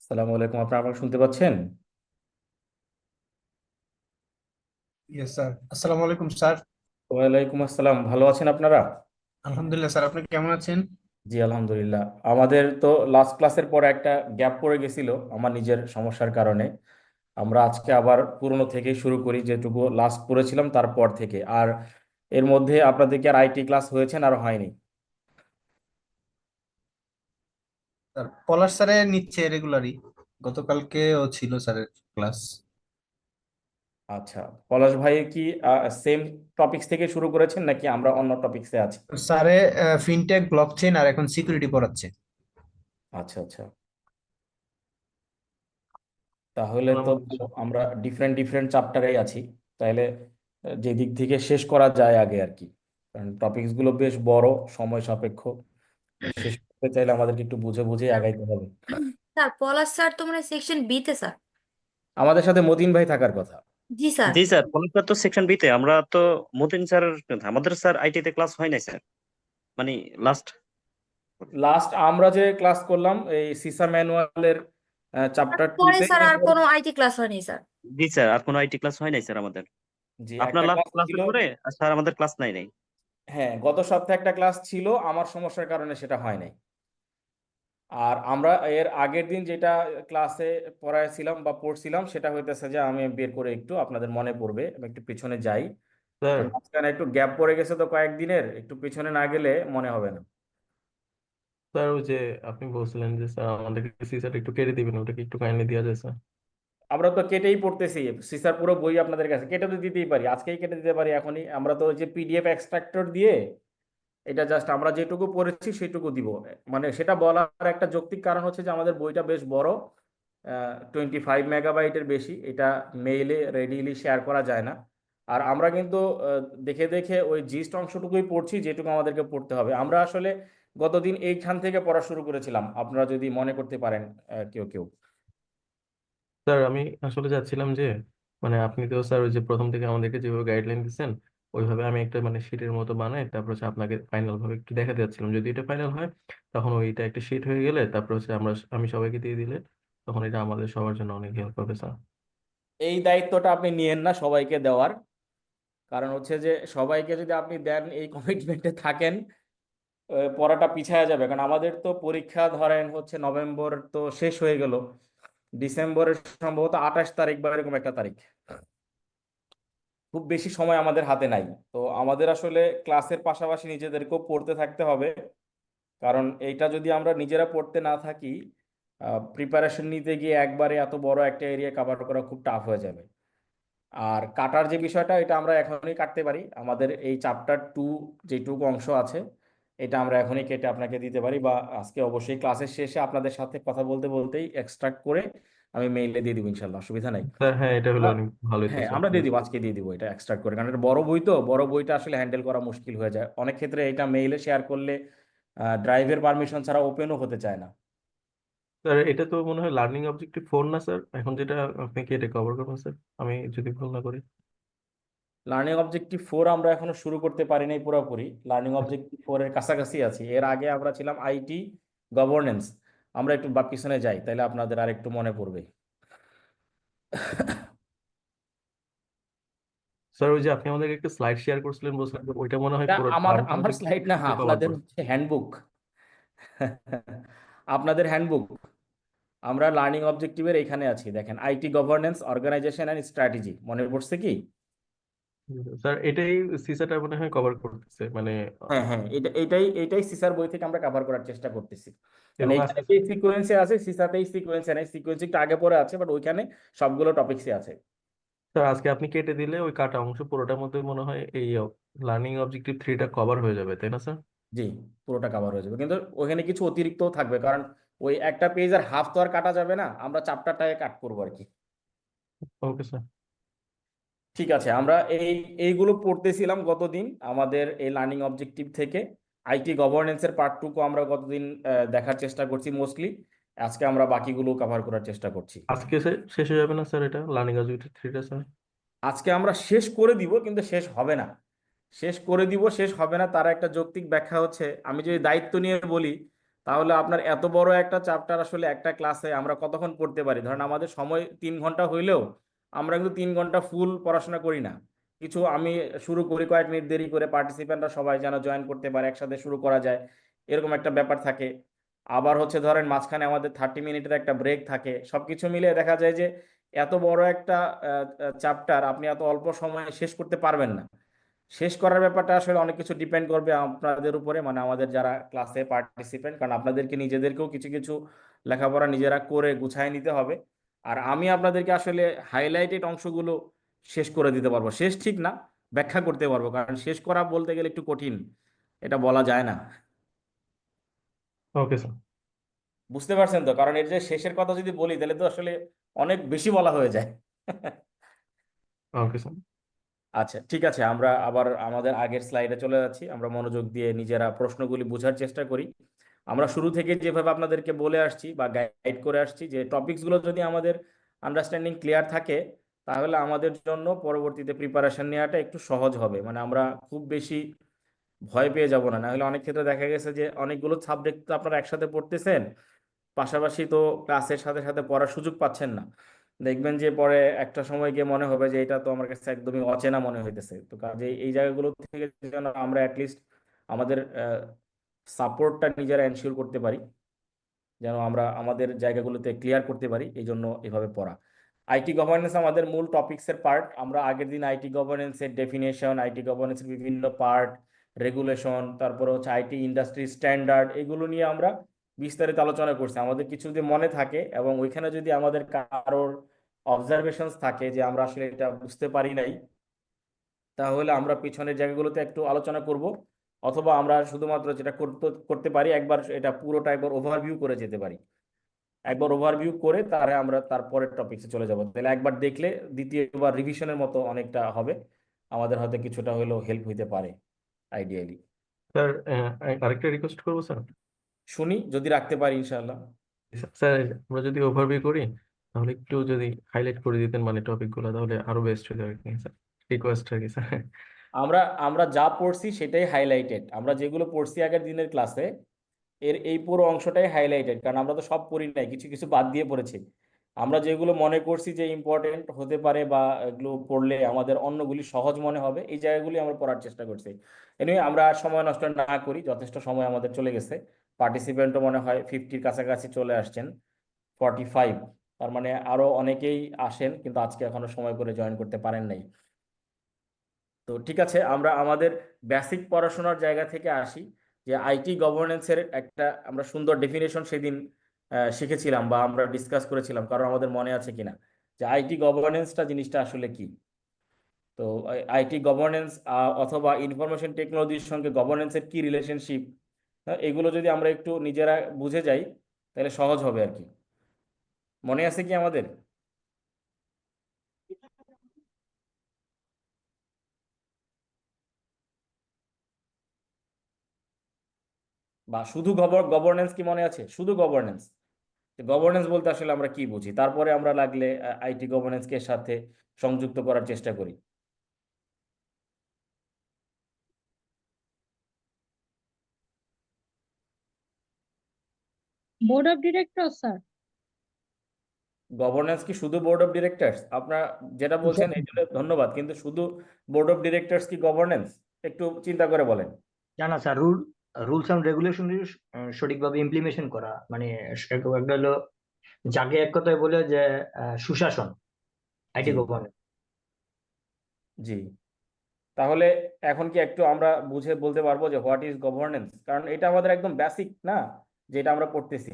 আসসালামু আলাইকুম, আপনারা আমাকে শুনতে পাচ্ছেন? Yes sir. আসসালামু আলাইকুম স্যার। ওয়ালাইকুম আসসালাম। ভালো আছেন আপনারা? আলহামদুলিল্লাহ স্যার, আপনি কেমন আছেন? জি আলহামদুলিল্লাহ। আমাদের তো লাস্ট ক্লাসের পরে একটা গ্যাপ পড়ে গেছিল আমার নিজের সমস্যার কারণে। আমরা আজকে আবার পুরনো থেকেই শুরু করি, যেটুকু লাস্ট পড়েছিলাম তারপর থেকে। আর এর মধ্যে আপনাদেরকে আর আইটি ক্লাস হয়েছেন আর হয়নি? স্যার পলাশ স্যারে নিচ্ছে রেগুলারই। গতকালকেও ছিল স্যারের ক্লাস। আচ্ছা, পলাশ ভাই কি সেম টপিকস থেকে শুরু করেছেন নাকি আমরা অন্য টপিকসে আছি? স্যারে ফিনটেক, ব্লকচেন আর এখন সিকিউরিটি পড়াচ্ছে। আচ্ছা আচ্ছা, তাহলে এখন তো আমাদের ভালো। আমরা ডিফারেন্ট ডিফারেন্ট চ্যাপ্টারেই আছি। তাহলে যে দিক থেকে শেষ করা যায় আগে আর কি, কারণ টপিকস গুলো বেশ বড়, সময় সাপেক্ষ। শেষ করতে চাইলে আমাদেরকে একটু বুঝে বুঝে স্যার আগাইতে হবে। স্যার, পলাশ স্যার তো মানে সেকশন বি তে স্যার। আমাদের সাথে মতিন ভাই থাকার কথা। জি স্যার। জি স্যার, পলিটা তো সেকশন বি তে। আমরা তো মতিন স্যার, আমাদের স্যার আইটি তে ক্লাস হয় নাই স্যার, মানে লাস্ট। লাস্ট আমরা যে ক্লাস করলাম এই সিসা ম্যানুয়ালের চ্যাপ্টার টু পরে তে। স্যার আর কোনো আইটি ক্লাস হয়নি স্যার। জি স্যার, আর কোনো আইটি ক্লাস হয় নাই স্যার আমাদের। জি আপনার একটা লাস্ট ক্লাস ছিল। ক্লাসের পরে আর স্যার আমাদের ক্লাস নাই। হ্যাঁ, গত সপ্তাহে একটা ক্লাস ছিল, আমার সমস্যার কারণে সেটা হয় নাই। আর আমরা এর আগের দিন যেটা ক্লাসে পড়াইছিলাম বা পড়ছিলাম সেটা হইতেছে যে, আমি বের করে একটু আপনাদের মনে পড়বে, আমি একটু পিছনে যাই। স্যার কারণ মাঝখানে একটু গ্যাপ পড়ে গেছে তো কয়েকদিনের, একটু পিছনে না গেলে মনে হবে না। স্যার ওই যে আপনি বলছিলেন যে স্যার আমাদেরকে সিস্যার একটু কেটে দিবেন, ওটা কি একটু কাইন্ডলি দেওয়া যায় স্যার? আমরা তো কেটেই পড়তেছি, সিসার পুরো বই আপনাদের কাছে কেটে তো দিতেই পারি, আজকেই কেটে দিতে পারি এখনই। আমরা তো ওই যে পিডিএফ এক্সট্রাক্টর দিয়ে এটা জাস্ট আমরা যেটুকু পড়েছি সেটুকু দিব। মানে সেটা বলার একটা যৌক্তিক কারণ হচ্ছে যে আমাদের বইটা বেশ বড়, 25 মেগাবাইটের বেশি। এটা মেইলে রেডিলি শেয়ার করা যায় না। আর আমরা কিন্তু দেখে দেখে ওই জিস্ট অংশটুকুই পড়ছি যেটুকু আমাদেরকে পড়তে হবে। আমরা আসলে গতদিন এইখান থেকে পড়া শুরু করেছিলাম, আপনারা যদি মনে করতে পারেন কেউ কেউ। স্যার আমি আসলে চাচ্ছিলাম যে মানে আপনি তো স্যার ওই যে প্রথম থেকে আমাদেরকে যেভাবে গাইডলাইন দিচ্ছেন ওইভাবে আমি একটা মানে শিটের মতো বানাই, তারপর হচ্ছে আপনাকে ফাইনাল ভাবে একটু দেখাতে যাচ্ছিলাম। যদি এটা ফাইনাল হয় তখন ওইটা একটা শিট হয়ে গেলে তারপর হচ্ছে আমি সবাইকে দিয়ে দিলে তখন এটা আমাদের সবার জন্য অনেক হেল্প হবে স্যার। এই দায়িত্বটা আপনি নিয়েন না সবাইকে দেওয়ার। কারণ হচ্ছে যে সবাইকে যদি আপনি দেন, এই কমিটমেন্টে থাকেন, পড়াটা পিছায়া যাবে। কারণ আমাদের তো পরীক্ষা ধরেন হচ্ছে নভেম্বর তো শেষ হয়ে গেল, ডিসেম্বরের সম্ভবত 28 তারিখ বা এরকম একটা তারিখ। খুব বেশি সময় আমাদের হাতে নাই। তো আমাদের আসলে ক্লাসের পাশাপাশি নিজেদেরকেও পড়তে থাকতে হবে। কারণ এইটা যদি আমরা নিজেরা পড়তে না থাকি, প্রিপারেশন নিতে গিয়ে একবারে এত বড় একটা এরিয়া কভার করা খুব টাফ হয়ে যাবে। আর কাটার যে বিষয়টা, এটা আমরা এখনই কাটতে পারি। আমাদের এই চ্যাপ্টার টু যেটুকু অংশ আছে এটা আমরা এখনই কেটে আপনাকে দিতে পারি, বা আজকে অবশ্যই ক্লাসের শেষে আপনাদের সাথে কথা বলতে বলতেই এক্সট্রাক্ট করে আমি মেইলে দিয়ে দিব, ইনশাল্লাহ, অসুবিধা নাই। স্যার হ্যাঁ, এটা হলে আমরা, অনেক ভালোই তো হ্যাঁ স্যার, আমরা দিয়ে প্লিজ। দিব, আজকে দিয়ে দিব এটা এক্সট্রাক্ট করে। কারণ এটা বড় বই, তো বড় বইটা আসলে হ্যান্ডেল করা মুশকিল হয়ে যায় অনেক ক্ষেত্রে। এটা মেইলে শেয়ার করলে ড্রাইভের পারমিশন ছাড়া ওপেনও হতে চায় না। স্যার এটা তো মনে হয় লার্নিং অবজেক্টিভ 4 না স্যার, এখন যেটা আপনি কি এটা কভার করবেন স্যার, আমি যদি ভুল না করি? লার্নিং অবজেক্টিভ ফোর আমরা এখনো শুরু করতে পারি নাই পুরোপুরি। লার্নিং অবজেক্টিভ ফোর এর কাছাকাছি আছি। এর আগে আমরা ছিলাম আইটি গভর্নেন্স। আমরা একটু বা পিছনে যাই, তাহলে আপনাদের আর একটু মনে পড়বে। স্যার ওই যে আপনি আমাদেরকে একটা স্লাইড শেয়ার করছিলেন, বলছিলেন যে ওইটা মনে হয় এটা পুরো আমার লার্নিং আমার অবজেক্টিভ স্লাইড না, কভার আপনাদের করছে। হচ্ছে হ্যান্ডবুক। আপনাদের হ্যান্ডবুক। আমরা লার্নিং অবজেক্টিভের এখানে আছি, দেখেন, IT governance, organisation and strategy. মনে পড়ছে কি? স্যার এটাই সিসাটা মনে হয় কভার করতেছে মানে হ্যাঁ হ্যাঁ, এটাই সিসার বই থেকে আমরা কভার করার চেষ্টা করতেছি। কারণ এবং এইখানে আজকে যে সিকোয়েন্সে আছে, সিসাতেই সিকোয়েন্সে নেই, সিকোয়েন্স একটু আগে পরে আছে, বাট ওইখানে সবগুলো টপিকসই আছে। স্যার আজকে আপনি কেটে দিলে ওই কাটা অংশ পুরোটার মধ্যে মনে হয় এই লার্নিং অবজেক্টিভ 3টা কভার হয়ে যাবে, তাই না স্যার? জি, পুরোটা কভার হয়ে যাবে, কিন্তু ওখানে কিছু অতিরিক্তও থাকবে। কারণ ওই একটা পেজের হাফ তো আর কাটা যাবে না, আমরা চ্যাপ্টারটাকে কাট করবো আর কি। Okay sir. ঠিক আছে, আমরা এইগুলো পড়তেছিলাম গতদিন আমাদের এই লার্নিং অবজেক্টিভ থেকে। আইটি গভর্নেন্সের পার্ট টুকু আমরা গতদিন দেখার চেষ্টা করছি মোস্টলি। আজকে আমরা বাকিগুলো কভার করার চেষ্টা করছি। আজকে শেষ হয়ে যাবে না স্যার এটা লার্নিং অবজেক্টিভ 3টা স্যার? আজকে আমরা শেষ করে দিব, কিন্তু শেষ হবে না। শেষ করে দিব, শেষ হবে না, তার একটা যৌক্তিক ব্যাখ্যা হচ্ছে, আমি যদি দায়িত্ব নিয়ে বলি তাহলে আপনার এত বড় একটা চ্যাপ্টার আসলে একটা ক্লাসে আমরা কতক্ষণ পড়তে পারি? ধরেন আমাদের সময় 3 ঘন্টা হইলেও আমরা কিন্তু 3 ঘন্টা ফুল পড়াশোনা করি না। কিছু আমি শুরু করি কয়েক মিনিট দেরি করে, পার্টিসিপেন্টরা সবাই যেন জয়েন করতে পারে, একসাথে শুরু করা যায়, এরকম একটা ব্যাপার থাকে। আবার হচ্ছে ধরেন মাঝখানে আমাদের 30 মিনিটের একটা ব্রেক থাকে। সবকিছু মিলে দেখা যায় যে এত বড় একটা চ্যাপ্টার আপনি এত অল্প সময়ে শেষ করতে পারবেন না। শেষ করার ব্যাপারটা আসলে অনেক কিছু ডিপেন্ড করবে আপনাদের উপরে, মানে আমাদের যারা ক্লাসে পার্টিসিপেন্ট, কারণ আপনাদেরকে নিজেদেরকেও কিছু কিছু লেখাপড়া নিজেরা করে গুছায় নিতে হবে। আর আমি আপনাদেরকে আসলে হাইলাইটেড অংশগুলো শেষ করে দিতে পারবো, শেষ ঠিক না, ব্যাখ্যা করতে পারবো, কারণ শেষ করা বলতে গেলে একটু কঠিন, এটা বলা যায় না। Okay sir. বুঝতে পারছেন তো? কারণ এর যে শেষের কথা যদি বলি তাহলে তো আসলে অনেক বেশি বলা হয়ে যায়। Okay sir. আচ্ছা, ঠিক আছে, আমরা আবার আমাদের আগের স্লাইডে চলে যাচ্ছি। আমরা মনোযোগ দিয়ে নিজেরা প্রশ্নগুলি বোঝার চেষ্টা করি। আমরা শুরু থেকে যেভাবে আপনাদেরকে বলে আসছি বা গাইড করে আসছি যে টপিকসগুলো যদি আমাদের আন্ডারস্ট্যান্ডিং ক্লিয়ার থাকে, তাহলে আমাদের জন্য পরবর্তীতে প্রিপারেশন নেওয়াটা একটু সহজ হবে। মানে আমরা খুব বেশি ভয় পেয়ে যাব না। নাহলে অনেক ক্ষেত্রে দেখা গেছে যে অনেকগুলো সাবজেক্ট তো আপনারা একসাথে পড়তেছেন, পাশাপাশি তো ক্লাসের সাথে সাথে পড়ার সুযোগ পাচ্ছেন না। দেখবেন যে পরে একটা সময় গিয়ে মনে হবে যে এটা তো আমার কাছে একদমই অচেনা মনে হইতেছে। তো কাজে এই জায়গাগুলো থেকে যেন আমরা অ্যাটলিস্ট আমাদের সাপোর্টটা নিজেরা এনশিওর করতে পারি, যেন আমরা আমাদের জায়গাগুলোতে ক্লিয়ার করতে পারি, এই জন্য এভাবে পড়া। আইটি গভর্নেন্স আমাদের মূল টপিকসের পার্ট। আমরা আগের দিন আইটি গভর্নেন্সের ডেফিনেশন, আইটি গভর্নেন্সের বিভিন্ন পার্ট, রেগুলেশন, তারপরে হচ্ছে আইটি ইন্ডাস্ট্রি স্ট্যান্ডার্ড, এগুলো নিয়ে আমরা বিস্তারিত আলোচনা করছি। আমাদের কিছু যদি মনে থাকে এবং ওইখানে যদি আমাদের কারোর অবজারভেশনস থাকে যে আমরা আসলে এটা বুঝতে পারি নাই, তাহলে আমরা পিছনের জায়গাগুলোতে একটু আলোচনা করব, অথবা আমরা শুধুমাত্র যেটা করতে করতে পারি একবার এটা পুরোটা একবার ওভারভিউ করে যেতে পারি। একবার ওভারভিউ করে আমরা তারপরের টপিকসে চলে যাব, তাহলে একবার দেখলে দ্বিতীয়বার রিভিশনের মতো অনেকটা হবে, আমাদের হয়তো কিছুটা হলেও হেল্প হইতে পারে আইডিয়ালি। স্যার আরেকটা রিকোয়েস্ট করবো স্যার। শুনি, যদি রাখতে পারি ইনশাআল্লাহ। স্যার আমরা যদি ওভারভিউ করি তাহলে একটু যদি হাইলাইট করে দিতেন মানে টপিক গুলো, তাহলে আরো বেস্ট হয়ে যাবে স্যার। রিকোয়েস্ট আর কি স্যার। আমরা আমরা যা পড়ছি সেটাই হাইলাইটেড। আমরা যেগুলো পড়ছি আগের দিনের ক্লাসে, এর এই পুরো অংশটাই হাইলাইটেড, কারণ আমরা তো সব পড়ি নাই, কিছু কিছু বাদ দিয়ে পড়েছি। আমরা যেগুলো মনে করছি যে ইম্পর্টেন্ট হতে পারে বা এগুলো পড়লে আমাদের অন্যগুলি সহজ মনে হবে, এই জায়গাগুলি আমরা পড়ার চেষ্টা করছি। এনিওয়ে, আমরা আর সময় নষ্ট না করি, যথেষ্ট সময় আমাদের চলে গেছে। পার্টিসিপেন্টও মনে হয় 50-র কাছাকাছি চলে আসছেন, 45। তার মানে আরো অনেকেই আসেন কিন্তু আজকে এখনো সময় করে জয়েন করতে পারেন নাই। তো ঠিক আছে, আমরা আমাদের বেসিক পড়াশোনার জায়গা থেকে আসি। যে আইটি গভর্নেন্সের একটা আমরা সুন্দর ডেফিনেশন সেদিন শিখেছিলাম বা আমরা ডিসকাস করেছিলাম, কারণ আমাদের মনে আছে কিনা যে আইটি গভর্নেন্সটা জিনিসটা আসলে কি। তো আইটি গভর্নেন্স অথবা ইনফরমেশন টেকনোলজির সঙ্গে গভর্নেন্সের কি রিলেশনশিপ, এগুলো যদি আমরা একটু নিজেরা বুঝে যাই তাহলে সহজ হবে আর কি। মনে আছে কি আমাদের? বা শুধু গভর্নেন্স কি মনে আছে? শুধু গভর্নেন্স, গভর্নেন্স বলতে আসলে আমরা কি বুঝি, তারপরে আমরা লাগলে আইটি গভর্নেন্সকে সাথে সংযুক্ত করার চেষ্টা করি। Board of director sir. Governance কি শুধু বোর্ড অফ ডিরেক্টরস? আপনারা যেটা বলছেন এই জন্য ধন্যবাদ, কিন্তু শুধু বোর্ড অফ ডিরেক্টরস কি গভর্নেন্স? একটু চিন্তা করে বলেন। না না স্যার, রুলস এন্ড রেগুলেশন সঠিকভাবে ইমপ্লিমেশন করা, মানে একটা হলো যাকে এক কথায় বলে যে সুশাসন, আইটি জি, গভর্নেন্স। জি। তাহলে এখন কি একটু আমরা বুঝে বলতে পারবো যে হোয়াট ইজ গভর্নেন্স, কারণ এটা আমাদের একদম বেসিক না, যেটা আমরা পড়তেছি।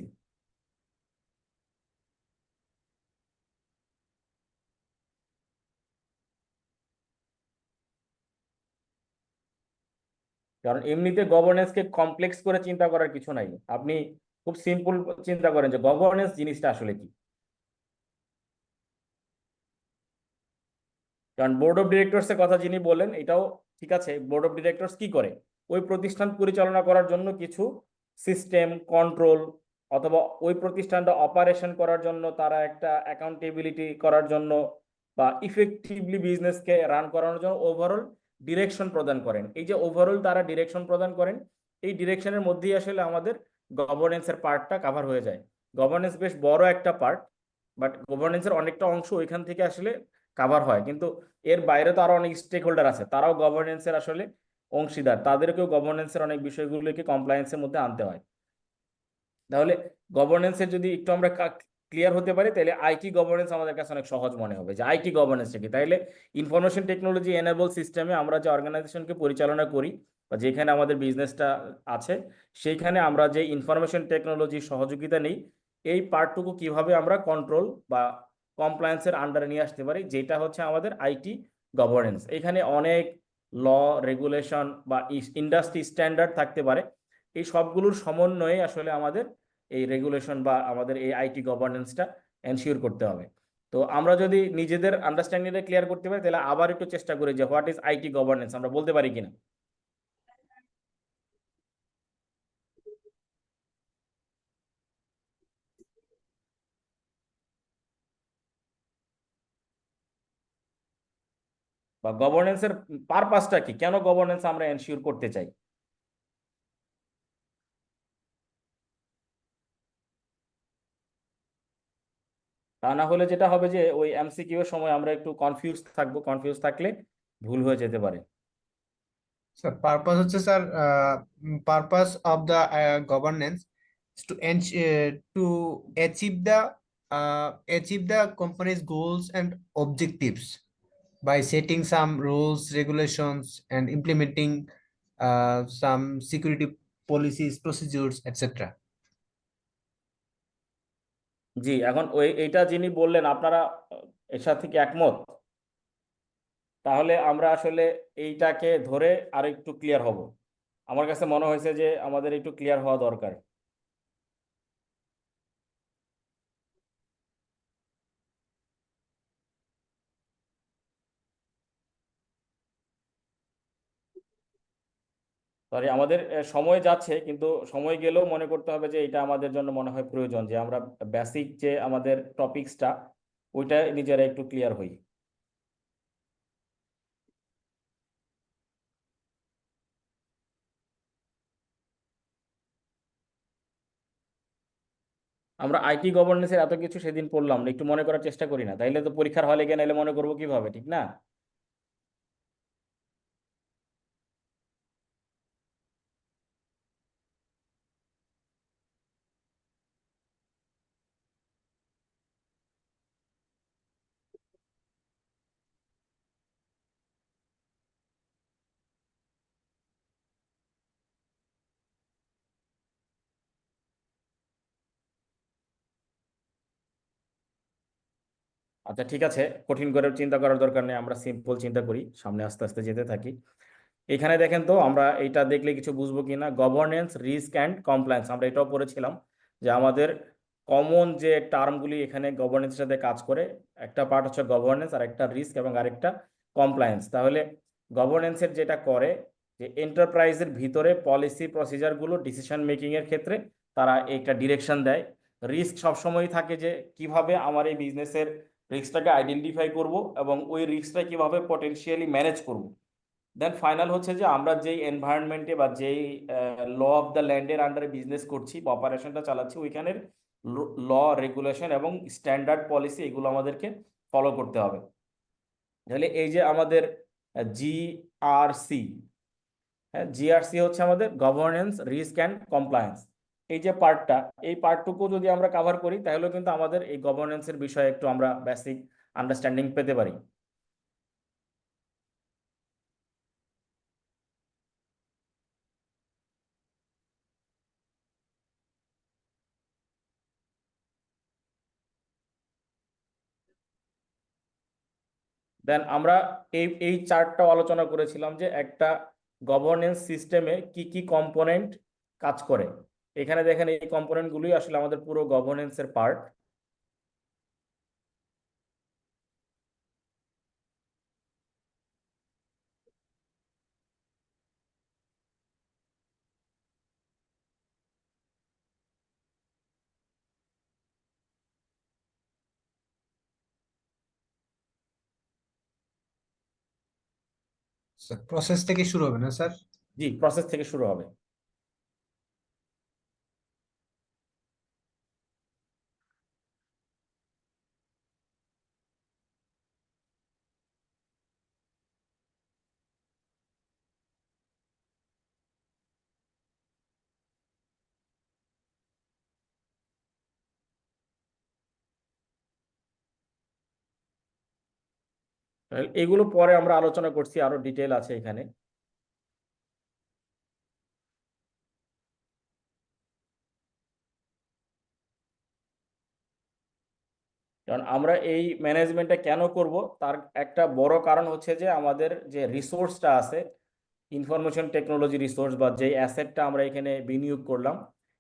কারণ এমনিতে গভর্নেন্সকে কমপ্লেক্স করে চিন্তা করার কিছু নাই। আপনি খুব সিম্পল চিন্তা করেন যে গভর্নেন্স জিনিসটা আসলে কি। কারণ বোর্ড অফ ডিরেক্টরস এর কথা যিনি বললেন এটাও ঠিক আছে, বোর্ড অফ ডিরেক্টরস কি করে? ওই প্রতিষ্ঠান পরিচালনা করার জন্য কিছু সিস্টেম কন্ট্রোল, অথবা ওই প্রতিষ্ঠানটা অপারেশন করার জন্য তারা একটা অ্যাকাউন্টেবিলিটি করার জন্য বা ইফেক্টিভলি বিজনেসকে রান করানোর জন্য ওভারঅল ডিরেকশন প্রদান করেন। এই যে ওভারঅল তারা ডিরেকশন প্রদান করেন, এই ডিরেকশনের মধ্যেই আসলে আমাদের গভর্নেন্সের পার্টটা কাভার হয়ে যায়। গভর্নেন্স বেশ বড় একটা পার্ট, বাট গভর্নেন্সের অনেকটা অংশ ওইখান থেকে আসলে কাভার হয়, কিন্তু এর বাইরে তো আরো অনেক স্টেক হোল্ডার আছে, তারাও গভর্নেন্সের আসলে অংশীদার, তাদেরকেও গভর্নেন্সের অনেক বিষয়গুলোকে কমপ্লায়েন্সের মধ্যে আনতে হয়। তাহলে গভর্নেন্সের যদি একটু আমরা ক্লিয়ার হতে পারি, তাহলে আইটি গভর্নেন্স আমাদের কাছে অনেক সহজ মনে হবে যে আইটি গভর্নেন্সটা কি। তাইলে ইনফরমেশন টেকনোলজি এনেবল সিস্টেমে আমরা যে অর্গানাইজেশনকে পরিচালনা করি বা যেখানে আমাদের বিজনেসটা আছে, সেইখানে আমরা যে ইনফরমেশন টেকনোলজির সহযোগিতা নেই, এই পার্টটুকু কিভাবে আমরা কন্ট্রোল বা কমপ্লায়েন্সের আন্ডারে নিয়ে আসতে পারি, যেটা হচ্ছে আমাদের আইটি গভর্নেন্স। এখানে অনেক ল, রেগুলেশন বা ইন্ডাস্ট্রি স্ট্যান্ডার্ড থাকতে পারে, এই সবগুলোর সমন্বয়ে আসলে আমাদের এই রেগুলেশন বা আমাদের এই আইটি গভর্নেন্সটা এনশিওর করতে হবে। তো আমরা যদি নিজেদের আন্ডারস্ট্যান্ডিংটা ক্লিয়ার করতে পারি, তাহলে আবার একটু চেষ্টা করি যে হোয়াট ইজ আইটি গভর্নেন্স আমরা বলতে পারি কিনা। বা গভর্নেন্সের পারপাসটা কি, কেন গভর্নেন্স আমরা এনশিওর করতে চাই। তা না হলে যেটা হবে যে ওই এমসিকিউ এর সময় আমরা একটু কনফিউজ থাকবো, কনফিউজ থাকলে ভুল হয়ে যেতে পারে। স্যার পারপাস হচ্ছে sir, purpose of the governance to to achieve the achieve the company's goals and objectives by setting some rules, regulations, and implementing some security policies, procedures, etc. জি, এখন ওই এইটা যিনি বললেন আপনারা এর সাথে কি একমত? তাহলে আমরা আসলে এইটাকে ধরে আর একটু ক্লিয়ার হব। আমার কাছে মনে হয়েছে যে আমাদের একটু ক্লিয়ার হওয়া দরকার। সরি, আমাদের সময় যাচ্ছে, কিন্তু সময় গেলেও মনে করতে হবে যে এটা আমাদের জন্য মনে হয় প্রয়োজন যে আমরা বেসিক যে আমাদের টপিকসটা ওইটা নিজেরা একটু ক্লিয়ার হই। আমরা আইটি গভর্নেন্সের এত কিছু সেদিন পড়লাম না, একটু মনে করার চেষ্টা করি না, তাইলে তো পরীক্ষার হলে গিয়ে নাইলে মনে করবো কিভাবে, ঠিক না? আচ্ছা ঠিক আছে, কঠিন করে চিন্তা করার দরকার নেই, আমরা সিম্পল চিন্তা করি, সামনে আস্তে আস্তে যেতে থাকি। এখানে দেখেন তো আমরা এটা দেখলে কিছু বুঝবো কিনা, গভর্নেন্স, রিস্ক অ্যান্ড কমপ্লায়েন্স, আমরা এটাও পড়েছিলাম যে আমাদের কমন যে টার্মগুলি এখানে গভর্নেন্সের সাথে কাজ করে, একটা পার্ট হচ্ছে গভর্নেন্স আর একটা রিস্ক এবং আরেকটা কমপ্লায়েন্স। তাহলে গভর্নেন্সের যেটা করে যে এন্টারপ্রাইজের ভিতরে পলিসি প্রসিজারগুলো ডিসিশন মেকিং এর ক্ষেত্রে তারা একটা ডিরেকশন দেয়। রিস্ক সবসময় থাকে যে কিভাবে আমার এই বিজনেসের রিস্কটাকে আইডেন্টিফাই করব এবং ওই রিস্কটা কিভাবে পটেনশিয়ালি ম্যানেজ করব। দেন ফাইনাল হচ্ছে যে আমরা যেই এনভায়রনমেন্টে বা যেই ল অফ দ্য ল্যান্ডের আন্ডারে বিজনেস করছি বা অপারেশনটা চালাচ্ছি, ওইখানের ল, রেগুলেশন এবং স্ট্যান্ডার্ড পলিসি এগুলো আমাদেরকে ফলো করতে হবে। তাহলে এই যে আমাদের জিআরসি, হ্যাঁ, জিআরসি হচ্ছে আমাদের গভর্নেন্স, রিস্ক অ্যান্ড কমপ্লায়েন্স, এই যে পার্টটা, এই পার্টটুকু যদি আমরা কাভার করি তাহলে কিন্তু আমাদের এই গভর্নেন্সের বিষয়ে একটু আমরা বেসিক আন্ডারস্ট্যান্ডিং পেতে পারি। দেন আমরা এই এই চার্টটাও আলোচনা করেছিলাম যে একটা গভর্নেন্স সিস্টেমে কি কি কম্পোনেন্ট কাজ করে। এখানে দেখেন এই কম্পোনেন্টগুলোই আসলে আমাদের পুরো গভর্নেন্সের পার্ট। প্রসেস থেকে শুরু হবে না স্যার? জি, প্রসেস থেকে শুরু হবে। এগুলো পরে আমরা আলোচনা করছি, আরো ডিটেল আছে এখানে। কারণ আমরা এই ম্যানেজমেন্টটা কেন করব, তার একটা বড় কারণ হচ্ছে যে আমাদের যে রিসোর্সটা আছে, ইনফরমেশন টেকনোলজি রিসোর্স বা যে অ্যাসেটটা আমরা এখানে বিনিয়োগ করলাম,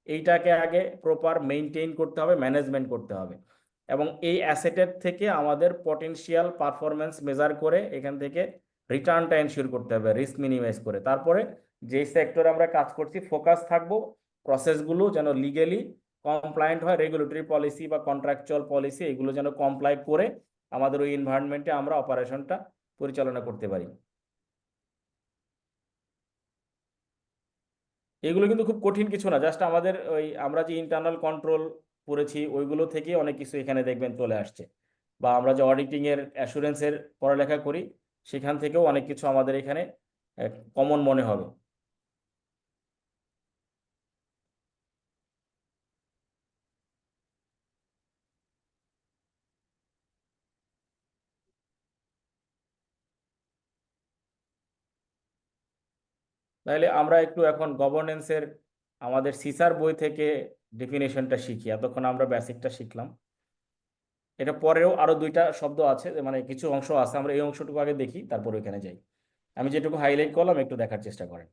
এইটাকে আগে প্রপার মেনটেন করতে হবে, ম্যানেজমেন্ট করতে হবে। এবং এই অ্যাসেটের থেকে আমাদের পটেনশিয়াল পারফরমেন্স মেজার করে এখান থেকে রিটার্নটা এনশিওর করতে হবে, রিস্ক মিনিমাইজ করে। তারপরে যে সেক্টরে আমরা কাজ করছি ফোকাস থাকবো, প্রসেসগুলো যেন লিগেলি কমপ্লায়েন্ট হয়, রেগুলেটরি পলিসি বা কন্ট্রাকচুয়াল পলিসি এগুলো যেন কমপ্লাই করে আমাদের ওই এনভায়রনমেন্টে আমরা অপারেশনটা পরিচালনা করতে পারি। এগুলো কিন্তু খুব কঠিন কিছু না, জাস্ট আমাদের ওই আমরা যে ইন্টারনাল কন্ট্রোল করেছি ওইগুলো থেকে অনেক কিছু এখানে দেখবেন চলে আসছে, বা আমরা যে অডিটিং এর অ্যাসুরেন্সের পড়ালেখা করি সেখান থেকেও অনেক কিছু আমাদের এখানে কমন মনে হবে। তাহলে আমরা একটু এখন গভর্নেন্সের আমাদের সিসার বই থেকে ডেফিনেশনটা শিখি। এতক্ষণ আমরা বেসিকটা শিখলাম, এটা পরেও আরো দুইটা শব্দ আছে, মানে কিছু অংশ আছে, আমরা এই অংশটুকু আগে দেখি তারপর ওইখানে যাই। আমি যেটুকু হাইলাইট করলাম একটু দেখার চেষ্টা করেন।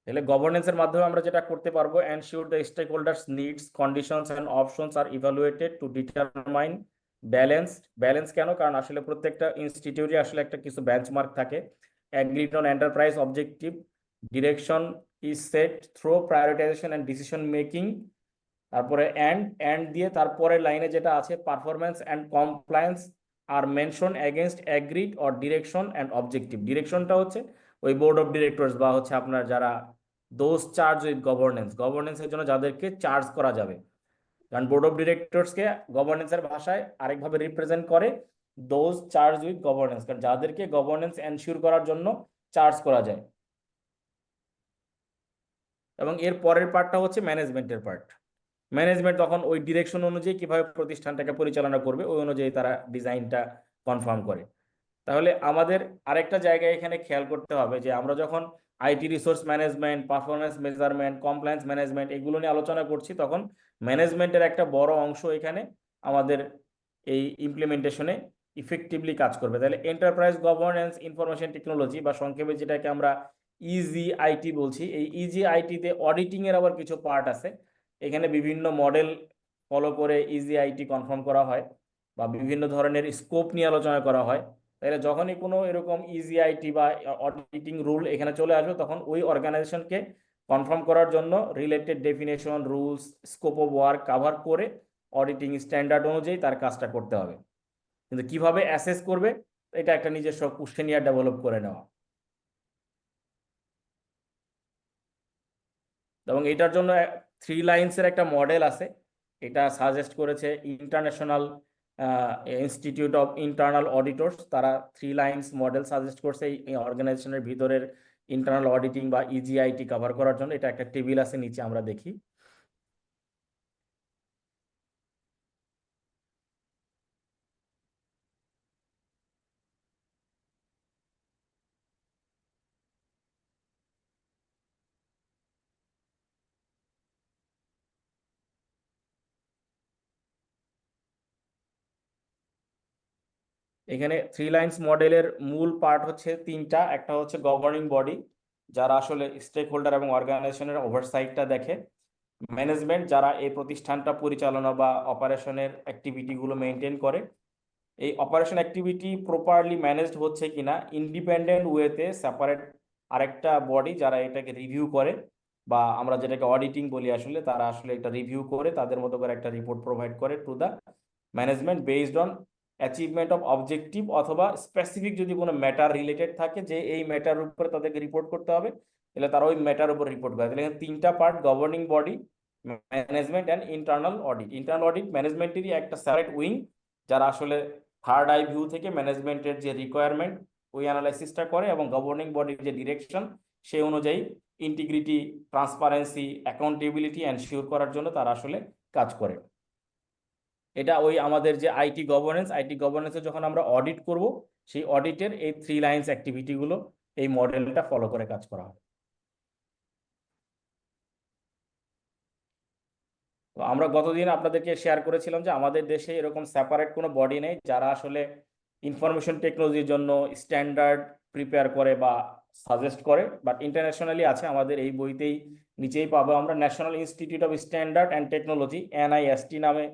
তাহলে গভর্নেন্সের মাধ্যমে আমরা যেটা করতে পারবো, ensure the stakeholders needs conditions and options are evaluated to determine balance কেন, কারণ আসলে প্রত্যেকটা ইনস্টিটিউটে আসলে একটা কিছু বেঞ্চমার্ক থাকে। Agreed on enterprise objective, direction is set through prioritization and decision making. তারপরে অ্যান্ড দিয়ে তারপরে লাইনে যেটা আছে, performance and compliance are mention against agreed or direction and objective. ডিরেকশনটা হচ্ছে ওই বোর্ড অফ ডিরেক্টরস বা হচ্ছে আপনার যারা দোজ চার্জ উইথ গভর্নেন্সের জন্য যাদেরকে চার্জ করা যাবে। কারণ বোর্ড অফ ডিরেক্টরসকে গভর্নেন্সের ভাষায় আরেকভাবে রিপ্রেজেন্ট করে দোজ চার্জ উইথ গভর্নেন্স, কারণ যাদেরকে গভর্নেন্স এনশিওর করার জন্য চার্জ করা যায়। এবং এর পরের পার্টটা হচ্ছে ম্যানেজমেন্টের পার্ট। ম্যানেজমেন্ট তখন ওই ডিরেকশন অনুযায়ী কিভাবে প্রতিষ্ঠানটাকে পরিচালনা করবে ওই অনুযায়ী তারা ডিজাইনটা কনফার্ম করে। তাহলে আমাদের আরেকটা জায়গায় এখানে খেয়াল করতে হবে যে আমরা যখন IT resource management, performance measurement, compliance management এগুলো নিয়ে আলোচনা করছি, তখন ম্যানেজমেন্টের একটা বড় অংশ এখানে আমাদের এই ইমপ্লিমেন্টেশনে ইফেক্টিভলি কাজ করবে। তাহলে এন্টারপ্রাইজ গভর্নেন্স ইনফরমেশন টেকনোলজি বা সংক্ষেপে যেটাকে আমরা ইজিআইটি বলছি, এই ইজিআইটিতে অডিটিং এর আবার কিছু পার্ট আছে। এখানে বিভিন্ন মডেল ফলো করে ইজিআইটি কনফার্ম করা হয় বা বিভিন্ন ধরনের স্কোপ নিয়ে আলোচনা করা হয়। তাহলে যখনই কোনো এরকম ইজিআইটি বা অডিটিং রুল এখানে চলে আসবে, তখন ওই অর্গানাইজেশনকে কনফার্ম করার জন্য related definition, rules, scope of work cover করে অডিটিং স্ট্যান্ডার্ড অনুযায়ী তার কাজটা করতে হবে। কিন্তু কিভাবে অ্যাসেস করবে, এটা একটা নিজস্ব কুশ্চেনিয়ার ডেভেলপ করে নেওয়া। এবং এটার জন্য 3 লাইন্সের একটা মডেল আছে, এটা সাজেস্ট করেছে ইন্টারন্যাশনাল ইনস্টিটিউট অফ ইন্টারনাল অডিটরস। তারা 3 লাইন্স মডেল সাজেস্ট করছে এই অর্গানাইজেশনের ভিতরের ইন্টারনাল অডিটিং বা ইজিআইটি কভার করার জন্য। এটা একটা টেবিল আছে নিচে, আমরা দেখি। এখানে 3 লাইন্স মডেলের মূল পার্ট হচ্ছে 3টা। একটা হচ্ছে গভর্নিং বডি, যারা আসলে স্টেক হোল্ডার এবং অর্গানাইজেশনের ওভারসাইটটা দেখে। ম্যানেজমেন্ট, যারা এই প্রতিষ্ঠানটা পরিচালনা বা অপারেশনের অ্যাক্টিভিটিগুলো মেনটেন করে। এই অপারেশন অ্যাক্টিভিটি প্রপারলি ম্যানেজড হচ্ছে কিনা ইন্ডিপেন্ডেন্ট ওয়েতে সেপারেট আরেকটা বডি যারা এটাকে রিভিউ করে, বা আমরা যেটাকে অডিটিং বলি, আসলে তারা আসলে এটা রিভিউ করে তাদের মতো করে একটা রিপোর্ট প্রোভাইড করে to the management based on achievement of objective, অথবা স্পেসিফিক যদি কোনো ম্যাটার রিলেটেড থাকে যে এই ম্যাটার উপরে তাদেরকে রিপোর্ট করতে হবে, তাহলে তারা ওই ম্যাটার উপর রিপোর্ট করে। তাহলে এখানে 3টা part, governing body, management and internal audit. Internal audit ম্যানেজমেন্টেরই একটা সেপারেট উইং, যারা আসলে থার্ড আই ভিউ থেকে ম্যানেজমেন্টের যে রিকোয়ারমেন্ট ওই অ্যানালাইসিসটা করে এবং গভর্নিং বডির যে ডিরেকশন সেই অনুযায়ী ইন্টিগ্রিটি, ট্রান্সপারেন্সি, অ্যাকাউন্টেবিলিটি এনশিওর করার জন্য তারা আসলে কাজ করে। এটা ওই আমাদের যে আইটি গভর্নেন্সে যখন আমরা অডিট করব, সেই অডিটের এই 3 লাইন্স অ্যাক্টিভিটিগুলো এই মডেলটা ফলো করে কাজ করা হয়। তো আমরা গতদিন আপনাদেরকে শেয়ার করেছিলাম যে আমাদের দেশে এরকম সেপারেট কোনো বডি নেই যারা আসলে ইনফরমেশন টেকনোলজির জন্য স্ট্যান্ডার্ড প্রিপেয়ার করে বা সাজেস্ট করে, বাট ইন্টারন্যাশনালি আছে। আমাদের এই বইতেই নিচেই পাবো আমরা, national institute of standard and technology, NIST নামে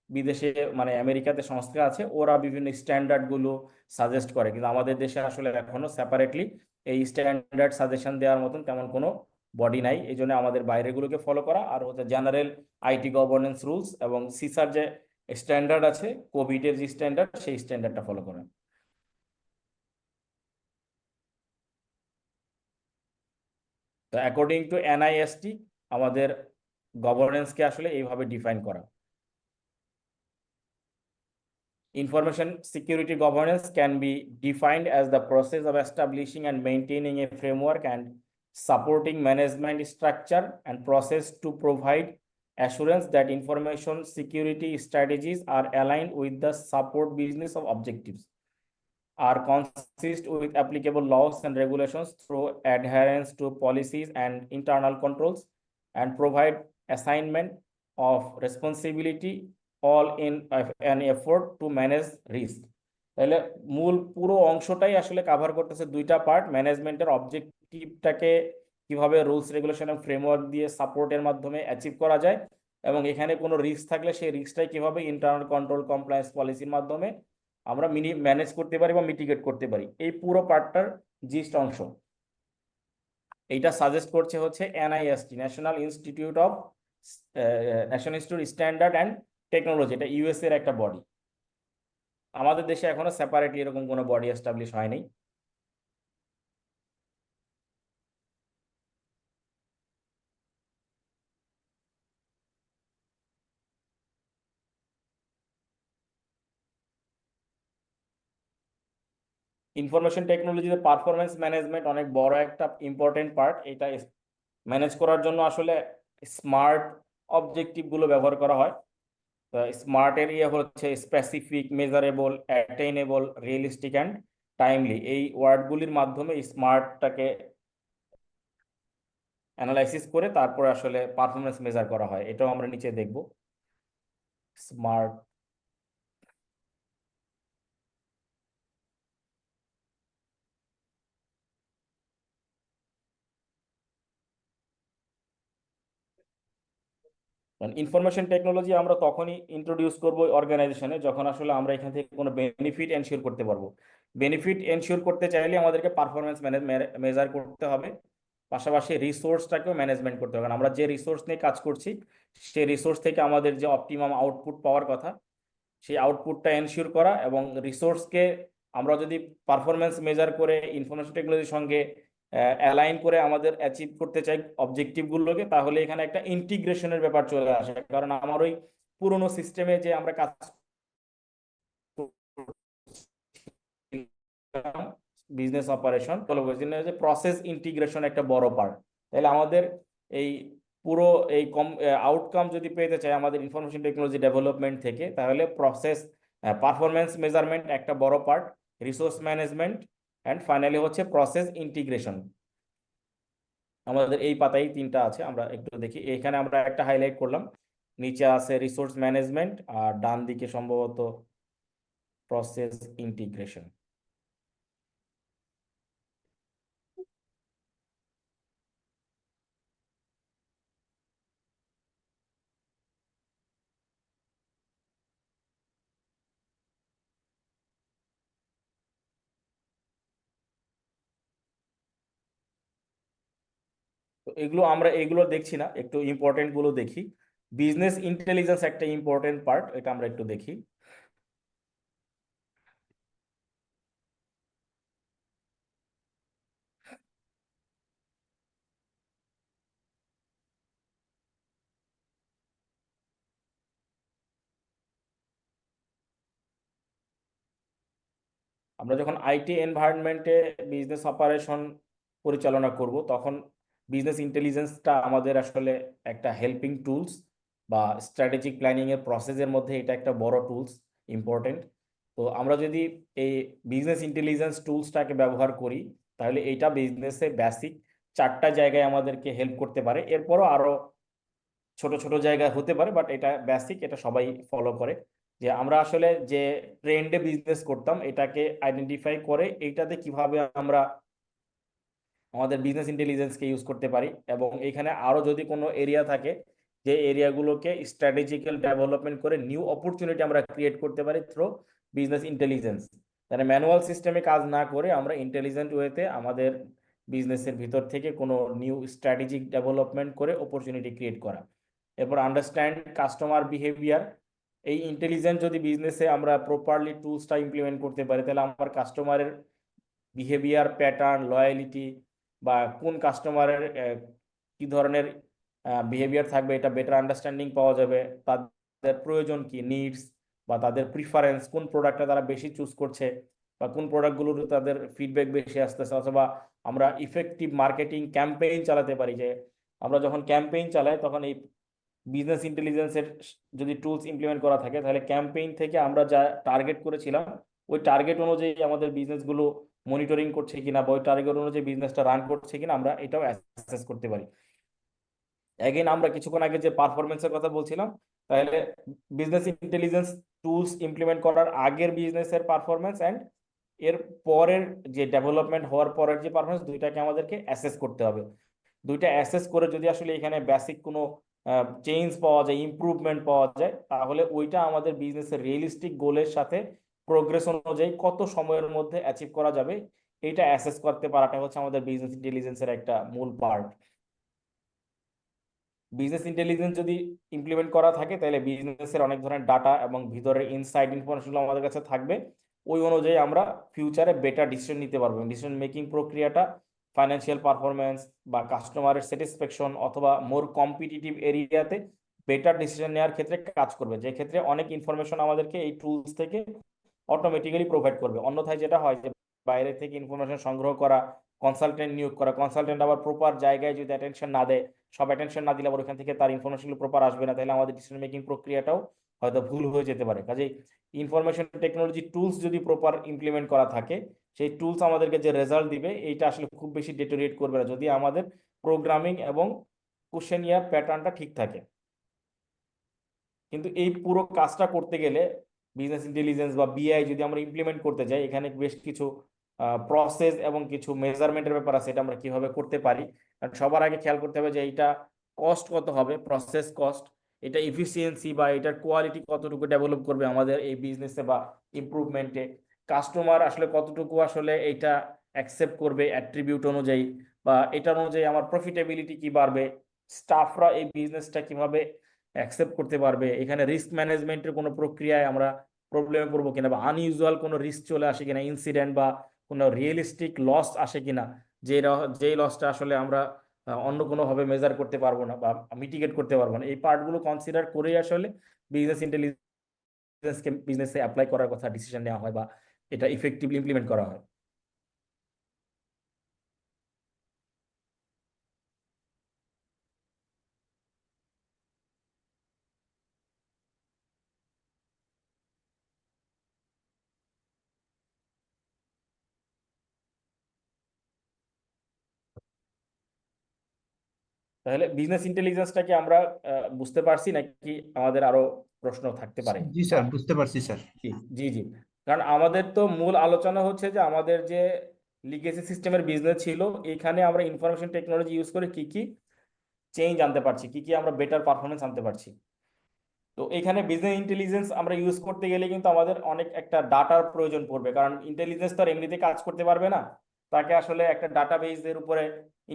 বিদেশে মানে আমেরিকাতে সংস্থা আছে, ওরা বিভিন্ন স্ট্যান্ডার্ডগুলো সাজেস্ট করে। কিন্তু আমাদের দেশে আসলে এখনো সেপারেটলি এই স্ট্যান্ডার্ড সাজেশন দেওয়ার মতন তেমন কোনো বডি নাই। এই জন্য আমাদের বাইরেগুলোকে ফলো করা, আর হচ্ছে জেনারেল আইটি গভর্নেন্স রুলস এবং সিসার যে স্ট্যান্ডার্ড আছে, কোভিডের যে স্ট্যান্ডার্ড, সেই স্ট্যান্ডার্ডটা ফলো করা। তো অ্যাকর্ডিং টু এনআইএসটি আমাদের গভর্নেন্সকে আসলে এইভাবে ডিফাইন করা। Information security governance can be defined as the process of establishing and maintaining a framework and supporting management structure and process to provide assurance that information security strategies are aligned with the support business of objectives, are consist with applicable laws and regulations through adherence to policies and internal controls, and provide assignment of responsibility all in an effort to manage risk. তাহলে মূল পুরো অংশটাই আসলে cover করতেছে দুইটা part, ম্যানেজমেন্টের অবজেক্টিভটাকে কিভাবে rules regulation এবং framework দিয়ে সাপোর্টের মাধ্যমে অ্যাচিভ করা যায়, এবং এখানে কোনো রিস্ক থাকলে সেই রিস্কটাই কিভাবে ইন্টারনাল কন্ট্রোল কমপ্লায়েন্স পলিসির মাধ্যমে আমরা ম্যানেজ করতে পারি বা মিটিগেট করতে পারি। এই পুরো পার্টটার জিস্ট অংশ এইটা সাজেস্ট করছে হচ্ছে NIST, national institute standard and technology. এটা ইউএস এর একটা বডি। আমাদের দেশে এখনো সেপারেটলি এরকম কোনো বডি এস্টাবলিশ হয়নি। ইনফরমেশন টেকনোলজিতে পারফরমেন্স ম্যানেজমেন্ট অনেক বড় একটা ইম্পর্টেন্ট পার্ট। এটা ম্যানেজ করার জন্য আসলে স্মার্ট অবজেক্টিভ গুলো ব্যবহার করা হয়। তো স্মার্টের ইয়ে হচ্ছে specific, measurable, attainable, realistic and timely. এই ওয়ার্ডগুলির মাধ্যমে স্মার্টটাকে অ্যানালাইসিস করে তারপরে আসলে পারফরমেন্স মেজার করা হয়। এটাও আমরা নিচে দেখব। স্মার্ট ইনফরমেশন টেকনোলজি আমরা তখনই ইন্ট্রোডিউস করবো অর্গানাইজেশনে যখন আসলে আমরা এখান থেকে কোনো বেনিফিট এনশিওর করতে পারবো। বেনিফিট এনশিওর করতে চাইলে আমাদেরকে পারফরমেন্স মেজার করতে হবে, পাশাপাশি রিসোর্সটাকেও ম্যানেজমেন্ট করতে হবে। কারণ আমরা যে রিসোর্স নিয়ে কাজ করছি সেই রিসোর্স থেকে আমাদের যে অপটিমাম আউটপুট পাওয়ার কথা, সেই আউটপুটটা এনশিওর করা, এবং রিসোর্সকে আমরা যদি পারফরমেন্স মেজার করে ইনফরমেশন টেকনোলজির সঙ্গে অ্যালাইন করে আমাদের অ্যাচিভ করতে চাই অবজেক্টিভগুলোকে, তাহলে এখানে একটা ইন্টিগ্রেশনের ব্যাপার চলে আসে। কারণ আমার ওই পুরোনো সিস্টেমে যে আমরা কাজ বিজনেস অপারেশন যে প্রসেস ইন্টিগ্রেশন একটা বড় পার্ট। তাহলে আমাদের এই পুরো এই আউটকাম যদি পেতে চাই আমাদের ইনফরমেশন টেকনোলজি ডেভেলপমেন্ট থেকে, তাহলে প্রসেস পারফরমেন্স মেজারমেন্ট একটা বড় part, resource management, and finally হচ্ছে প্রসেস ইন্টিগ্রেশন। আমাদের এই পাতায় 3টা আছে, আমরা একটু দেখি। এখানে আমরা একটা হাইলাইট করলাম, নিচে আছে রিসোর্স ম্যানেজমেন্ট আর ডান দিকে সম্ভবত প্রসেস ইন্টিগ্রেশন। তো এগুলো আমরা এগুলো দেখছি না, একটু ইম্পর্টেন্ট গুলো দেখি। বিজনেস ইন্টেলিজেন্স একটা ইম্পর্টেন্ট পার্ট, এটা আমরা একটু দেখি। আমরা যখন আইটি এনভায়রনমেন্টে বিজনেস অপারেশন পরিচালনা করব, তখন বিজনেস ইন্টেলিজেন্সটা আমাদের আসলে একটা হেল্পিং টুলস বা স্ট্র্যাটেজিক প্ল্যানিং এর প্রসেসের মধ্যে এটা একটা বড় টুলস, ইম্পর্টেন্ট। তো আমরা যদি এই বিজনেস ইন্টেলিজেন্স টুলসটাকে ব্যবহার করি, তাহলে এইটা বিজনেসে বেসিক 4টা জায়গায় আমাদেরকে হেল্প করতে পারে। এরপরও আরো ছোট ছোট জায়গায় হতে পারে, বাট এটা বেসিক, এটা সবাই ফলো করে। যে আমরা আসলে যে ট্রেন্ডে বিজনেস করতাম এটাকে আইডেন্টিফাই করে এইটাতে কিভাবে আমরা আমাদের বিজনেস ইন্টেলিজেন্সকে ইউজ করতে পারি, এবং এখানে আরো যদি কোনো এরিয়া থাকে যে এরিয়াগুলোকে স্ট্র্যাটেজিক্যাল ডেভেলপমেন্ট করে নিউ অপরচুনিটি আমরা ক্রিয়েট করতে পারি থ্রু বিজনেস ইন্টেলিজেন্স। মানে ম্যানুয়াল সিস্টেমে কাজ না করে আমরা ইন্টেলিজেন্ট ওয়েতে আমাদের বিজনেসের ভিতর থেকে কোনো নিউ স্ট্র্যাটেজিক ডেভেলপমেন্ট করে অপরচুনিটি ক্রিয়েট করা। এরপর আন্ডারস্ট্যান্ড কাস্টমার বিহেভিয়ার। এই ইন্টেলিজেন্ট যদি বিজনেসে আমরা প্রপারলি টুলসটা ইমপ্লিমেন্ট করতে পারি, তাহলে আমার কাস্টমারের বিহেভিয়ার প্যাটার্ন, লয়ালিটি, বা কোন কাস্টমারের কি ধরনের বিহেভিয়ার থাকবে এটা বেটার আন্ডারস্ট্যান্ডিং পাওয়া যাবে। তাদের প্রয়োজন কি, নিডস, বা তাদের প্রিফারেন্স, কোন প্রোডাক্টটা তারা বেশি চুজ করছে, বা কোন প্রোডাক্টগুলোর তাদের ফিডব্যাক বেশি আসতেছে। অথবা আমরা ইফেক্টিভ মার্কেটিং ক্যাম্পেইন চালাতে পারি, যে আমরা যখন ক্যাম্পেইন চালাই তখন এই বিজনেস ইন্টেলিজেন্সের যদি টুলস ইমপ্লিমেন্ট করা থাকে, তাহলে ক্যাম্পেইন থেকে আমরা যা টার্গেট করেছিলাম ওই টার্গেট অনুযায়ী আমাদের বিজনেসগুলো মনিটরিং করছে কিনা, বা ওই টার্গেট অনুযায়ী বিজনেসটা রান করছে কিনা, আমরা এটাও অ্যাসেস করতে পারি। এগেইন আমরা কিছুক্ষণ আগে যে পারফরমেন্সের কথা বলছিলাম, তাহলে বিজনেস ইন্টেলিজেন্স টুলস ইমপ্লিমেন্ট করার আগের বিজনেসের পারফরমেন্স অ্যান্ড এর পরের যে ডেভেলপমেন্ট হওয়ার পরের যে পারফরমেন্স, দুইটাকে আমাদেরকে অ্যাসেস করতে হবে। দুইটা অ্যাসেস করে যদি আসলে এখানে বেসিক কোনো চেঞ্জ পাওয়া যায়, ইমপ্রুভমেন্ট পাওয়া যায়, তাহলে ওইটা আমাদের বিজনেসের রিয়েলিস্টিক গোলের সাথে প্রোগ্রেস অনুযায়ী কত সময়ের মধ্যে অ্যাচিভ করা যাবে, এইটা অ্যাসেস করতে পারাটা হচ্ছে আমাদের বিজনেস ইন্টেলিজেন্সের একটা মূল পার্ট। বিজনেস ইন্টেলিজেন্স যদি ইমপ্লিমেন্ট করা থাকে, তাহলে বিজনেসের অনেক ধরনের ডাটা এবং ভিতরের ইনসাইড ইনফরমেশনগুলো আমাদের কাছে থাকবে। ওই অনুযায়ী আমরা ফিউচারে বেটার ডিসিশন নিতে পারবো। ডিসিশন মেকিং প্রক্রিয়াটা ফাইন্যান্সিয়াল পারফরমেন্স বা কাস্টমারের স্যাটিসফ্যাকশন অথবা মোর কম্পিটিটিভ এরিয়াতে বেটার ডিসিশন নেওয়ার ক্ষেত্রে কাজ করবে, যে ক্ষেত্রে অনেক ইনফরমেশন আমাদেরকে এই টুলস থেকে অটোমেটিক্যালি প্রোভাইড করবে। অন্যথায় যেটা হয় যে বাইরে থেকে ইনফরমেশন সংগ্রহ করা, কনসালটেন্ট নিয়োগ করা, কনসালটেন্ট আবার প্রপার জায়গায় যদি অ্যাটেনশন না দেয়, সব অ্যাটেনশন না দিলে আবার ওখান থেকে তার ইনফরমেশনগুলো প্রপার আসবে না, তাহলে আমাদের ডিসিশন মেকিং প্রক্রিয়াটাও হয়তো ভুল হয়ে যেতে পারে। কাজেই ইনফরমেশন টেকনোলজি টুলস যদি প্রপার ইমপ্লিমেন্ট করা থাকে, সেই টুলস আমাদেরকে যে রেজাল্ট দিবে এইটা আসলে খুব বেশি ডেটোরিয়েট করবে না, যদি আমাদের প্রোগ্রামিং এবং কোশ্চেনিয়ার প্যাটার্নটা ঠিক থাকে। কিন্তু এই পুরো কাজটা করতে গেলে বিজনেস ইন্টেলিজেন্স বা বিআই যদি আমরা ইমপ্লিমেন্ট করতে যাই, এখানে বেশ কিছু প্রসেস এবং কিছু মেজারমেন্টের ব্যাপার আছে, এটা আমরা কিভাবে করতে পারি। কারণ সবার আগে খেয়াল করতে হবে যে এইটা কস্ট কত হবে, প্রসেস কস্ট, এটা ইফিসিয়েন্সি বা এটার কোয়ালিটি কতটুকু ডেভেলপ করবে আমাদের এই বিজনেসে বা ইমপ্রুভমেন্টে, কাস্টমার আসলে কতটুকু আসলে এইটা অ্যাকসেপ্ট করবে অ্যাট্রিবিউট অনুযায়ী, বা এটার অনুযায়ী আমার প্রফিটেবিলিটি কি বাড়বে, স্টাফরা এই বিজনেসটা কিভাবে অ্যাকসেপ্ট করতে পারবে, এখানে রিস্ক ম্যানেজমেন্টের কোনো প্রক্রিয়ায় আমরা প্রবলেমে পড়বো কিনা, বা আনইউজুয়াল কোনো রিস্ক চলে আসে কিনা, ইনসিডেন্ট বা কোনো রিয়েলিস্টিক লস আসে কিনা, যেই লসটা আসলে আমরা অন্য কোনোভাবে মেজার করতে পারবো না বা মিটিগেট করতে পারবো না। এই পার্টগুলো কনসিডার করেই আসলে বিজনেস ইন্টেলিজেন্সকে বিজনেসে অ্যাপ্লাই করার কথা ডিসিশন নেওয়া হয় বা এটা ইফেক্টিভলি ইমপ্লিমেন্ট করা হয়। তাহলে বিজনেস ইন্টেলিজেন্সটাকে আমরা বুঝতে পারছি নাকি আমাদের আরো প্রশ্ন থাকতে পারে? জি স্যার, বুঝতে পারছি স্যার। জি জি জি। কারণ আমাদের তো মূল আলোচনা হচ্ছে যে আমাদের যে লিগেসি সিস্টেমের বিজনেস ছিল, এখানে আমরা ইনফরমেশন টেকনোলজি ইউজ করে কি কি চেঞ্জ আনতে পারছি, কি কি আমরা বেটার পারফরমেন্স আনতে পারছি। তো এখানে বিজনেস ইন্টেলিজেন্স আমরা ইউজ করতে গেলে কিন্তু আমাদের অনেক একটা ডাটার প্রয়োজন পড়বে, কারণ ইন্টেলিজেন্স তো আর এমনিতে কাজ করতে পারবে না, তাকে আসলে একটা ডাটা বেসের উপরে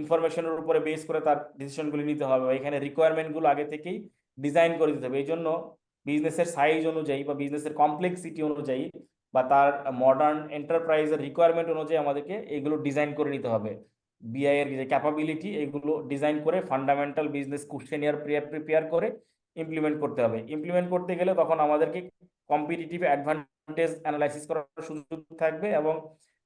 ইনফরমেশনের উপরে বেস করে তার ডিসিশনগুলি নিতে হবে। এখানে রিকোয়ারমেন্টগুলো আগে থেকেই ডিজাইন করে দিতে হবে। এই জন্য বিজনেসের সাইজ অনুযায়ী বা বিজনেসের কমপ্লেক্সিটি অনুযায়ী বা তার মডার্ন এন্টারপ্রাইজের রিকোয়ারমেন্ট অনুযায়ী আমাদেরকে এগুলো ডিজাইন করে নিতে হবে। বিআই এর যে ক্যাপাবিলিটি, এগুলো ডিজাইন করে ফান্ডামেন্টাল বিজনেস কোশ্চেনিয়ার প্রিপেয়ার করে ইমপ্লিমেন্ট করতে হবে। ইমপ্লিমেন্ট করতে গেলে তখন আমাদেরকে কম্পিটিটিভ অ্যাডভান্টেজ অ্যাডভান্টেজ অ্যানালাইসিস করার সুযোগ থাকবে, এবং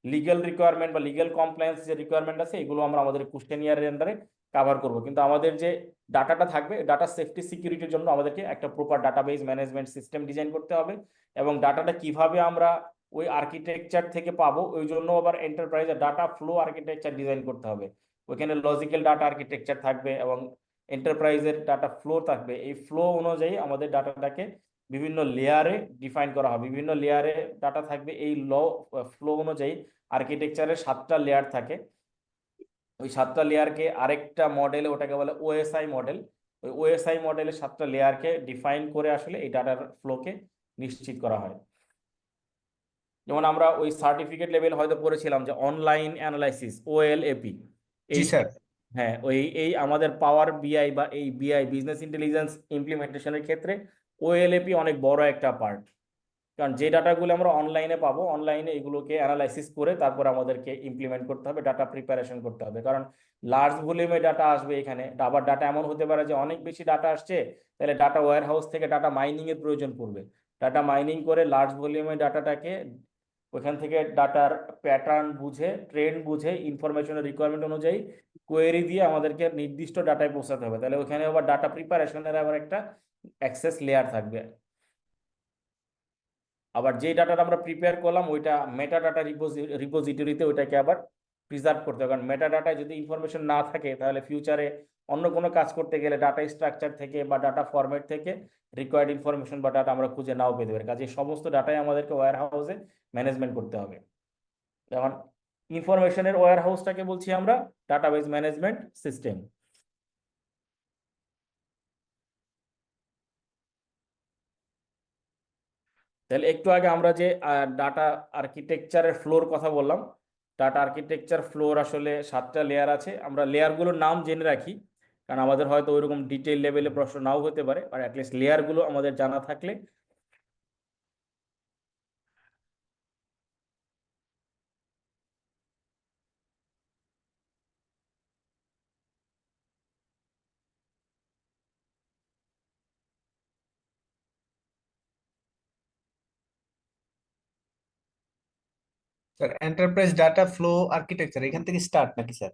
লিগ্যাল রিকোয়ারমেন্ট বা লিগ্যাল কমপ্লায়েন্স যে রিকোয়ারমেন্ট আছে এগুলো আমরা আমাদের কুশ্চেনিয়ারের আন্ডারে কাভার করব। কিন্তু আমাদের যে ডাটাটা থাকবে, ডাটা সেফটি সিকিউরিটির জন্য আমাদেরকে একটা proper database management system design করতে হবে, এবং ডাটাটা কিভাবে আমরা ওই আর্কিটেকচার থেকে পাবো ওই জন্য আবার এন্টারপ্রাইজের ডাটা ফ্লো আর্কিটেকচার ডিজাইন করতে হবে। ওইখানে লজিক্যাল ডাটা আর্কিটেকচার থাকবে এবং এন্টারপ্রাইজের ডাটা ফ্লো থাকবে। এই ফ্লো অনুযায়ী আমাদের ডাটাটাকে বিভিন্ন লেয়ারে ডিফাইন করা হবে, বিভিন্ন লেয়ারে ডাটা থাকবে। এই ফ্লো অনুযায়ী আর্কিটেকচারের 7টা লেয়ার থাকে। ওই 7টা লেয়ারকে আরেকটা মডেলে, ওটাকে বলে ওএসআই মডেল, ওই ওএসআই মডেলের 7টা লেয়ারকে ডিফাইন করে আসলে এই ডাটার ফ্লোকে নিশ্চিত করা হয়। যেমন আমরা ওই সার্টিফিকেট লেভেল হয়তো পড়েছিলাম যে অনলাইন অ্যানালাইসিস, ওএলএপি। জি এই স্যার। হ্যাঁ, এই আমাদের পাওয়ার বিআই বা এই বিআই বিজনেস ইন্টেলিজেন্স ইমপ্লিমেন্টেশনের ক্ষেত্রে ওএলএপি অনেক বড় একটা পার্ট। কারণ যে ডাটাগুলো আমরা অনলাইনে পাবো, অনলাইনে এগুলোকে অ্যানালাইসিস করে তারপর আমাদেরকে ইমপ্লিমেন্ট করতে হবে, ডাটা প্রিপারেশন করতে হবে। কারণ লার্জ ভলিউমে ডাটা আসবে এখানে, আবার ডাটা এমন হতে পারে যে অনেক বেশি ডাটা আসছে, তাহলে ডাটা ওয়্যার হাউস থেকে ডাটা মাইনিং এর প্রয়োজন পড়বে। ডাটা মাইনিং করে লার্জ ভলিউমে ডাটাটাকে ওইখান থেকে ডাটার প্যাটার্ন বুঝে, ট্রেন্ড বুঝে, ইনফরমেশনের রিকোয়ারমেন্ট অনুযায়ী কোয়েরি দিয়ে আমাদেরকে নির্দিষ্ট ডাটায় পৌঁছাতে হবে। তাহলে ওইখানে আবার ডাটা প্রিপারেশনের আবার একটা অ্যাক্সেস লেয়ার থাকবে। আবার যে ডাটাটা আমরা প্রিপেয়ার করলাম ওইটা মেটা ডাটা রিপোজিটরিতে ওইটাকে আবার প্রিজার্ভ করতে হবে। কারণ মেটা ডাটায় যদি ইনফরমেশন না থাকে তাহলে ফিউচারে অন্য কোনো কাজ করতে গেলে ডাটা স্ট্রাকচার থেকে বা ডাটা ফরম্যাট থেকে রিকোয়ার্ড ইনফরমেশন বা ডাটা আমরা খুঁজে নাও পেতে পারি। কাজে এই সমস্ত ডাটাই আমাদেরকে ওয়্যার হাউসে ম্যানেজমেন্ট করতে হবে। যেমন ইনফরমেশনের ওয়্যার হাউসটাকে বলছি আমরা ডাটাবেস ম্যানেজমেন্ট সিস্টেম। তাহলে একটু আগে আমরা যে ডাটা আর্কিটেকচারের ফ্লোর কথা বললাম, ডাটা আর্কিটেকচার ফ্লোর আসলে 7টা লেয়ার আছে। আমরা লেয়ারগুলোর নাম জেনে রাখি, কারণ আমাদের হয়তো ওইরকম ডিটেইল লেভেলে প্রশ্ন নাও হতে পারে, আর অ্যাটলিস্ট লেয়ারগুলো আমাদের জানা থাকলে sir enterprise data flow architecture এখান থেকে স্টার্ট নাকি স্যার?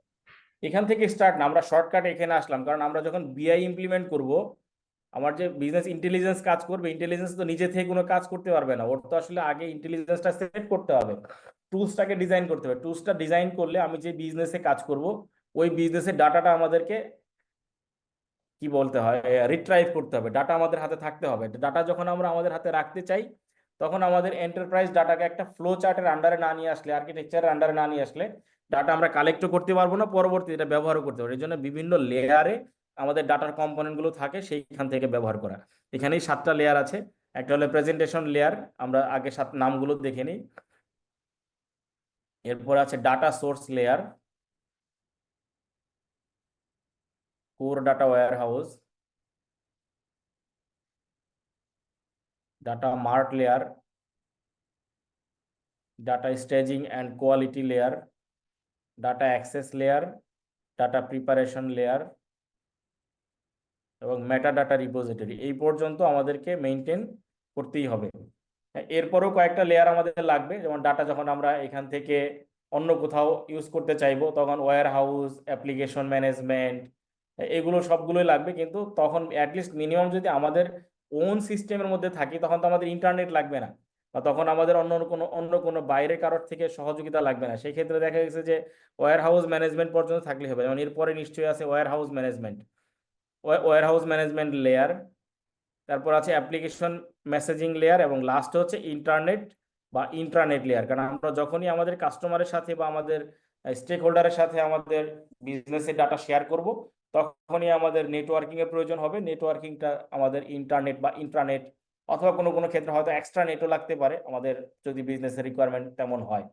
এখান থেকে স্টার্ট না, আমরা শর্টকাটে এখানে আসলাম। কারণ আমরা যখন বিআই ইমপ্লিমেন্ট করব, আমার যে বিজনেস ইন্টেলিজেন্স কাজ করবে, ইন্টেলিজেন্স তো নিজে থেকে কোনো কাজ করতে পারবে না, ওর তো আসলে আগে ইন্টেলিজেন্সটা সেট করতে হবে, টুলসটাকে ডিজাইন করতে হবে। টুলসটা ডিজাইন করলে আমি যে বিজনেসে কাজ করব ওই বিজনেসের ডাটাটা আমাদেরকে কি বলতে হয়, রিট্রাইভ করতে হবে, ডাটা আমাদের হাতে থাকতে হবে। ডাটা যখন আমরা আমাদের হাতে রাখতে চাই তখন আমাদের এন্টারপ্রাইজ ডাটাকে একটা ফ্লো চার্টের আন্ডারে না নিয়ে আসলে, আর্কিটেকচারের আন্ডারে না নিয়ে আসলে ডাটা আমরা কালেক্টও করতে পারবো না, পরবর্তীতে এটা ব্যবহারও করতে পারবো। এই জন্য বিভিন্ন লেয়ারে আমাদের ডাটার কম্পোনেন্টগুলো থাকে, সেইখান থেকে ব্যবহার করা। এখানেই 7টা লেয়ার আছে। একটা হলো প্রেজেন্টেশন লেয়ার, আমরা আগে 7 নামগুলো দেখে নিই। এরপর আছে data source layer, core data warehouse, data mart layer, data staging and quality layer, data access layer, data preparation layer এবং মেটা ডাটা রিপোজিটরি। এই পর্যন্ত আমাদেরকে মেনটেন করতেই হবে। এরপরও কয়েকটা লেয়ার আমাদের লাগবে, যেমন ডাটা যখন আমরা এখান থেকে অন্য কোথাও ইউজ করতে চাইবো তখন ওয়্যার হাউস, অ্যাপ্লিকেশন ম্যানেজমেন্ট, এগুলো সবগুলোই লাগবে। কিন্তু তখন অ্যাটলিস্ট মিনিমাম যদি আমাদের ওন সিস্টেমের মধ্যে থাকি তখন তো আমাদের ইন্টারনেট লাগবে না, বা তখন আমাদের অন্য কোনো বাইরে কারোর থেকে সহযোগিতা লাগবে না। সেই ক্ষেত্রে দেখা গেছে যে ওয়্যার হাউস ম্যানেজমেন্ট পর্যন্ত থাকলে হবে। যেমন এরপরে নিশ্চয়ই আছে warehouse management, warehouse management layer, তারপর আছে অ্যাপ্লিকেশন মেসেজিং লেয়ার, এবং লাস্ট হচ্ছে ইন্টারনেট বা ইন্ট্রানেট লেয়ার। কারণ আমরা যখনই আমাদের কাস্টমারের সাথে বা আমাদের স্টেক হোল্ডারের সাথে আমাদের বিজনেসের ডাটা শেয়ার করব তখনই আমাদের নেটওয়ার্কিং এর প্রয়োজন হবে। নেটওয়ার্কিংটা আমাদের ইন্টারনেট বা ইন্ট্রানেট অথবা কোনো কোনো ক্ষেত্রে হয়তো এক্সট্রা নেটও লাগতে পারে আমাদের, যদি বিজনেসের রিকোয়ারমেন্ট তেমন হয়।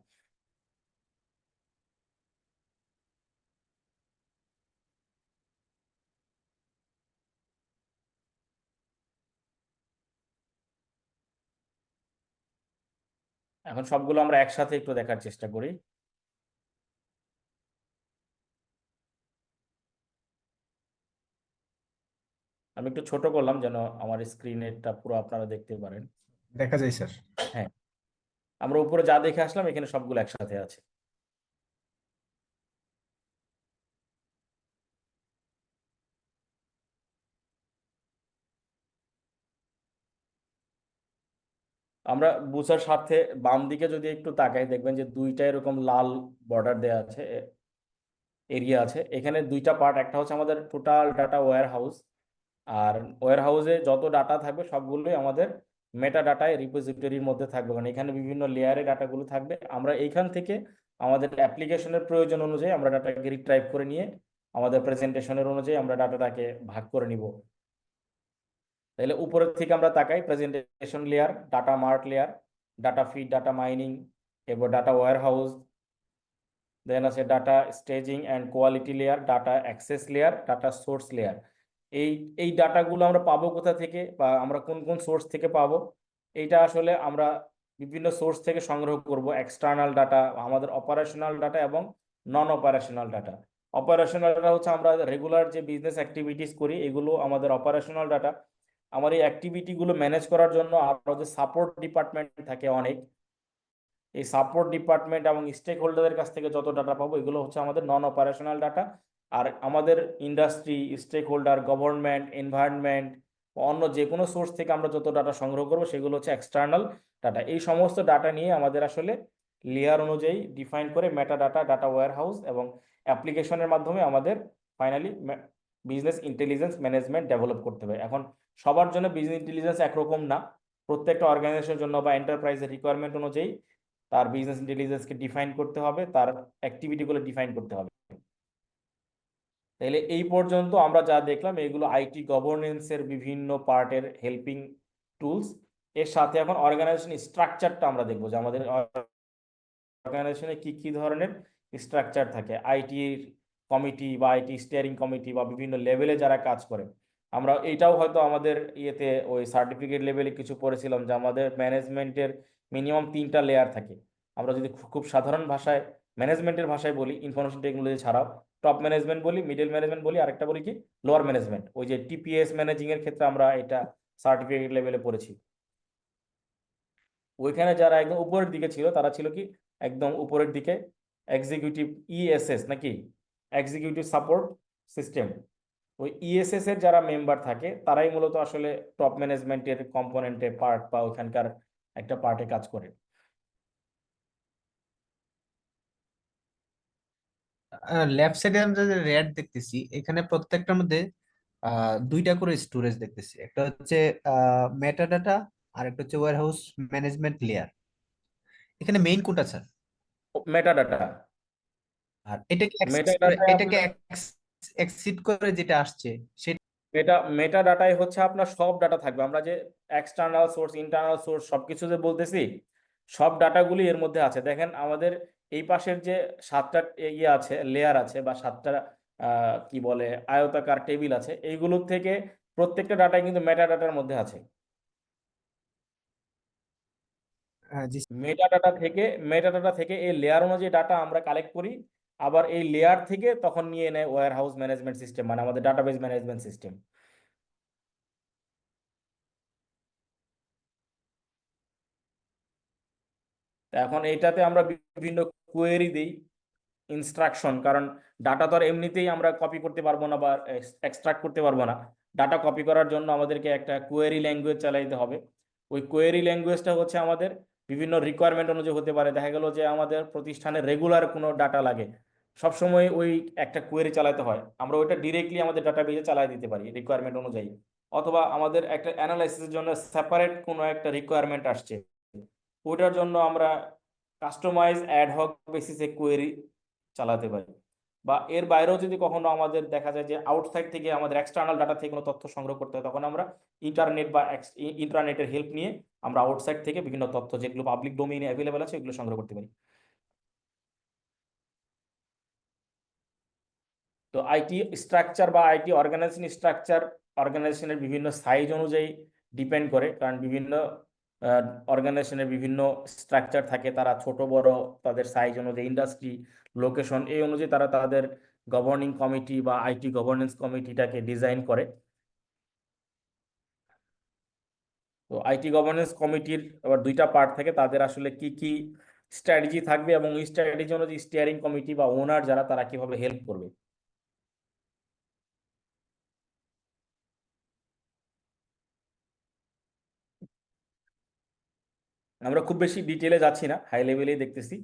এখন সবগুলো আমরা একসাথে একটু দেখার চেষ্টা করি। আমি একটু ছোট করলাম যেন আমার স্ক্রিনেরটা পুরো আপনারা দেখতে পারেন। দেখা যায় স্যার। হ্যাঁ, আমরা উপরে যা দেখে আসলাম এখানে সবগুলো একসাথে আছে। আমরা বুঝার স্বার্থে বাম দিকে যদি একটু তাকাই দেখবেন যে দুইটা এরকম লাল বর্ডার দেওয়া আছে, এরিয়া আছে। এখানে দুইটা পার্ট, একটা হচ্ছে আমাদের টোটাল ডাটা ওয়্যার হাউস, আর ওয়্যার হাউসে যত ডাটা থাকবে সবগুলোই আমাদের মেটা ডাটায় রিপোজিটরির মধ্যে থাকবে, কারণ এখানে বিভিন্ন লেয়ারে ডাটাগুলো থাকবে। আমরা এইখান থেকে আমাদের অ্যাপ্লিকেশনের প্রয়োজন অনুযায়ী আমরা ডাটাকে রিট্রাইভ করে নিয়ে আমাদের প্রেজেন্টেশনের অনুযায়ী আমরা ডাটাটাকে ভাগ করে নিব। তাহলে উপরের থেকে আমরা তাকাই, presentation layer, data mart layer, data feed, data mining, এরপর ডাটা ওয়্যার হাউস, দেন আছে data staging and quality layer, data access layer, data source layer. এই এই ডাটাগুলো আমরা পাবো কোথা থেকে, বা আমরা কোন কোন সোর্স থেকে পাবো? এইটা আসলে আমরা বিভিন্ন সোর্স থেকে সংগ্রহ করব। এক্সটার্নাল ডাটা, আমাদের অপারেশনাল ডাটা এবং নন অপারেশনাল ডাটা। অপারেশনাল ডাটা হচ্ছে আমরা রেগুলার যে বিজনেস অ্যাক্টিভিটিস করি, এগুলো আমাদের অপারেশনাল ডাটা। আমার এই অ্যাক্টিভিটিগুলো ম্যানেজ করার জন্য আরও যে সাপোর্ট ডিপার্টমেন্ট থাকে অনেক, এই সাপোর্ট ডিপার্টমেন্ট এবং স্টেক হোল্ডারদের কাছ থেকে যত ডাটা পাবো এগুলো হচ্ছে আমাদের নন অপারেশনাল ডাটা। আর আমাদের industry, stakeholder, government, environment, অন্য যে কোনো সোর্স থেকে আমরা যত ডাটা সংগ্রহ করবো সেগুলো হচ্ছে এক্সটার্নাল ডাটা। এই সমস্ত ডাটা নিয়ে আমাদের আসলে লেয়ার অনুযায়ী ডিফাইন করে metadata, data warehouse এবং অ্যাপ্লিকেশনের মাধ্যমে আমাদের finally business intelligence management develop করতে হবে। এখন সবার জন্য বিজনেস ইন্টেলিজেন্স একরকম না, প্রত্যেকটা অর্গানাইজেশনের জন্য বা এন্টারপ্রাইজের রিকোয়ারমেন্ট অনুযায়ী তার বিজনেস ইন্টেলিজেন্সকে ডিফাইন করতে হবে, তার অ্যাক্টিভিটিগুলো ডিফাইন করতে হবে। তাহলে এই পর্যন্ত আমরা যা দেখলাম এগুলো আইটি গভর্নেন্সের বিভিন্ন পার্টের হেল্পিং টুলস। এর সাথে এখন অর্গানাইজেশন স্ট্রাকচারটা আমরা দেখবো, যে আমাদের অর্গানাইজেশনে কি কি ধরনের স্ট্রাকচার থাকে, আইটির কমিটি বা আইটি স্টিয়ারিং কমিটি বা বিভিন্ন লেভেলে যারা কাজ করে। আমরা এইটাও হয়তো আমাদের ইয়েতে ওই সার্টিফিকেট লেভেলে কিছু পড়েছিলাম যে আমাদের ম্যানেজমেন্টের মিনিমাম 3টা লেয়ার থাকে। আমরা যদি খুব সাধারণ ভাষায় ম্যানেজমেন্টের ভাষায় বলি, ইনফরমেশন টেকনোলজি ছাড়াও টপ ম্যানেজমেন্ট বলি, মিডল ম্যানেজমেন্ট বলি, আরেকটা বলি কি লোয়ার ম্যানেজমেন্ট। ওই যে টিপিএস ম্যানেজিং এর ক্ষেত্রে আমরা এটা সার্টিফিকেট লেভেলে পড়েছি। ওইখানে যারা একদম উপরের দিকে ছিল তারা ছিল কি একদম উপরের দিকে এক্সিকিউটিভ ইএসএস নাকি এক্সিকিউটিভ সাপোর্ট সিস্টেম। ওই ইএসএস এর যারা মেম্বার থাকে তারাই মূলত আসলে টপ ম্যানেজমেন্টের কম্পোনেন্টে পার্ট বা ওইখানকার একটা পার্টে কাজ করে। লেফট সাইডে আমরা যে রেড দেখতেছি, এখানে প্রত্যেকটার মধ্যে দুইটা করে স্টোরেজ দেখতেছি। একটা হচ্ছে মেটা ডাটা, আর একটা হচ্ছে ওয়্যার হাউস ম্যানেজমেন্ট লেয়ার। এখানে মেইন কোনটা স্যার? মেটা ডাটা, আর এটাকে মেটা এটাকে ডাটা এক্সিড করে যেটা আসছে সেটা। মেটা ডাটাই হচ্ছে আপনার সব ডাটা থাকবে। আমরা যে এক্সটার্নাল সোর্স, ইন্টারনাল সোর্স সবকিছু যে বলতেছি, সব ডাটাগুলি এর মধ্যে আছে। দেখেন আমাদের এই পাশের যে 7টা ইয়ে আছে, লেয়ার আছে, বা 7টা কি বলে আয়তাকার টেবিল আছে, এইগুলোর থেকে প্রত্যেকটা ডাটাই কিন্তু মেটা ডাটার মধ্যে আছে। জি। মেটা ডাটা থেকে এই লেয়ার অনুযায়ী ডাটা আমরা কালেক্ট করি, আবার এই লেয়ার থেকে তখন নিয়ে নেয় ওয়্যার হাউস ম্যানেজমেন্ট সিস্টেম, মানে আমাদের ডাটাবেস ম্যানেজমেন্ট সিস্টেম। এখন এইটাতে আমরা বিভিন্ন কোয়েরি দিই, ইনস্ট্রাকশন, কারণ ডাটা তো আর এমনিতেই আমরা কপি করতে পারবো না বা এক্সট্রাক্ট করতে পারবো না। ডাটা কপি করার জন্য আমাদেরকে একটা কোয়েরি ল্যাঙ্গুয়েজ চালাইতে হবে। ওই কোয়েরি ল্যাঙ্গুয়েজটা হচ্ছে আমাদের বিভিন্ন রিকোয়ারমেন্ট অনুযায়ী হতে পারে। দেখা গেল যে আমাদের প্রতিষ্ঠানে রেগুলার কোনো ডাটা লাগে, সবসময় ওই একটা কোয়েরি চালাতে হয়, আমরা ওইটা ডিরেক্টলি আমাদের ডাটাবেজে চালাই দিতে পারি রিকোয়ারমেন্ট অনুযায়ী। অথবা আমাদের একটা অ্যানালাইসিসের জন্য সেপারেট কোনো একটা রিকোয়ারমেন্ট আসছে, ওইটার জন্য আমরা কাস্টমাইজ অ্যাডহক বেসিসে কোয়েরি চালাতে পারি। বা এর বাইরেও যদি কখনো আমাদের দেখা যায় যে আউটসাইড থেকে আমাদের এক্সটার্নাল ডাটা থেকে কোনো তথ্য সংগ্রহ করতে হয়, তখন আমরা ইন্টারনেট বা ইন্টারনেটের হেল্প নিয়ে আমরা আউটসাইড থেকে বিভিন্ন তথ্য যেগুলো পাবলিক ডোমেইনে অ্যাভেলেবেল আছে এগুলো সংগ্রহ করতে পারি। তো আইটি স্ট্রাকচার বা আইটি অর্গানাইজেশন স্ট্রাকচার অর্গানাইজেশনের বিভিন্ন সাইজ অনুযায়ী ডিপেন্ড করে, কারণ বিভিন্ন অর্গানাইজেশনের বিভিন্ন স্ট্রাকচার থাকে, তারা ছোট বড় তাদের সাইজ অনুযায়ী, ইন্ডাস্ট্রি, লোকেশন, এই অনুযায়ী তারা তাদের গভর্নিং কমিটি বা আইটি গভর্নেন্স কমিটিটাকে ডিজাইন করে। তো আইটি গভর্নেন্স কমিটির আবার দুইটা পার্ট থাকে, তাদের আসলে কি কি স্ট্র্যাটেজি থাকবে এবং এই স্ট্র্যাটেজি অনুযায়ী স্টিয়ারিং কমিটি বা ওনার যারা তারা কিভাবে হেল্প করবে। আমরা খুব বেশি ডিটেলে যাচ্ছি না, হাই লেভেলেই দেখতেছি।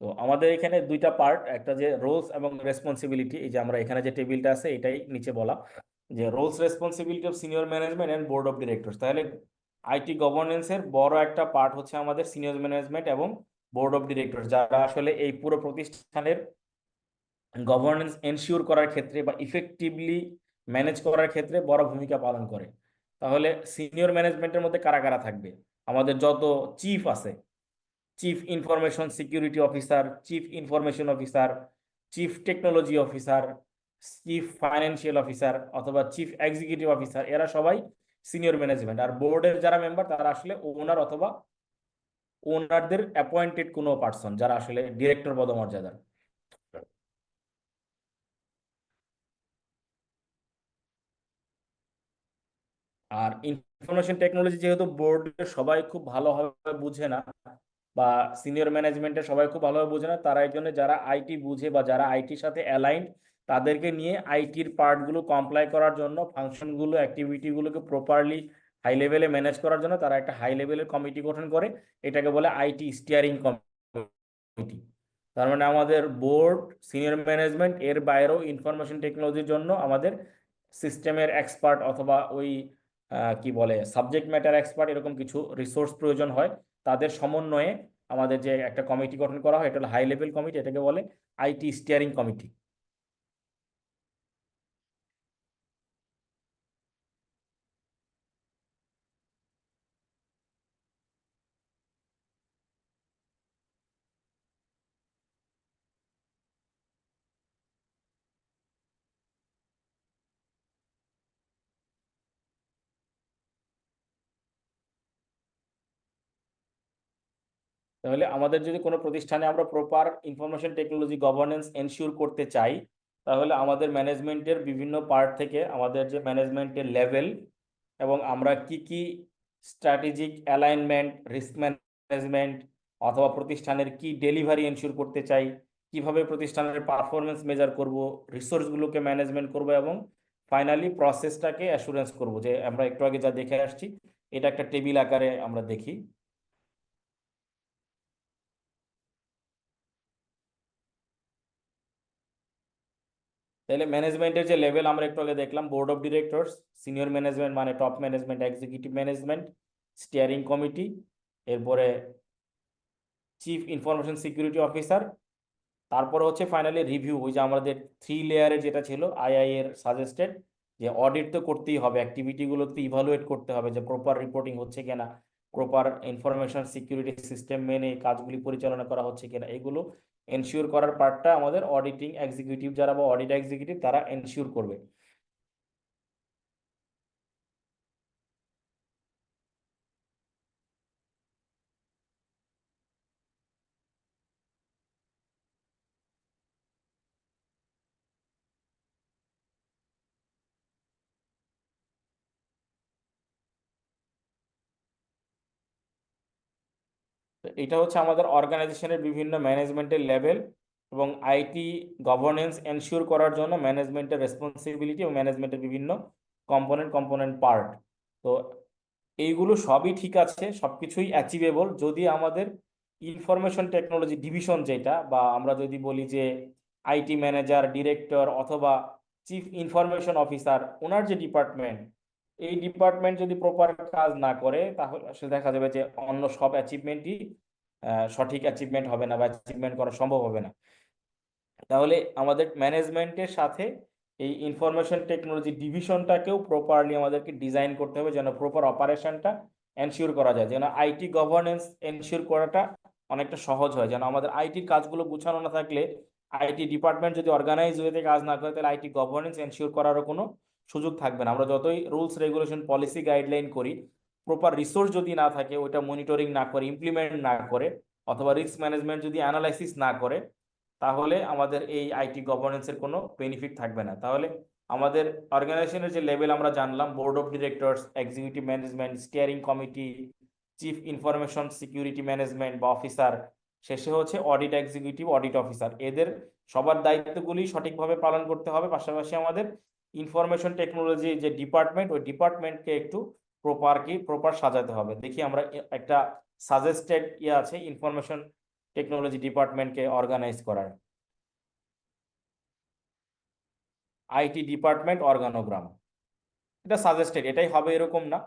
তো আমাদের এখানে দুইটা পার্ট, একটা যে রোলস এবং রেসপন্সিবিলিটি, এই যে আমরা এখানে যে টেবিলটা আছে এটাই নিচে বলা যে roles responsibility of senior management and board of directors. তাহলে আইটি গভর্নেন্সের বড় একটা পার্ট হচ্ছে আমাদের সিনিয়র ম্যানেজমেন্ট এবং বোর্ড অফ ডিরেক্টরস, যারা আসলে এই পুরো প্রতিষ্ঠানের গভর্নেন্স এনশিওর করার ক্ষেত্রে বা ইফেক্টিভলি ম্যানেজ করার ক্ষেত্রে বড় ভূমিকা পালন করে। তাহলে সিনিয়র ম্যানেজমেন্টের মধ্যে কারা কারা থাকবে? আমাদের যত চিফ আছে, chief information security officer, chief information officer, chief technology officer, chief financial officer অথবা চিফ এক্সিকিউটিভ অফিসার, এরা সবাই সিনিয়র ম্যানেজমেন্ট। আর বোর্ডের যারা মেম্বার তারা আসলে ওনার অথবা ওনারদের অ্যাপয়েন্টেড কোনো পার্সন যারা আসলে ডিরেক্টর পদমর্যাদার। আর ইনফরমেশন টেকনোলজি যেহেতু বোর্ডের সবাই খুব ভালোভাবে বুঝে না বা সিনিয়র ম্যানেজমেন্টের সবাই খুব ভালোভাবে বুঝে না, তারা এই জন্য যারা আইটি বুঝে বা যারা আইটির সাথে অ্যালাইন্ড তাদেরকে নিয়ে আইটির পার্টগুলো কমপ্লাই করার জন্য, ফাংশনগুলো অ্যাক্টিভিটিগুলোকে প্রপারলি হাই লেভেলে ম্যানেজ করার জন্য তারা একটা হাই লেভেলের কমিটি গঠন করে, এটাকে বলে আইটি স্টিয়ারিং কমিটি। তার মানে আমাদের বোর্ড, সিনিয়র ম্যানেজমেন্ট এর বাইরেও ইনফরমেশন টেকনোলজির জন্য আমাদের সিস্টেমের এক্সপার্ট অথবা ওই কি বলে সাবজেক্ট ম্যাটার এক্সপার্ট এরকম কিছু রিসোর্স প্রয়োজন হয়। তাদের সমন্বয়ে আমাদের যে একটা কমিটি গঠন করা হয় এটা হলো হাই লেভেল কমিটি, এটাকে বলে আইটি স্টিয়ারিং কমিটি। তাহলে আমাদের যদি কোনো প্রতিষ্ঠানে আমরা proper information technology governance ensure করতে চাই, তাহলে আমাদের ম্যানেজমেন্টের বিভিন্ন পার্ট থেকে আমাদের যে ম্যানেজমেন্টের লেভেল এবং আমরা কি কি স্ট্র্যাটেজিক অ্যালাইনমেন্ট, রিস্ক ম্যানেজমেন্ট অথবা প্রতিষ্ঠানের কি ডেলিভারি এনশিওর করতে চাই, কিভাবে প্রতিষ্ঠানের পারফরমেন্স মেজার করব, রিসোর্সগুলোকে ম্যানেজমেন্ট করব এবং ফাইনালি প্রসেসটাকে অ্যাসুরেন্স করব, যে আমরা একটু আগে যা দেখে আসছি এটা একটা টেবিল আকারে আমরা দেখি। তাহলে ম্যানেজমেন্টের যে লেভেল আমরা একটু আগে দেখলাম, board of directors, senior management মানে top management, executive management, steering committee, এরপরে চিফ ইনফরমেশন সিকিউরিটি অফিসার, তারপরে হচ্ছে ফাইনালি রিভিউ, ওই যে আমাদের 3 লেয়ারের যেটা ছিল আইআই এর সাজেস্টেড, যে অডিট তো করতেই হবে, অ্যাক্টিভিটিগুলোতে ইভালুয়েট করতে হবে যে প্রপার রিপোর্টিং হচ্ছে কিনা, প্রপার ইনফরমেশন সিকিউরিটি সিস্টেম মেনে কাজগুলি পরিচালনা করা হচ্ছে কিনা, এগুলো এনশিওর করার পার্টটা আমাদের অডিটিং এক্সিকিউটিভ যারা বা অডিট এক্সিকিউটিভ তারা এনশিওর করবে। তো এটা হচ্ছে আমাদের অর্গানাইজেশনের বিভিন্ন ম্যানেজমেন্টের লেভেল এবং আইটি গভর্নেন্স এনশিওর করার জন্য ম্যানেজমেন্টের রেসপন্সিবিলিটি এবং ম্যানেজমেন্টের বিভিন্ন কম্পোনেন্ট পার্ট। তো এইগুলো সবই ঠিক আছে, সবকিছুই অ্যাচিভেবল যদি আমাদের ইনফরমেশন টেকনোলজি ডিভিশন যেটা, বা আমরা যদি বলি যে আইটি ম্যানেজার, ডিরেক্টর অথবা চিফ ইনফরমেশন অফিসার, ওনার যে ডিপার্টমেন্ট, এই ডিপার্টমেন্ট যদি প্রপার কাজ না করে তাহলে আসলে দেখা যাবে যে অন্য সব অ্যাচিভমেন্টই সঠিক অ্যাচিভমেন্ট হবে না বা অ্যাচিভমেন্ট করা সম্ভব হবে না। তাহলে আমাদের ম্যানেজমেন্টের সাথে এই ইনফরমেশন টেকনোলজি ডিভিশনটাকেও প্রপারলি আমাদেরকে ডিজাইন করতে হবে যেন প্রপার অপারেশনটা এনশিওর করা যায়, যেন আইটি গভর্নেন্স এনশিওর করাটা অনেকটা সহজ হয়। যেন আমাদের আইটির কাজগুলো গুছানো না থাকলে, আইটি ডিপার্টমেন্ট যদি অর্গানাইজ ওয়েতে কাজ না করে, তাহলে আইটি গভর্নেন্স এনশিওর করারও কোনো সুযোগ থাকবে না। আমরা যতই রুলস রেগুলেশন পলিসি গাইডলাইন করি, প্রপার রিসোর্স যদি না থাকে, ওইটা মনিটরিং না করে, ইমপ্লিমেন্ট না করে, অথবা রিস্ক ম্যানেজমেন্ট যদি অ্যানালাইসিস না করে, তাহলে আমাদের এই আইটি গভর্নেন্সের কোনো বেনিফিট থাকবে না। তাহলে আমাদের অর্গানাইজেশনের যে লেভেল আমরা জানলাম, board of directors, executive management, steering committee, chief information security management বা অফিসার, শেষে হচ্ছে অডিট এক্সিকিউটিভ, অডিট অফিসার। এদের সবার দায়িত্বগুলি সঠিকভাবে পালন করতে হবে। পাশাপাশি আমাদের ইনফরমেশন টেকনোলজি যে ডিপার্টমেন্ট, ওই ডিপার্টমেন্টকে একটু প্রপার সাজাতে হবে। দেখি আমরা একটা সাজেস্টেড আছে ইনফরমেশন টেকনোলজি ডিপার্টমেন্টকে অর্গানাইজ করার, আইটি ডিপার্টমেন্ট অর্গানোগ্রাম। এটা সাজেস্টেড, এটাই হবে এরকম না,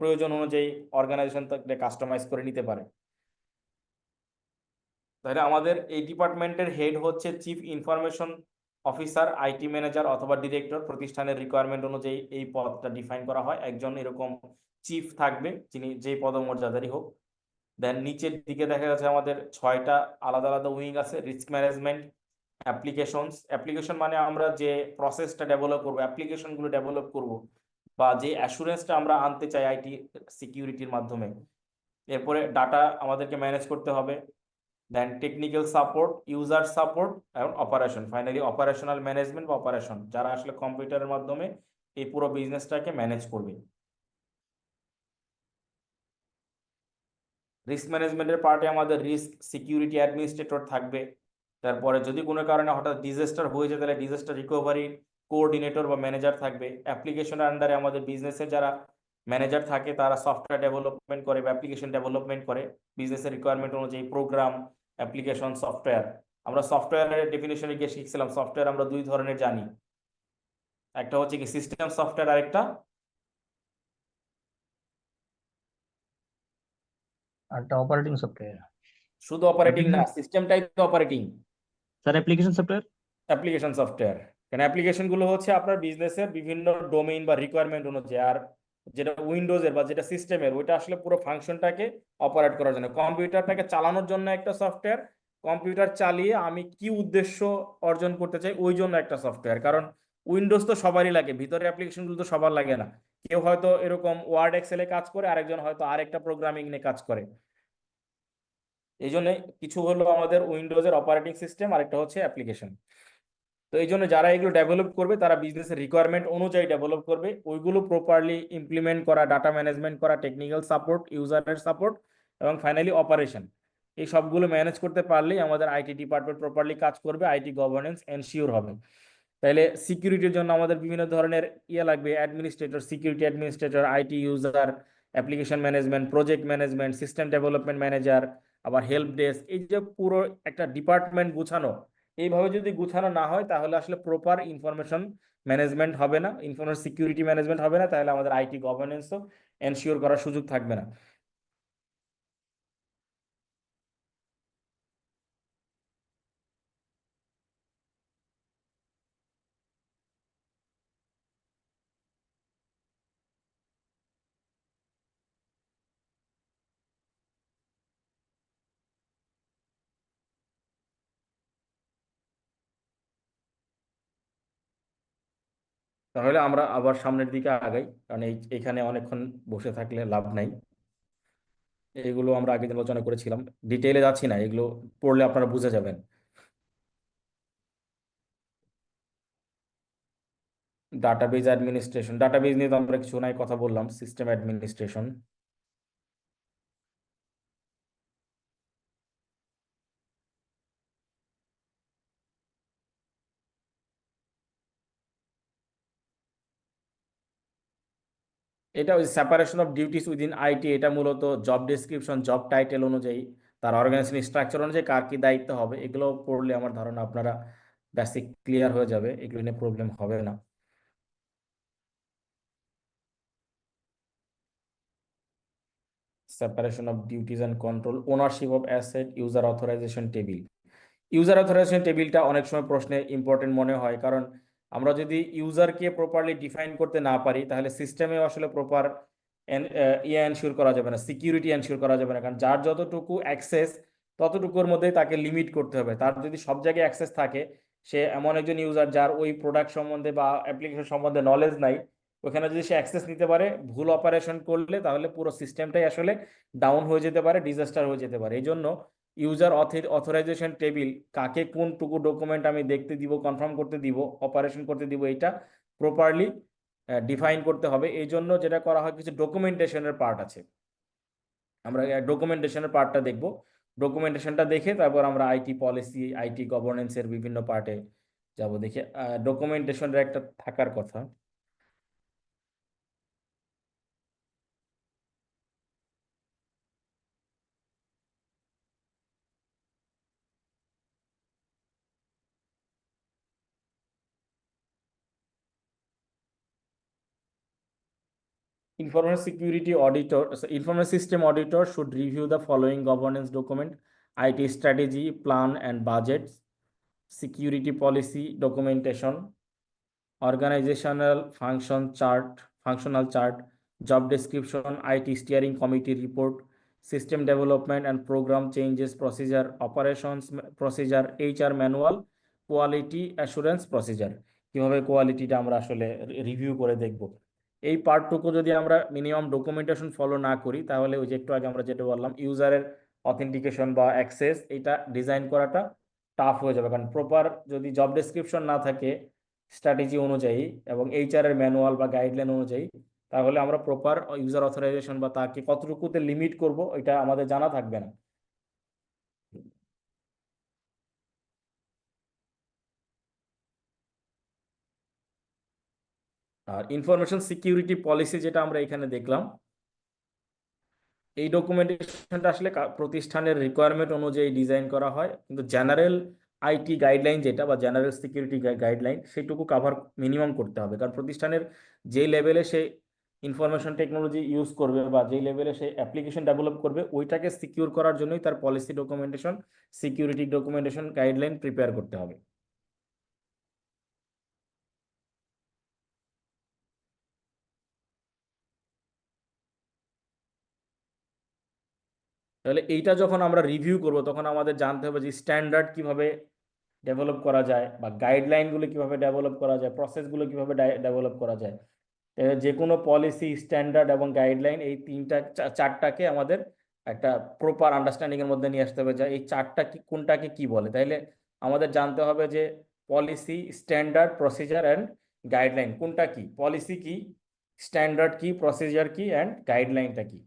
প্রয়োজন অনুযায়ী অর্গানাইজেশন কাস্টমাইজ করে নিতে পারে। তাহলে আমাদের এই ডিপার্টমেন্টের হেড হচ্ছে chief information officer, IT manager অথবা ডিরেক্টর। প্রতিষ্ঠানের রিকোয়ারমেন্ট অনুযায়ী এই পদটা ডিফাইন করা হয়। একজন এরকম চিফ থাকবে, যিনি যেই পদমর্যাদারই হোক। দেন নিচের দিকে দেখা যাচ্ছে আমাদের 6টা আলাদা আলাদা উইং আছে। রিস্ক ম্যানেজমেন্ট, অ্যাপ্লিকেশন মানে আমরা যে প্রসেসটা ডেভেলপ করবো, অ্যাপ্লিকেশনগুলো ডেভেলপ করব, বা যে অ্যাসুরেন্সটা আমরা আনতে চাই আইটি সিকিউরিটির মাধ্যমে। এরপরে ডাটা আমাদেরকে ম্যানেজ করতে হবে। দেন টেকনিক্যাল সাপোর্ট, ইউজার সাপোর্ট এবং অপারেশন। ফাইনালি অপারেশনাল ম্যানেজমেন্ট বা অপারেশন, যারা আসলে কম্পিউটারের মাধ্যমে এই পুরো বিজনেসটাকে ম্যানেজ করবে। রিস্ক ম্যানেজমেন্টের পার্টে আমাদের রিস্ক সিকিউরিটি অ্যাডমিনিস্ট্রেটর থাকবে। তারপরে যদি কোনো কারণে হঠাৎ ডিজাস্টার হয়ে যায়, তাহলে ডিজাস্টার রিকভারি কোঅর্ডিনেটর বা ম্যানেজার থাকবে। অ্যাপ্লিকেশনের আন্ডারে আমাদের বিজনেসের যারা ম্যানেজার থাকে, তারা সফটওয়্যার ডেভেলপমেন্ট করে বা অ্যাপ্লিকেশন ডেভেলপমেন্ট করে বিজনেসের রিকোয়ারমেন্ট অনুযায়ী। Program, application, software. আমরা সফটওয়্যারের ডেফিনেশনে গিয়ে শিখছিলাম, সফটওয়্যার আমরা দুই ধরনের জানি, একটা হচ্ছে কি সিস্টেম সফটওয়্যার, আরেকটা আরটা অপারেটিং সফটওয়্যার। শুধু অপারেটিং না, সিস্টেমটাই তো operating. Sir application software. Application software, কারণ অ্যাপ্লিকেশন গুলো হচ্ছে আপনার বিজনেসের বিভিন্ন ডোমেইন বা রিকোয়ারমেন্ট অনুযায়ী। আর যেটা উইন্ডোজের বা যেটা সিস্টেমের, ওইটা আসলে পুরো ফাংশনটাকে অপারেট করার জন্য, কম্পিউটারটাকে চালানোর জন্য একটা সফটওয়্যার। কম্পিউটার চালিয়ে আমি কি উদ্দেশ্য অর্জন করতে চাই ওই জন্য একটা সফটওয়্যার। কারণ উইন্ডোজ তো সবারই লাগে, ভিতরে অ্যাপ্লিকেশনগুলো তো সবার লাগে না। কেউ হয়তো এরকম ওয়ার্ড এক্সেলে কাজ করে, আরেকজন হয়তো আরেকটা প্রোগ্রামিং নিয়ে কাজ করে। এই জন্য কিছু হলো আমাদের উইন্ডোজের অপারেটিং সিস্টেম, আরেকটা হচ্ছে অ্যাপ্লিকেশন। তো এই জন্য যারা এগুলো ডেভেলপ করবে, তারা বিজনেসের রিকোয়ারমেন্ট অনুযায়ী ডেভেলপ করবে, ওইগুলো প্রপারলি ইমপ্লিমেন্ট করা, ডাটা ম্যানেজমেন্ট করা, টেকনিক্যাল সাপোর্ট, ইউজারের সাপোর্ট এবং ফাইনালি অপারেশন, এই সবগুলো ম্যানেজ করতে পারলেই আমাদের আইটি ডিপার্টমেন্ট প্রপারলি কাজ করবে, আইটি গভর্নেন্স এনশিওর হবে। তাইলে সিকিউরিটির জন্য আমাদের বিভিন্ন ধরনের লাগবে, administrator, security administrator, IT user, application management, project management, system development manager, আবার হেল্প ডেস্ক। এই যে পুরো একটা ডিপার্টমেন্ট গুছানো, এইভাবে যদি গুছানো না হয়, তাহলে আসলে প্রপার ইনফরমেশন ম্যানেজমেন্ট হবে না, ইনফরমেশন সিকিউরিটি ম্যানেজমেন্ট হবে না, তাহলে আমাদের আইটি গভর্নেন্সও এনশিওর করার সুযোগ থাকবে না। তাহলে আমরা আবার সামনের দিকে আগাই, কারণ এখানে অনেকক্ষণ বসে থাকলে লাভ নাই। এগুলো আমরা আগে আলোচনা করেছিলাম, ডিটেইলে যাচ্ছি না, এগুলো পড়লে আপনারা বুঝে যাবেন। ডাটাবেজ অ্যাডমিনিস্ট্রেশন, ডাটাবেজ নিয়ে তো আমরা কিছু নাই কথা বললাম। সিস্টেম অ্যাডমিনিস্ট্রেশন, এটা ওই separation of duties within IT. এটা মূলত জব ডেসক্রিপশন, জব টাইটেল অনুযায়ী, তার অর্গানাইজেশন স্ট্রাকচার অনুযায়ী কার কি দায়িত্ব হবে, এগুলো পড়লে আমার ধারণা আপনারা বেসিক ক্লিয়ার হয়ে যাবে, এগুলো নিয়ে প্রবলেম হবে না। Separation of duties and control, ownership of asset, user authorisation table. User authorisation টেবিলটা অনেক সময় প্রশ্নে ইম্পর্টেন্ট মনে হয়, কারণ আমরা যদি ইউজারকে প্রপারলি ডিফাইন করতে না পারি, তাহলে সিস্টেমে আসলে প্রপার এনশিওর করা যাবে না, সিকিউরিটি এনশিওর করা যাবে না। কারণ যার যতটুকু অ্যাক্সেস, ততটুকুর মধ্যেই তাকে লিমিট করতে হবে। তার যদি সব জায়গায় অ্যাক্সেস থাকে, সে এমন একজন ইউজার যার ওই প্রোডাক্ট সম্বন্ধে বা অ্যাপ্লিকেশন সম্বন্ধে নলেজ নাই, ওখানে যদি সে অ্যাক্সেস নিতে পারে, ভুল অপারেশন করলে তাহলে পুরো সিস্টেমটাই আসলে ডাউন হয়ে যেতে পারে, ডিজাস্টার হয়ে যেতে পারে। এই জন্য ইউজার অথরাইজেশন টেবিল, কাকে কোনটুকু ডকুমেন্ট আমি দেখতে দিব, কনফার্ম করতে দিব, অপারেশন করতে দিব, এটা প্রপারলি ডিফাইন করতে হবে। এই জন্য যেটা করা হয়, কিছু ডকুমেন্টেশনের পার্ট আছে, আমরা ডকুমেন্টেশনের পার্টটা দেখব। ডকুমেন্টেশনটা দেখে তারপর আমরা আইটি পলিসি, আইটি গভর্নেন্সের বিভিন্ন পার্টে যাব। দেখে ডকুমেন্টেশনের একটা থাকার কথা। Information security auditor, so information system auditor should review the following governance document: IT strategy, plan and budgets, security policy documentation, organizational functional chart, job description, IT steering committee report, system development and program changes procedure, operations procedure, HR manual, quality assurance procedure। কিভাবে কোয়ালিটিটা আমরা আসলে review করে দেখব। এই পার্টটুকু যদি আমরা minimum documentation follow না করি, তাহলে ওই যে একটু আগে আমরা যেটা বললাম, ইউজারের অথেন্টিকেশন বা অ্যাক্সেস, এটা ডিজাইন করাটা টাফ হয়ে যাবে। কারণ প্রপার যদি জব ডেসক্রিপশন না থাকে স্ট্র্যাটেজি অনুযায়ী এবং এইচআর এর ম্যানুয়াল বা গাইডলাইন অনুযায়ী, তাহলে আমরা প্রপার ইউজার অথরাইজেশন বা তাকে কতটুকুতে লিমিট করব এটা আমাদের জানা থাকবে না। আর ইনফরমেশন সিকিউরিটি পলিসি যেটা আমরা এখানে দেখলাম, এই ডকুমেন্টেশনটা আসলে প্রতিষ্ঠানের রিকোয়ারমেন্ট অনুযায়ী ডিজাইন করা হয়, কিন্তু জেনারেল আইটি গাইডলাইন যেটা বা জেনারেল সিকিউরিটি গাইডলাইন, সেটুকু কাভার মিনিমাম করতে হবে। কারণ প্রতিষ্ঠানের যে লেভেলে সে ইনফরমেশন টেকনোলজি ইউজ করবে বা যেই লেভেলে সে অ্যাপ্লিকেশন ডেভেলপ করবে, ওইটাকে সিকিউর করার জন্যই তার policy documentation, security documentation guideline prepare করতে হবে। তাহলে এইটা যখন আমরা রিভিউ করব, তখন আমাদের জানতে হবে যে স্ট্যান্ডার্ড কিভাবে ডেভেলপ করা যায় বা গাইডলাইনগুলো কিভাবে ডেভেলপ করা যায়, প্রসেসগুলো কিভাবে ডেভেলপ করা যায়। যে কোনো পলিসি, স্ট্যান্ডার্ড এবং গাইডলাইন, এই চারটাকে আমাদের একটা প্রপার আন্ডারস্ট্যান্ডিং এর মধ্যে নিয়ে আসতে হবে, যে এই চারটা কি, কোনটাকে কি বলে। তাইলে আমাদের জানতে হবে যে policy, standard, procedure and guideline কোনটা কি, পলিসি কি, স্ট্যান্ডার্ড কি, প্রসিজার কি অ্যান্ড গাইডলাইনটা কি।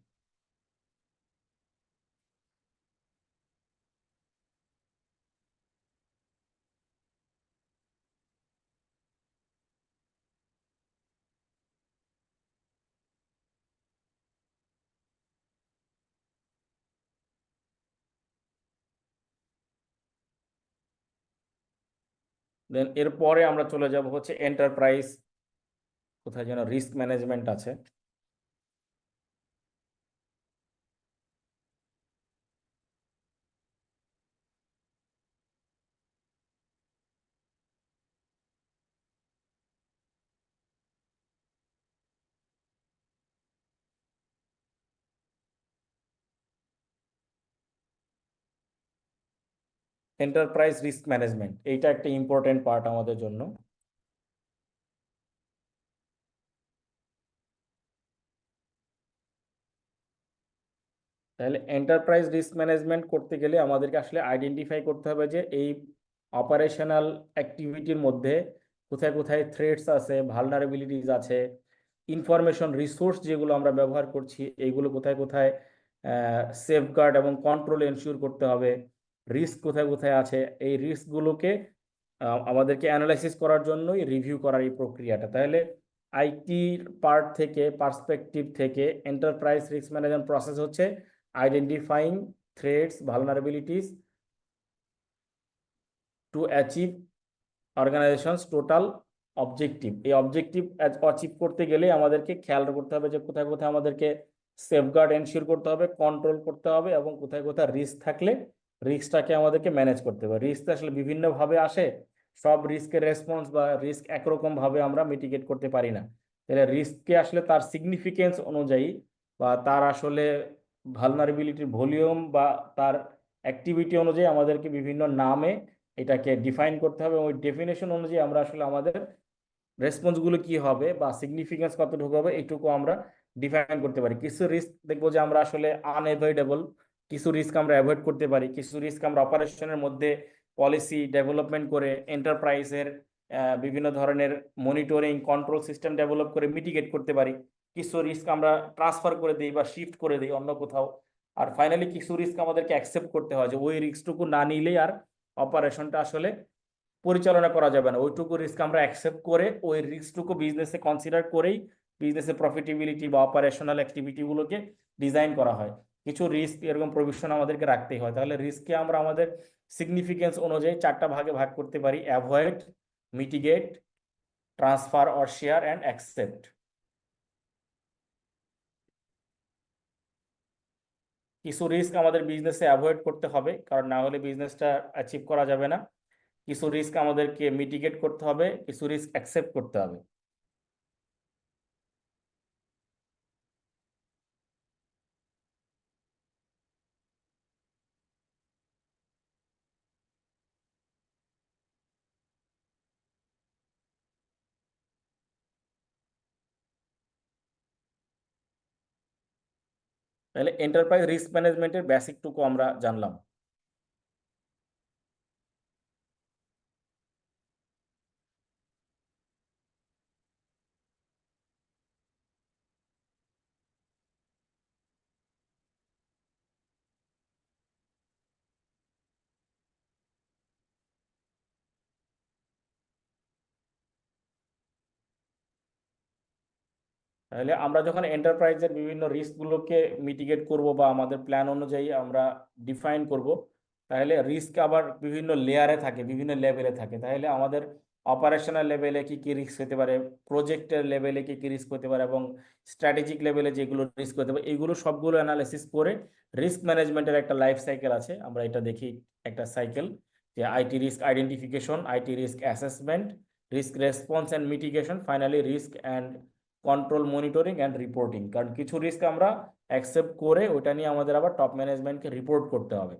দেন এরপরে আমরা চলে যাব হচ্ছে এন্টারপ্রাইজ, কোথায় যেন রিস্ক ম্যানেজমেন্ট আছে। এন্টারপ্রাইজ রিস্ক ম্যানেজমেন্ট, এইটা একটা ইম্পর্টেন্ট পার্ট আমাদের জন্য। তাহলে এন্টারপ্রাইজ রিস্ক ম্যানেজমেন্ট করতে গেলে আমাদেরকে আসলে আইডেন্টিফাই করতে হবে যে এই অপারেশনাল অ্যাক্টিভিটির মধ্যে কোথায় কোথায় থ্রেটস আছে, ভালনারেবিলিটিস আছে, ইনফরমেশন রিসোর্স যেগুলো আমরা ব্যবহার করছি এইগুলো কোথায় কোথায় সেফগার্ড এবং কন্ট্রোল এনশিওর করতে হবে, রিস্ক কোথায় কোথায় আছে। এই রিস্কগুলোকে আমাদেরকে অ্যানালাইসিস করার জন্যই রিভিউ করার এই প্রক্রিয়াটা। তাহলে আইটির পার্ট থেকে, পার্সপেক্টিভ থেকে, এন্টারপ্রাইজ রিস্ক ম্যানেজমেন্ট প্রসেস হচ্ছে identifying threats, vulnerabilities to achieve organisation's total objective. এই অবজেক্টিভ অ্যাচিভ করতে গেলে আমাদেরকে খেয়াল করতে হবে যে কোথায় কোথায় আমাদেরকে সেফগার্ড এনশিওর করতে হবে, কন্ট্রোল করতে হবে, এবং কোথায় কোথায় রিস্ক থাকলে রিস্কটাকে আমাদেরকে ম্যানেজ করতে হবে। রিস্ক আসলে বিভিন্নভাবে আসে, সব রিস্কের রেসপন্স বা রিস্ক একরকম ভাবে আমরা মিটিগেট করতে পারি না। তাহলে রিস্ককে আসলে তার সিগনিফিকেন্স অনুযায়ী বা তার আসলে ভালনারেবিলিটির ভলিউম বা তার অ্যাক্টিভিটি অনুযায়ী আমাদেরকে বিভিন্ন নামে এটাকে ডিফাইন করতে হবে। ওই ডেফিনেশন অনুযায়ী আমরা আসলে আমাদের রেসপন্সগুলো কি হবে বা সিগনিফিকেন্স কতটুকু হবে এইটুকু আমরা ডিফাইন করতে পারি। কিছু রিস্ক দেখবো যে আমরা আসলে আনএভয়েডেবল, কিছু রিস্ক আমরা অ্যাভয়েড করতে পারি, কিছু রিস্ক আমরা অপারেশনের মধ্যে পলিসি ডেভেলপমেন্ট করে এন্টারপ্রাইজের বিভিন্ন ধরনের মনিটরিং কন্ট্রোল সিস্টেম ডেভেলপ করে মিটিগেট করতে পারি, কিছু রিস্ক আমরা ট্রান্সফার করে দিই বা শিফট করে দিই অন্য কোথাও, আর ফাইনালি কিছু রিস্ক আমাদেরকে অ্যাকসেপ্ট করতে হয় যে ওই রিস্কটুকু না নিলেই আর অপারেশনটা আসলে পরিচালনা করা যাবে না, ওইটুকু রিস্ক আমরা অ্যাকসেপ্ট করে ওই রিস্কটুকু বিজনেসে কনসিডার করেই বিজনেসের প্রফিটেবিলিটি বা অপারেশনাল অ্যাক্টিভিটিগুলোকে ডিজাইন করা হয়। কিছু রিস্ক এরকম প্রভিশন আমাদেরকে রাখতেই হয়। তাহলে রিস্ককে আমরা আমাদের সিগনিফিকেন্স অনুযায়ী 4টা ভাগে ভাগ করতে পারি: avoid, mitigate, transfer or share and accept. কিছু রিস্ক আমাদের বিজনেসে অ্যাভয়েড করতে হবে, কারণ না হলে বিজনেসটা অ্যাচিভ করা যাবে না। কিছু রিস্ক আমাদেরকে মিটিগেট করতে হবে, কিছু রিস্ক অ্যাকসেপ্ট করতে হবে। তাহলে এন্টারপ্রাইজ রিস্ক ম্যানেজমেন্টের বেসিকটুকু আমরা জানলাম। তাহলে আমরা যখন এন্টারপ্রাইজের বিভিন্ন রিস্কগুলোকে মিটিগেট করব বা আমাদের প্ল্যান অনুযায়ী আমরা ডিফাইন করব, তাহলে রিস্ক আবার বিভিন্ন লেয়ারে থাকে, বিভিন্ন লেভেলে থাকে। তাহলে আমাদের অপারেশনাল লেভেলে কি কি রিস্ক হতে পারে, প্রজেক্টের লেভেলে কি কি রিস্ক হতে পারে, এবং স্ট্র্যাটেজিক লেভেলে যেগুলো রিস্ক হতে পারে, এইগুলো সবগুলো অ্যানালাইসিস করে রিস্ক ম্যানেজমেন্টের একটা লাইফ সাইকেল আছে, আমরা এটা দেখি একটা সাইকেল, যে IT risk identification, IT risk assessment, risk response and mitigation, finally risk and control, monitoring and reporting. কারণ কিছু রিস্ক আমরা অ্যাকসেপ্ট করে ওটা নিয়ে আমাদের আবার টপ ম্যানেজমেন্টকে রিপোর্ট করতে হবে।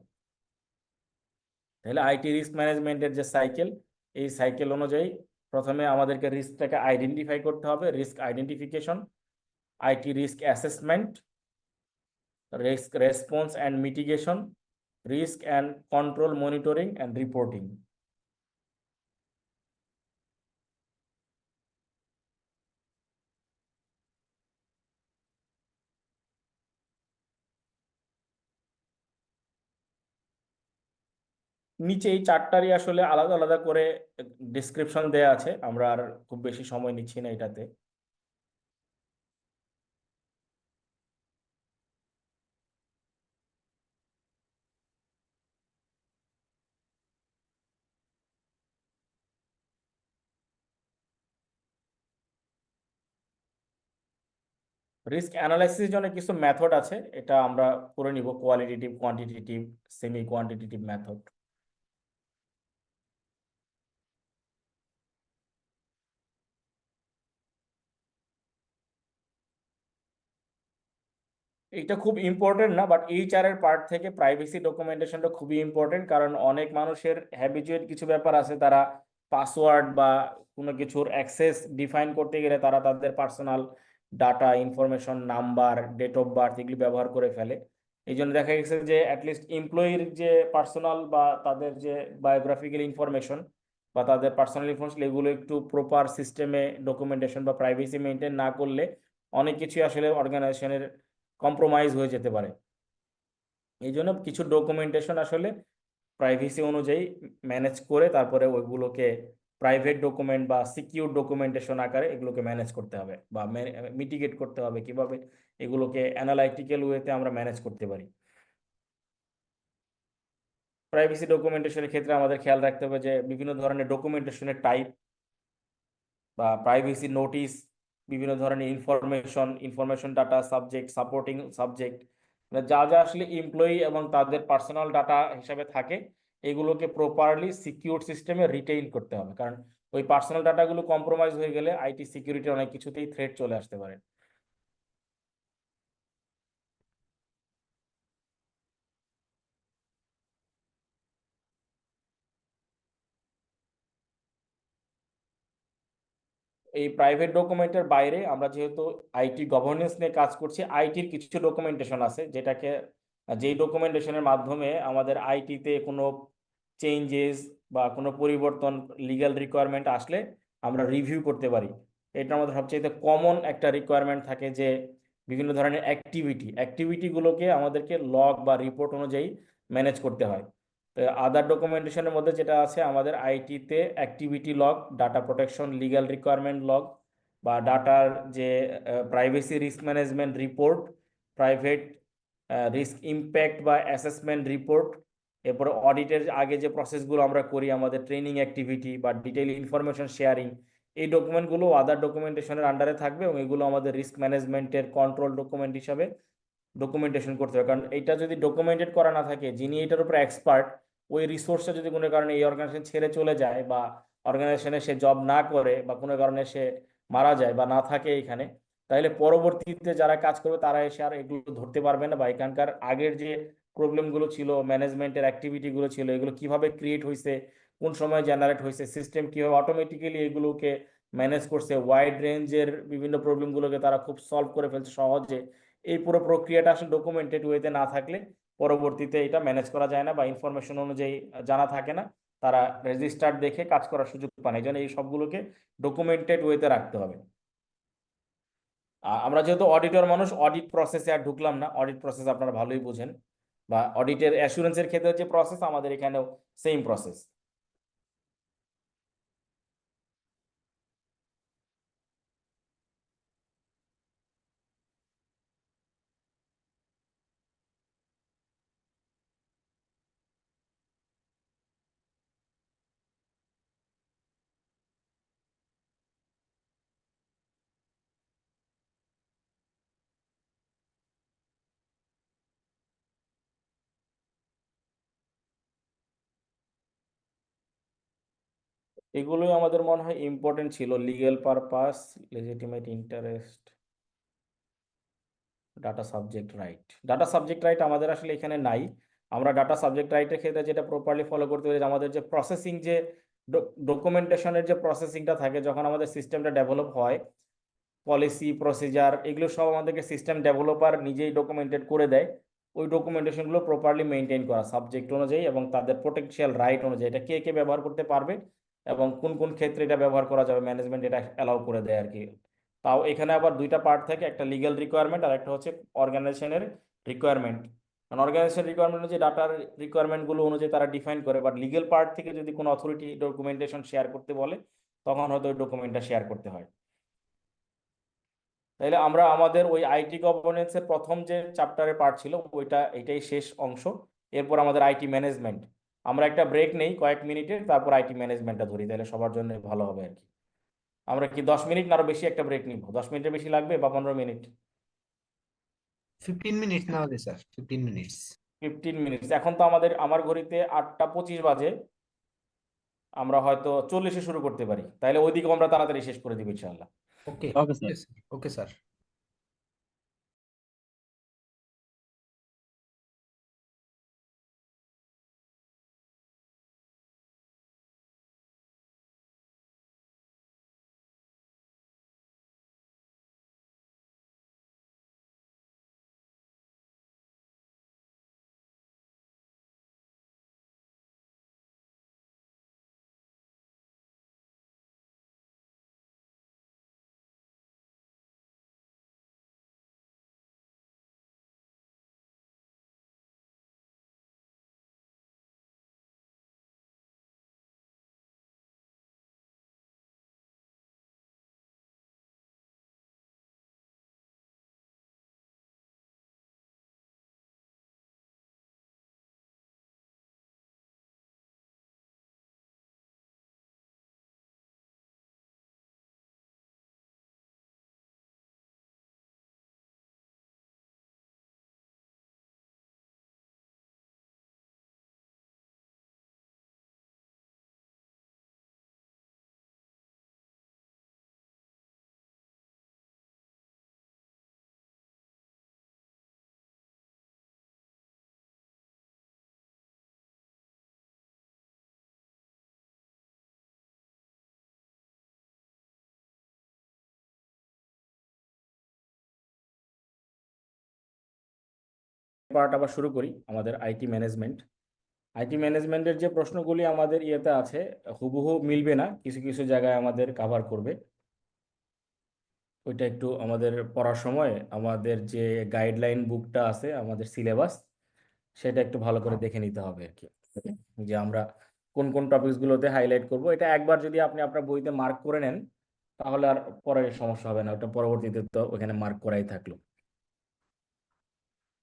তাহলে আইটি রিস্ক ম্যানেজমেন্টের যে সাইকেল, এই সাইকেল অনুযায়ী প্রথমে আমাদেরকে রিস্কটাকে আইডেন্টিফাই করতে হবে, risk identification, IT risk assessment, risk response and mitigation, risk and control, monitoring and reporting. নিচে এই চারটারই আসলে আলাদা আলাদা করে ডিসক্রিপশন দেয়া আছে, আমরা আর খুব বেশি সময় নিচ্ছি না এটাতে। রিস্ক অ্যানালাইসিসের জন্য কিছু মেথড আছে, এটা আমরা করে নিব: qualitative, quantitative, semi quantitative method. এটা খুব ইম্পর্টেন্ট না, বাট এইচআর এর পার্ট থেকে প্রাইভেসি ডকুমেন্টেশনটা খুবই ইম্পর্টেন্ট, কারণ অনেক মানুষের হ্যাবিচুয়েট কিছু ব্যাপার আছে, তারা পাসওয়ার্ড বা কোনো কিছুর অ্যাক্সেস ডিফাইন করতে গেলে তারা তাদের personal data, information, number, date of birth এগুলি ব্যবহার করে ফেলে। এই জন্য দেখা গেছে যে অ্যাটলিস্ট এমপ্লয়ির যে পার্সোনাল বা তাদের যে বায়োগ্রাফিক্যাল ইনফরমেশন বা তাদের পার্সোনাল ইনফরমেশন, এগুলো একটু প্রপার সিস্টেমে ডকুমেন্টেশন বা প্রাইভেসি মেনটেন না করলে অনেক কিছুই আসলে অর্গানাইজেশনের কম্প্রোমাইজ হয়ে যেতে পারে। এই জন্য কিছু ডকুমেন্টেশন আসলে প্রাইভেসি অনুযায়ী ম্যানেজ করে তারপরে ওইগুলোকে প্রাইভেট ডকুমেন্ট বা সিকিউর ডকুমেন্টেশন আকারে এগুলোকে ম্যানেজ করতে হবে বা মিটিগেট করতে হবে, কিভাবে এগুলোকে অ্যানালাইটিক্যাল ওয়েতে আমরা ম্যানেজ করতে পারি। প্রাইভেসি ডকুমেন্টেশনের ক্ষেত্রে আমাদের খেয়াল রাখতে হবে যে বিভিন্ন ধরনের ডকুমেন্টেশনের টাইপ বা প্রাইভেসি নোটিশ, বিভিন্ন ধরনের information data, subject, supporting subject, যা যা আসলে এমপ্লয়ি এবং তাদের পার্সোনাল ডাটা হিসাবে থাকে, এগুলোকে প্রপারলি সিকিউর সিস্টেমে রিটেইন করতে হবে, কারণ ওই পার্সোনাল ডাটাগুলো কম্প্রোমাইজ হয়ে গেলে আইটি সিকিউরিটি অনেক কিছুতেই থ্রেট চলে আসতে পারে। এই প্রাইভেট ডকুমেন্টের বাইরে আমরা যেহেতু আইটি গভর্নেন্স নিয়ে কাজ করছি, আইটির কিছু ডকুমেন্টেশন আছে যেটাকে যেই ডকুমেন্টেশনের মাধ্যমে আমাদের আইটিতে কোনো চেঞ্জেস বা কোনো পরিবর্তন লিগ্যাল রিকোয়ারমেন্ট আসলে আমরা রিভিউ করতে পারি। এটা আমাদের সবচেয়ে কমন একটা রিকোয়ারমেন্ট থাকে যে বিভিন্ন ধরনের অ্যাক্টিভিটিগুলোকে আমাদেরকে লগ বা রিপোর্ট অনুযায়ী ম্যানেজ করতে হয়। তো আদার ডকুমেন্টেশনের মধ্যে যেটা আছে আমাদের আইটিতে activity log, data protection legal requirement log, বা ডাটার যে privacy risk management report, private risk impact বা অ্যাসেসমেন্ট রিপোর্ট, এরপরে অডিটের আগে যে প্রসেসগুলো আমরা করি আমাদের ট্রেনিং অ্যাক্টিভিটি বা ডিটেইল ইনফরমেশন শেয়ারিং, এই ডকুমেন্টগুলো আদার ডকুমেন্টেশনের আন্ডারে থাকবে এবং এগুলো আমাদের রিস্ক ম্যানেজমেন্টের কন্ট্রোল ডকুমেন্ট হিসাবে ডকুমেন্টেশন করতে হবে। কারণ এটা যদি ডকুমেন্টেড করা না থাকে, যিনি এটার উপরে এক্সপার্ট, ওই রিসোর্সটা যদি কোনো কারণে এই অর্গানাইজেশন ছেড়ে চলে যায় বা অর্গানাইজেশনে সে জব না করে বা কোনো কারণে সে মারা যায় বা না থাকে এখানে, তাহলে পরবর্তীতে যারা কাজ করবে তারা এসে আর এগুলো ধরতে পারবে না, বা এখানকার আগের যে প্রবলেমগুলো ছিল, ম্যানেজমেন্টের অ্যাক্টিভিটিগুলো ছিল, এগুলো কিভাবে ক্রিয়েট হয়েছে, কোন সময় জেনারেট হয়েছে, সিস্টেম কিভাবে অটোমেটিক্যালি এগুলোকে ম্যানেজ করছে, ওয়াইড রেঞ্জের বিভিন্ন প্রবলেমগুলোকে তারা খুব সলভ করে ফেলছে সহজে, এই পুরো প্রক্রিয়াটা আসলে ডকুমেন্টেড ওয়েতে না থাকলে পরবর্তীতে এটা ম্যানেজ করা যায় না বা ইনফরমেশন অনুযায়ী জানা থাকে না, তারা রেজিস্টার দেখে কাজ করার সুযোগ পায় না। এই জন্য এই সবগুলোকে ডকুমেন্টেড ওয়েতে রাখতে হবে। আমরা যেহেতু অডিটর মানুষ, অডিট প্রসেসে আর ঢুকলাম না, অডিট প্রসেস আপনারা ভালোই বুঝেন, বা অডিটের অ্যাসুরেন্সের ক্ষেত্রে যে প্রসেস আমাদের এখানেও সেম প্রসেস। এগুলোই আমাদের মনে হয় ইম্পর্টেন্ট ছিল: legal purpose, legitimate interest, data subject write. Data subject write আমাদের আসলে এখানে নাই। আমরা ডাটা সাবজেক্ট রাইটের ক্ষেত্রে যেটা প্রপারলি ফলো করতে পারি, আমাদের যে প্রসেসিং, যে ডকুমেন্টেশনের যে প্রসেসিংটা থাকে যখন আমাদের সিস্টেমটা ডেভেলপ হয়, পলিসি প্রসিজার এগুলো সব আমাদেরকে সিস্টেম ডেভেলপার নিজেই ডকুমেন্টেড করে দেয়। ওই ডকুমেন্টেশনগুলো প্রপারলি মেনটেন করা সাবজেক্ট অনুযায়ী এবং তাদের প্রোটেকশিয়াল রাইট অনুযায়ী, এটা কে কে ব্যবহার করতে পারবে এবং কোন কোন ক্ষেত্রে এটা ব্যবহার করা যাবে, ম্যানেজমেন্ট এটা অ্যালাউ করে দেয় আর কি। তাও এখানে আবার দুইটা পার্ট থাকে, একটা লিগ্যাল রিকোয়ারমেন্ট আর একটা হচ্ছে অর্গানাইজেশনের রিকোয়ারমেন্ট। কারণ অর্গানাইজেশন রিকোয়ারমেন্ট অনুযায়ী ডাটার রিকোয়ারমেন্টগুলো অনুযায়ী তারা ডিফাইন করে, বাট লিগ্যাল পার্ট থেকে যদি কোনো অথরিটি ডকুমেন্টেশন শেয়ার করতে বলে তখন হয়তো ওই ডকুমেন্টটা শেয়ার করতে হয়। তাইলে আমরা আমাদের ওই আইটি গভর্নেন্সের প্রথম যে চ্যাপ্টারের পার্ট ছিল এটাই শেষ অংশ। এরপর আমাদের আইটি ম্যানেজমেন্ট। আমরা একটা ব্রেক নেই কয়েক মিনিটের, তারপর আইটি ম্যানেজমেন্টটা ধরি, তাহলে সবার জন্য ভালো হবে আর কি। আমরা কি 10 মিনিট না আরো বেশি একটা ব্রেক নিব? 10 মিনিটের বেশি লাগবে বা 15 মিনিট? 15 মিনিট না হলে স্যার, 15 মিনিটস। 15 মিনিট। এখন তো আমার ঘড়িতে 8টা 25 বাজে, আমরা হয়তো 40-এ শুরু করতে পারি, তাহলে ওইদিকে আমরা তাড়াতাড়ি শেষ করে দিব ইনশাল্লাহ। Okay okay sir. Okay sir. Part আবার শুরু করি, আমাদের আইটি ম্যানেজমেন্ট। আইটি ম্যানেজমেন্টের যে প্রশ্নগুলি আমাদের ইয়েতে আছে হুবহু মিলবে না, কিছু কিছু জায়গায় আমাদের কাভার করবে। ওইটা একটু আমাদের পড়ার সময় আমাদের যে গাইডলাইন বুকটা আছে, আমাদের সিলেবাস, সেটা একটু ভালো করে দেখে নিতে হবে আর কি, যে আমরা কোন কোন টপিকসগুলোতে হাইলাইট করব। এটা একবার যদি আপনি আপনার বইতে মার্ক করে নেন তাহলে আর পরে সমস্যা হবে না, ওটা পরবর্তীতে তো ওখানে মার্ক করাই থাকলো।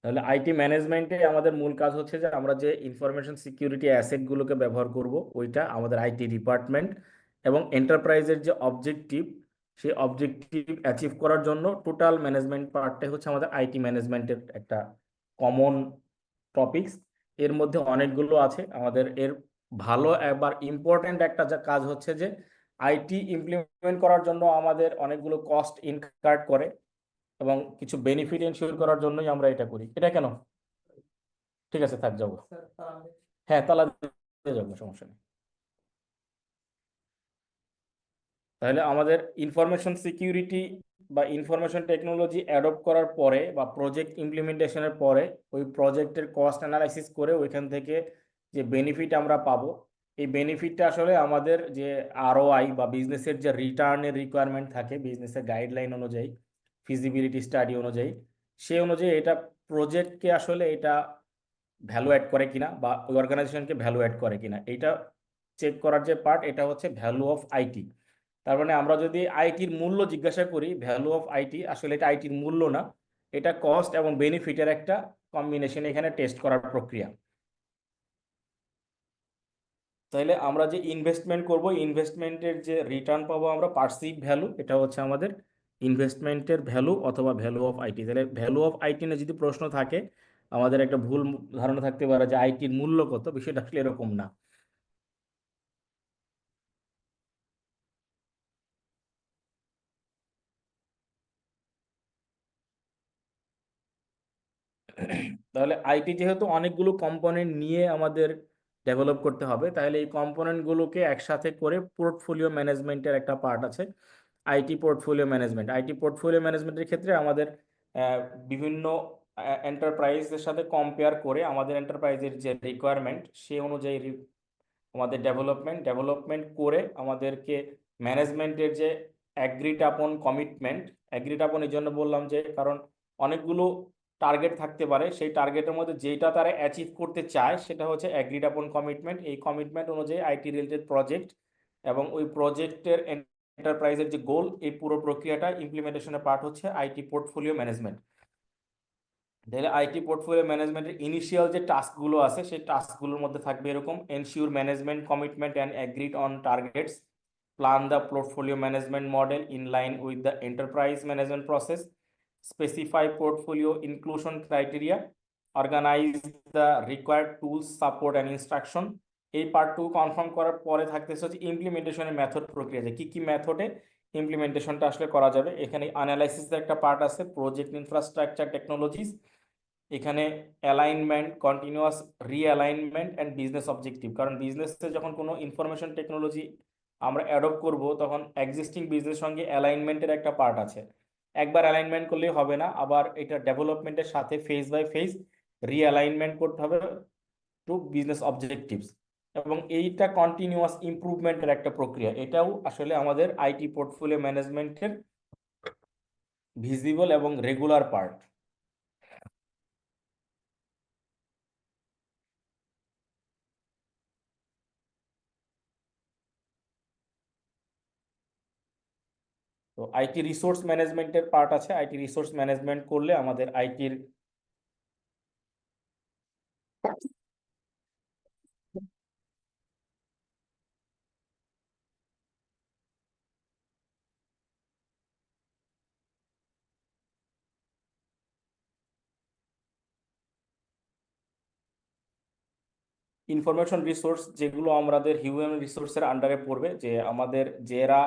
তাহলে আইটি ম্যানেজমেন্টে আমাদের মূল কাজ হচ্ছে যে আমরা যে ইনফরমেশন সিকিউরিটি অ্যাসেটগুলোকে ব্যবহার করব, ওইটা আমাদের আইটি ডিপার্টমেন্ট এবং এন্টারপ্রাইজের যে অবজেক্টিভ, সেই অবজেক্টিভ অ্যাচিভ করার জন্য টোটাল ম্যানেজমেন্ট পার্টটাই হচ্ছে আমাদের আইটি ম্যানেজমেন্টের একটা কমন টপিকস। এর মধ্যে অনেকগুলো আছে আমাদের। এর ভালো এবার ইম্পর্ট্যান্ট একটা যা কাজ হচ্ছে যে আইটি ইমপ্লিমেন্ট করার জন্য আমাদের অনেকগুলো কস্ট ইনকার করে এবং কিছু বেনিফিট এনশিওর করার জন্যই আমরা এটা করি। এটা কেন? ঠিক আছে, থাক, যাবো। হ্যাঁ, তালা দিয়ে যাবো, সমস্যা নেই। তাহলে আমাদের ইনফরমেশন সিকিউরিটি বা ইনফরমেশন টেকনোলজি অ্যাডপ্ট করার পরে বা প্রজেক্ট ইমপ্লিমেন্টেশনের পরে ওই প্রজেক্টের কস্ট অ্যানালাইসিস করে ওইখান থেকে যে বেনিফিট আমরা পাবো, এই বেনিফিটটা আসলে আমাদের যে আরওআই বা বিজনেসের যে রিটার্নের রিকোয়ারমেন্ট থাকে বিজনেসের গাইডলাইন অনুযায়ী, ফিজিবিলিটি স্টাডি অনুযায়ী, সেই অনুযায়ী এটা প্রজেক্টকে আসলে এটা ভ্যালু অ্যাড করে কিনা বা ওই অর্গানাইজেশনকে ভ্যালু অ্যাড করে কিনা, এইটা চেক করার যে পার্ট, এটা হচ্ছে ভ্যালু অফ আইটি। তার মানে আমরা যদি আইটির মূল্য জিজ্ঞাসা করি, ভ্যালু অফ আইটি, আসলে এটা আইটির মূল্য না, এটা কস্ট এবং বেনিফিটের একটা কম্বিনেশন, এখানে টেস্ট করার প্রক্রিয়া। তাহলে আমরা যে ইনভেস্টমেন্ট করব, ইনভেস্টমেন্টের যে রিটার্ন পাবো আমরা পার্সিভ ভ্যালু, এটা হচ্ছে আমাদের ইনভেস্টমেন্টের ভ্যালু অথবা ভ্যালু অফ আইটি। তাহলে ভ্যালু অফ আইটি নিয়ে যদি প্রশ্ন থাকে, আমাদের একটা ভুল ধারণা থাকতে পারে যে আইটির মূল্য কত, বিষয়টা আসলে এরকম না। তাহলে আইটি যেহেতু অনেকগুলো কম্পোনেন্ট নিয়ে আমাদের ডেভেলপ করতে হবে, তাহলে এই কম্পোনেন্টগুলোকে একসাথে করে পোর্টফোলিও ম্যানেজমেন্টের একটা পার্ট আছে, IT portfolio management. IT portfolio ম্যানেজমেন্টের ক্ষেত্রে আমাদের বিভিন্ন এন্টারপ্রাইজের সাথে কম্পেয়ার করে আমাদের এন্টারপ্রাইজের যে রিকোয়ারমেন্ট সেই অনুযায়ী আমাদের ডেভেলপমেন্ট করে আমাদেরকে ম্যানেজমেন্টের যে অ্যাগ্রিড আপন কমিটমেন্ট, অ্যাগ্রিড আপন এই জন্য বললাম যে কারণ অনেকগুলো টার্গেট থাকতে পারে, সেই টার্গেটের মধ্যে যেটা তারা অ্যাচিভ করতে চায় সেটা হচ্ছে অ্যাগ্রিড আপন কমিটমেন্ট। এই কমিটমেন্ট অনুযায়ী আইটি রিলেটেড প্রজেক্ট এবং ওই প্রজেক্টের এন্টারপ্রাইজের যে গোল, এই পুরো প্রক্রিয়াটা ইমপ্লিমেন্টেশনের পার্ট হচ্ছে আইটি পোর্টফোলিও ম্যানেজমেন্ট। তাহলে আইটি পোর্টফোলিও ম্যানেজমেন্টের ইনিশিয়াল যে টাস্কগুলো আছে সেই টাস্কগুলোর মধ্যে থাকবে এরকম: ensure management commitment and agreed on targets, plan the portfolio management model in line with the enterprise management process, specify portfolio inclusion criteria, organise the required tools, support and instruction. এই পার্টটু কনফার্ম করার পরে থাকতেছে হচ্ছে ইমপ্লিমেন্টেশনের method প্রক্রিয়া, যে কি মেথডে ইমপ্লিমেন্টেশনটা আসলে করা যাবে। এখানে অ্যানালাইসিসের একটা পার্ট আছে, প্রজেক্ট ইনফ্রাস্ট্রাকচার টেকনোলজিস, এখানে alignment, continuous realignment and business objective. কারণ বিজনেসে যখন কোনো ইনফরমেশন টেকনোলজি আমরা অ্যাডপ্ট করব, তখন এক্সিস্টিং বিজনেস সঙ্গে অ্যালাইনমেন্টের একটা পার্ট আছে। একবার অ্যালাইনমেন্ট করলেই হবে না, আবার এটা ডেভেলপমেন্টের সাথে ফেজ বাই ফেজ রিঅ্যালাইনমেন্ট করতে হবে টু বিজনেস অবজেক্টিভস, এবং এইটা কন্টিনিউয়াস ইমপ্রুভমেন্টের একটা প্রক্রিয়া। এটাও আসলে আমাদের আইটি পোর্টফোলিও ম্যানেজমেন্টের ভিজিবল এবং রেগুলার পার্ট। তো আইটি রিসোর্স ম্যানেজমেন্টের পার্ট আছে, আইটি রিসোর্স ম্যানেজমেন্ট করলে আমাদের আইটির ইনফরমেশন রিসোর্স যেগুলো আমাদের হিউম্যান রিসোর্সের আন্ডারে পড়বে, যে আমাদের যারা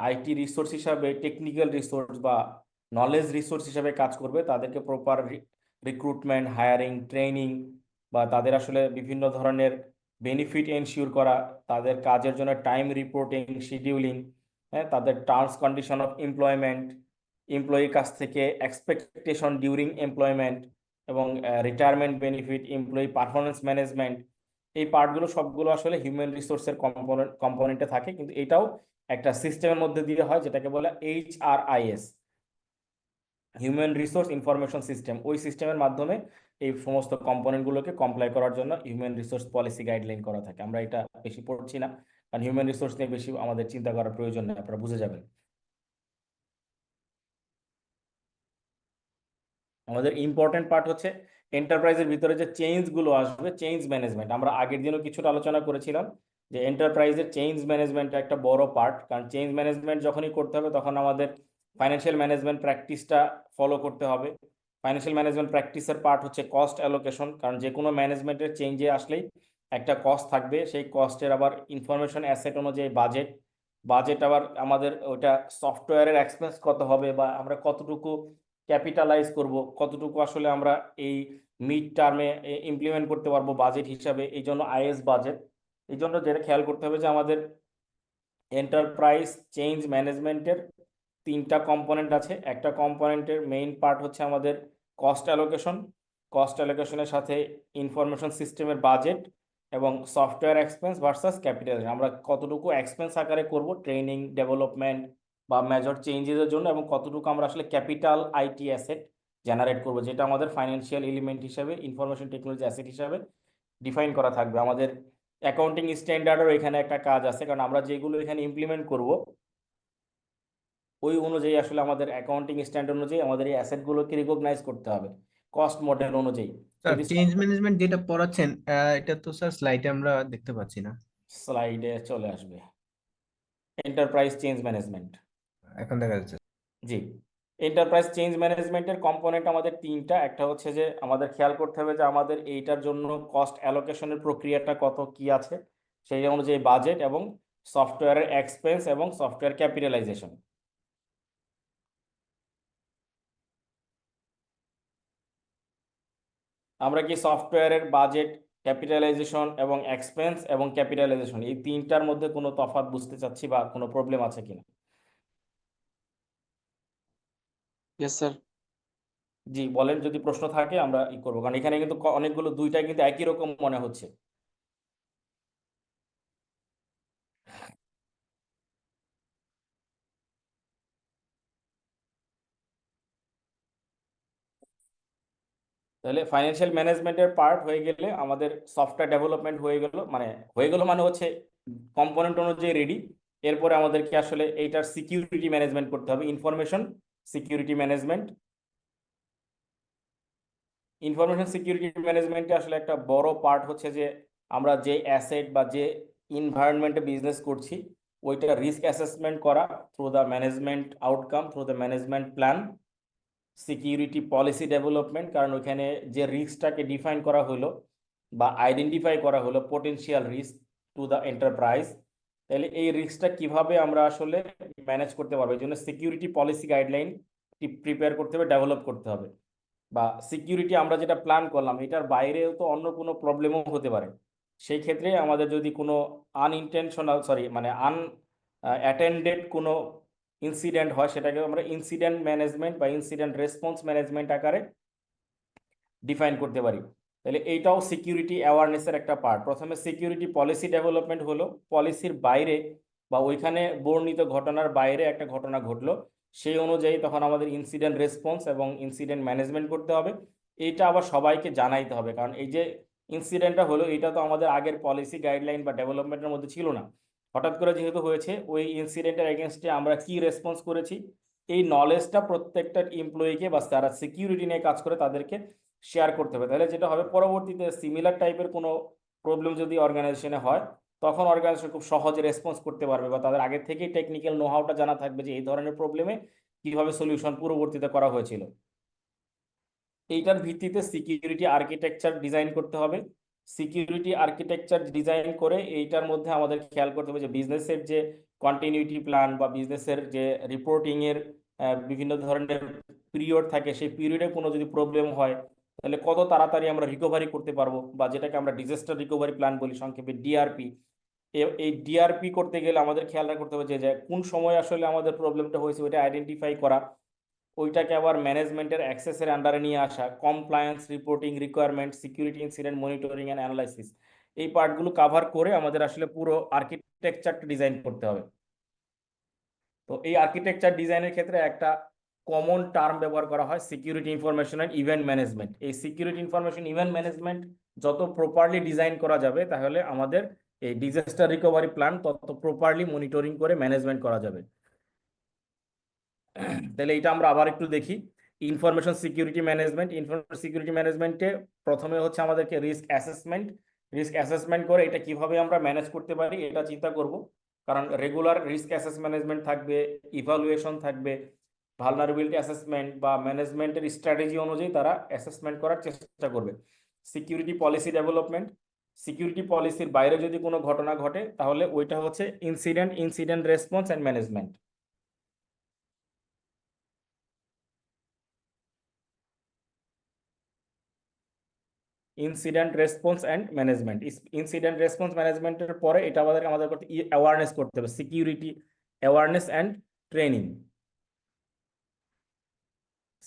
আইটি রিসোর্স হিসাবে টেকনিক্যাল রিসোর্স বা নলেজ রিসোর্স হিসাবে কাজ করবে, তাদেরকে প্রপার রিক্রুটমেন্ট, হায়ারিং, ট্রেনিং বা তাদের আসলে বিভিন্ন ধরনের বেনিফিট এনশিওর করা, তাদের কাজের জন্য টাইম রিপোর্টিং, শিডিউলিং, হ্যাঁ, তাদের টার্মস কন্ডিশন অফ এমপ্লয়মেন্ট, এমপ্লয়ির কাছ থেকে এক্সপেকটেশন ডিউরিং এমপ্লয়মেন্ট, এবং retirement benefit, employee performance management, এই পার্টগুলো সবগুলো আসলে হিউম্যান রিসোর্সের কম্পোনেন্টে থাকে, কিন্তু এটাও একটা সিস্টেমের মধ্যে দিয়ে হয় যেটাকে বলে HRIS, human resource information system. ওই সিস্টেমের মাধ্যমে এই সমস্ত কম্পোনেন্টগুলোকে কমপ্লাই করার জন্য হিউম্যান রিসোর্স পলিসি গাইডলাইন করা থাকে। আমরা এটা বেশি পড়ছি না, কারণ হিউম্যান রিসোর্স নিয়ে বেশি আমাদের চিন্তা করার প্রয়োজন নেই, আপনারা বুঝে যাবেন। আমাদের ইম্পর্টেন্ট পার্ট হচ্ছে এন্টারপ্রাইজের ভিতরে যে চেঞ্জ গুলো আসবে, চেঞ্জ ম্যানেজমেন্ট। আমরা আগের দিনও কিছুটা আলোচনা করেছিলাম যে এন্টারপ্রাইজের চেঞ্জ ম্যানেজমেন্ট একটা বড় পার্ট, কারণ চেঞ্জ ম্যানেজমেন্ট যখনই করতে হবে তখন আমাদের ফাইন্যান্সিয়াল ম্যানেজমেন্ট প্র্যাকটিসটা ফলো করতে হবে। ফাইন্যান্সিয়াল ম্যানেজমেন্ট প্র্যাকটিসের পার্ট হচ্ছে কস্ট অ্যালোকেশন, কারণ যে কোনো ম্যানেজমেন্টের চেঞ্জে আসলেই একটা কস্ট থাকবে, সেই কস্টের আবার ইনফরমেশন অ্যাসেট অনুযায়ী বাজেট আবার আমাদের ওটা সফটওয়্যারের এক্সপেন্স কত হবে, বা আমরা কতটুকু ক্যাপিটালাইজ করব, কতটুকু আসলে আমরা এই মিড টার্মে ইমপ্লিমেন্ট করতে পারবো বাজেট হিসাবে, এই জন্য IS বাজেট। এই জন্য যেটা খেয়াল করতে হবে যে আমাদের এন্টারপ্রাইজ চেঞ্জ ম্যানেজমেন্টের 3টা কম্পোনেন্ট আছে। একটা কম্পোনেন্টের মেইন পার্ট হচ্ছে আমাদের কস্ট অ্যালোকেশনের সাথে ইনফরমেশন সিস্টেমের বাজেট এবং সফটওয়্যার এক্সপেন্স ভার্সাস ক্যাপিটাল। আমরা কতটুকু এক্সপেন্স আকারে করব ট্রেনিং, ডেভেলপমেন্ট বা মেজর চেঞ্জেসের জন্য, এবং কতটুকু আমরা আসলে ক্যাপিটাল IT অ্যাসেট জেনারেট করব, যেটা আমাদের ফাইন্যান্সিয়াল এলিমেন্ট হিসাবে, ইনফরমেশন টেকনোলজি অ্যাসেট হিসাবে ডিফাইন করা থাকবে। আমাদের অ্যাকাউন্টিং স্ট্যান্ডার্ডের এখানে একটা কাজ আছে, কারণ আমরা যেগুলো এখানে ইমপ্লিমেন্ট করব ওই অনুযায়ী আসলে আমাদের অ্যাকাউন্টিং স্ট্যান্ডার্ড অনুযায়ী আমাদের এই অ্যাসেটগুলোকে রিকগনাইজ করতে হবে কস্ট মডেল অনুযায়ী। স্যার যদি চেঞ্জ ম্যানেজমেন্ট যেটা পড়াচ্ছেন এটা তো স্যার স্লাইডে আমরা দেখতে পাচ্ছি না। স্লাইডে চলে আসবে এন্টারপ্রাইজ চেঞ্জ ম্যানেজমেন্ট। এখন দেখা যাচ্ছে। জি, এন্টারপ্রাইজ চেঞ্জ ম্যানেজমেন্টের কম্পোনেন্ট আমাদের 3টা। একটা হচ্ছে যে আমাদের খেয়াল করতে হবে যে আমাদের এইটার জন্য কস্ট অ্যালোকেশনের প্রক্রিয়াটা কত কি আছে, সেই অনুযায়ী বাজেট এবং সফটওয়্যারের এক্সপেন্স এবং সফটওয়্যার ক্যাপিটালাইজেশন। আমরা কি সফটওয়্যারের বাজেট, ক্যাপিটালাইজেশন এবং এক্সপেন্স এবং ক্যাপিটালাইজেশন এই 3টার মধ্যে কোনো তফাৎ বুঝতে চাচ্ছি বা কোনো প্রবলেম আছে কিনা? Yes sir. জি বলেন, যদি প্রশ্ন থাকে আমরা করবো, কারণ এখানে কিন্তু অনেকগুলো, দুইটাই কিন্তু একই রকম মনে হচ্ছে। তাহলে ফাইন্যান্সিয়াল ম্যানেজমেন্টের পার্ট হয়ে গেলে আমাদের সফটওয়্যার ডেভেলপমেন্ট হয়ে গেল মানে হচ্ছে কম্পোনেন্ট অনুযায়ী রেডি। এরপরে আমাদেরকে আসলে এইটার সিকিউরিটি ম্যানেজমেন্ট করতে হবে, information security management. Information security ম্যানেজমেন্টে আসলে একটা বড় পার্ট হচ্ছে যে আমরা যে অ্যাসেট বা যে ইনভায়রনমেন্টে বিজনেস করছি ওইটা রিস্ক অ্যাসেসমেন্ট করা through the management outcome, through the management plan, security policy development, কারণ ওইখানে যে রিস্কটাকে ডিফাইন করা হলো বা আইডেন্টিফাই করা হলো potential risk to the enterprise, তাহলে এই রিস্কটা কিভাবে আমরা আসলে ম্যানেজ করতে পারবো, এই জন্য সিকিউরিটি পলিসি গাইডলাইন প্রিপেয়ার করতে হবে, ডেভেলপ করতে হবে। বা সিকিউরিটি আমরা যেটা প্ল্যান করলাম এটার বাইরেও তো অন্য কোনো প্রবলেমও হতে পারে, সেই ক্ষেত্রে আমাদের যদি কোনো অ্যাটেন্ডেড কোনো ইনসিডেন্ট হয় সেটাকে আমরা ইনসিডেন্ট ম্যানেজমেন্ট বা ইনসিডেন্ট রেসপন্স ম্যানেজমেন্ট আকারে ডিফাইন করতে পারি। তাহলে এইটাও সিকিউরিটি অ্যাওয়ারনেসের একটা পার্ট। প্রথমে সিকিউরিটি পলিসি ডেভেলপমেন্ট হলো, পলিসির বাইরে বা ওইখানে বর্ণিত ঘটনার বাইরে একটা ঘটনা ঘটলো, সেই অনুযায়ী তখন আমাদের ইনসিডেন্ট রেসপন্স এবং ইনসিডেন্ট ম্যানেজমেন্ট করতে হবে। এইটা আবার সবাইকে জানাইতে হবে, কারণ এই যে ইনসিডেন্টটা হলো এটা তো আমাদের আগের পলিসি গাইডলাইন বা ডেভেলপমেন্টের মধ্যে ছিল না, হঠাৎ করে যেহেতু হয়েছে ওই ইনসিডেন্টের এগেনস্টে আমরা কি রেসপন্স করেছি এই নলেজটা প্রত্যেকটা এমপ্লয়িকে বা যারা সিকিউরিটি নিয়ে কাজ করে তাদেরকে শেয়ার করতে হবে। তাহলে যেটা হবে পরবর্তীতে সিমিলার টাইপের কোনো প্রবলেম যদি অর্গানাইজেশনে হয় তখন অর্গানাইজেশন খুব সহজে রেসপন্স করতে পারবে, বা তাদের আগে থেকেই টেকনিক্যাল নো হাউটা জানা থাকবে যে এই ধরনের প্রবলেমে কিভাবে সলিউশন পূর্ববর্তীতে করা হয়েছিল। এইটার ভিত্তিতে সিকিউরিটি আর্কিটেকচার ডিজাইন করতে হবে। সিকিউরিটি আর্কিটেকচার ডিজাইন করে এইটার মধ্যে আমাদের খেয়াল করতে হবে যে বিজনেসের যে কন্টিনিউটি প্ল্যান বা বিজনেসের যে রিপোর্টিং এর বিভিন্ন ধরনের পিরিয়ড থাকে, সেই পিরিয়ডে কোনো যদি প্রবলেম হয় তাহলে কত তাড়াতাড়ি আমরা রিকভারি করতে পারবো, বা যেটাকে আমরা ডিজাস্টার রিকভারি প্ল্যান বলি সংক্ষেপে ডিআরপি। এই ডিআরপি করতে গেলে আমাদের খেয়াল রাখতে হবে যে কোন সময় আসলে আমাদের প্রবলেমটা হয়েছে ওইটা আইডেন্টিফাই করা, ওইটাকে আবার ম্যানেজমেন্টের অ্যাক্সেসের আন্ডারে নিয়ে আসা, compliance reporting, requirement, security incident monitoring and analysis, এই পার্টগুলো কাভার করে আমাদের আসলে পুরো আর্কিটেকচারটা ডিজাইন করতে হবে। তো এই আর্কিটেকচার ডিজাইনের ক্ষেত্রে একটা কমন টার্ম ব্যবহার করা হয়, security information and event management. এই সিকিউরিটি ইনফরমেশন ইভেন্ট ম্যানেজমেন্ট যত প্রপারলি ডিজাইন করা যাবে, তাহলে আমাদের এই ডিজাস্টার রিকভারি প্ল্যান তত প্রপারলি মনিটরিং করে ম্যানেজমেন্ট করা যাবে। তাহলে এটা আমরা আবার একটু দেখি। ইনফরমেশন সিকিউরিটি ম্যানেজমেন্টে প্রথমে হচ্ছে আমাদেরকে রিস্ক অ্যাসেসমেন্ট করে এটা কিভাবে আমরা ম্যানেজ করতে পারি এটা চিন্তা করব। কারণ রেগুলার রিস্ক ম্যানেজমেন্ট থাকবে, ইভালুয়েশন থাকবে, ভালনারেবিলিটি অ্যাসেসমেন্ট বা ম্যানেজমেন্টের স্ট্র্যাটেজি অনুযায়ী তারা অ্যাসেসমেন্ট করার চেষ্টা করবে। সিকিউরিটি পলিসি ডেভেলপমেন্ট, সিকিউরিটি পলিসির বাইরে যদি কোনো ঘটনা ঘটে তাহলে ওইটা হচ্ছে incident response and management. Incident response ম্যানেজমেন্টের পরে এটা আমাদের করতে অ্যাওয়ারনেস করতে হবে, security awareness and training.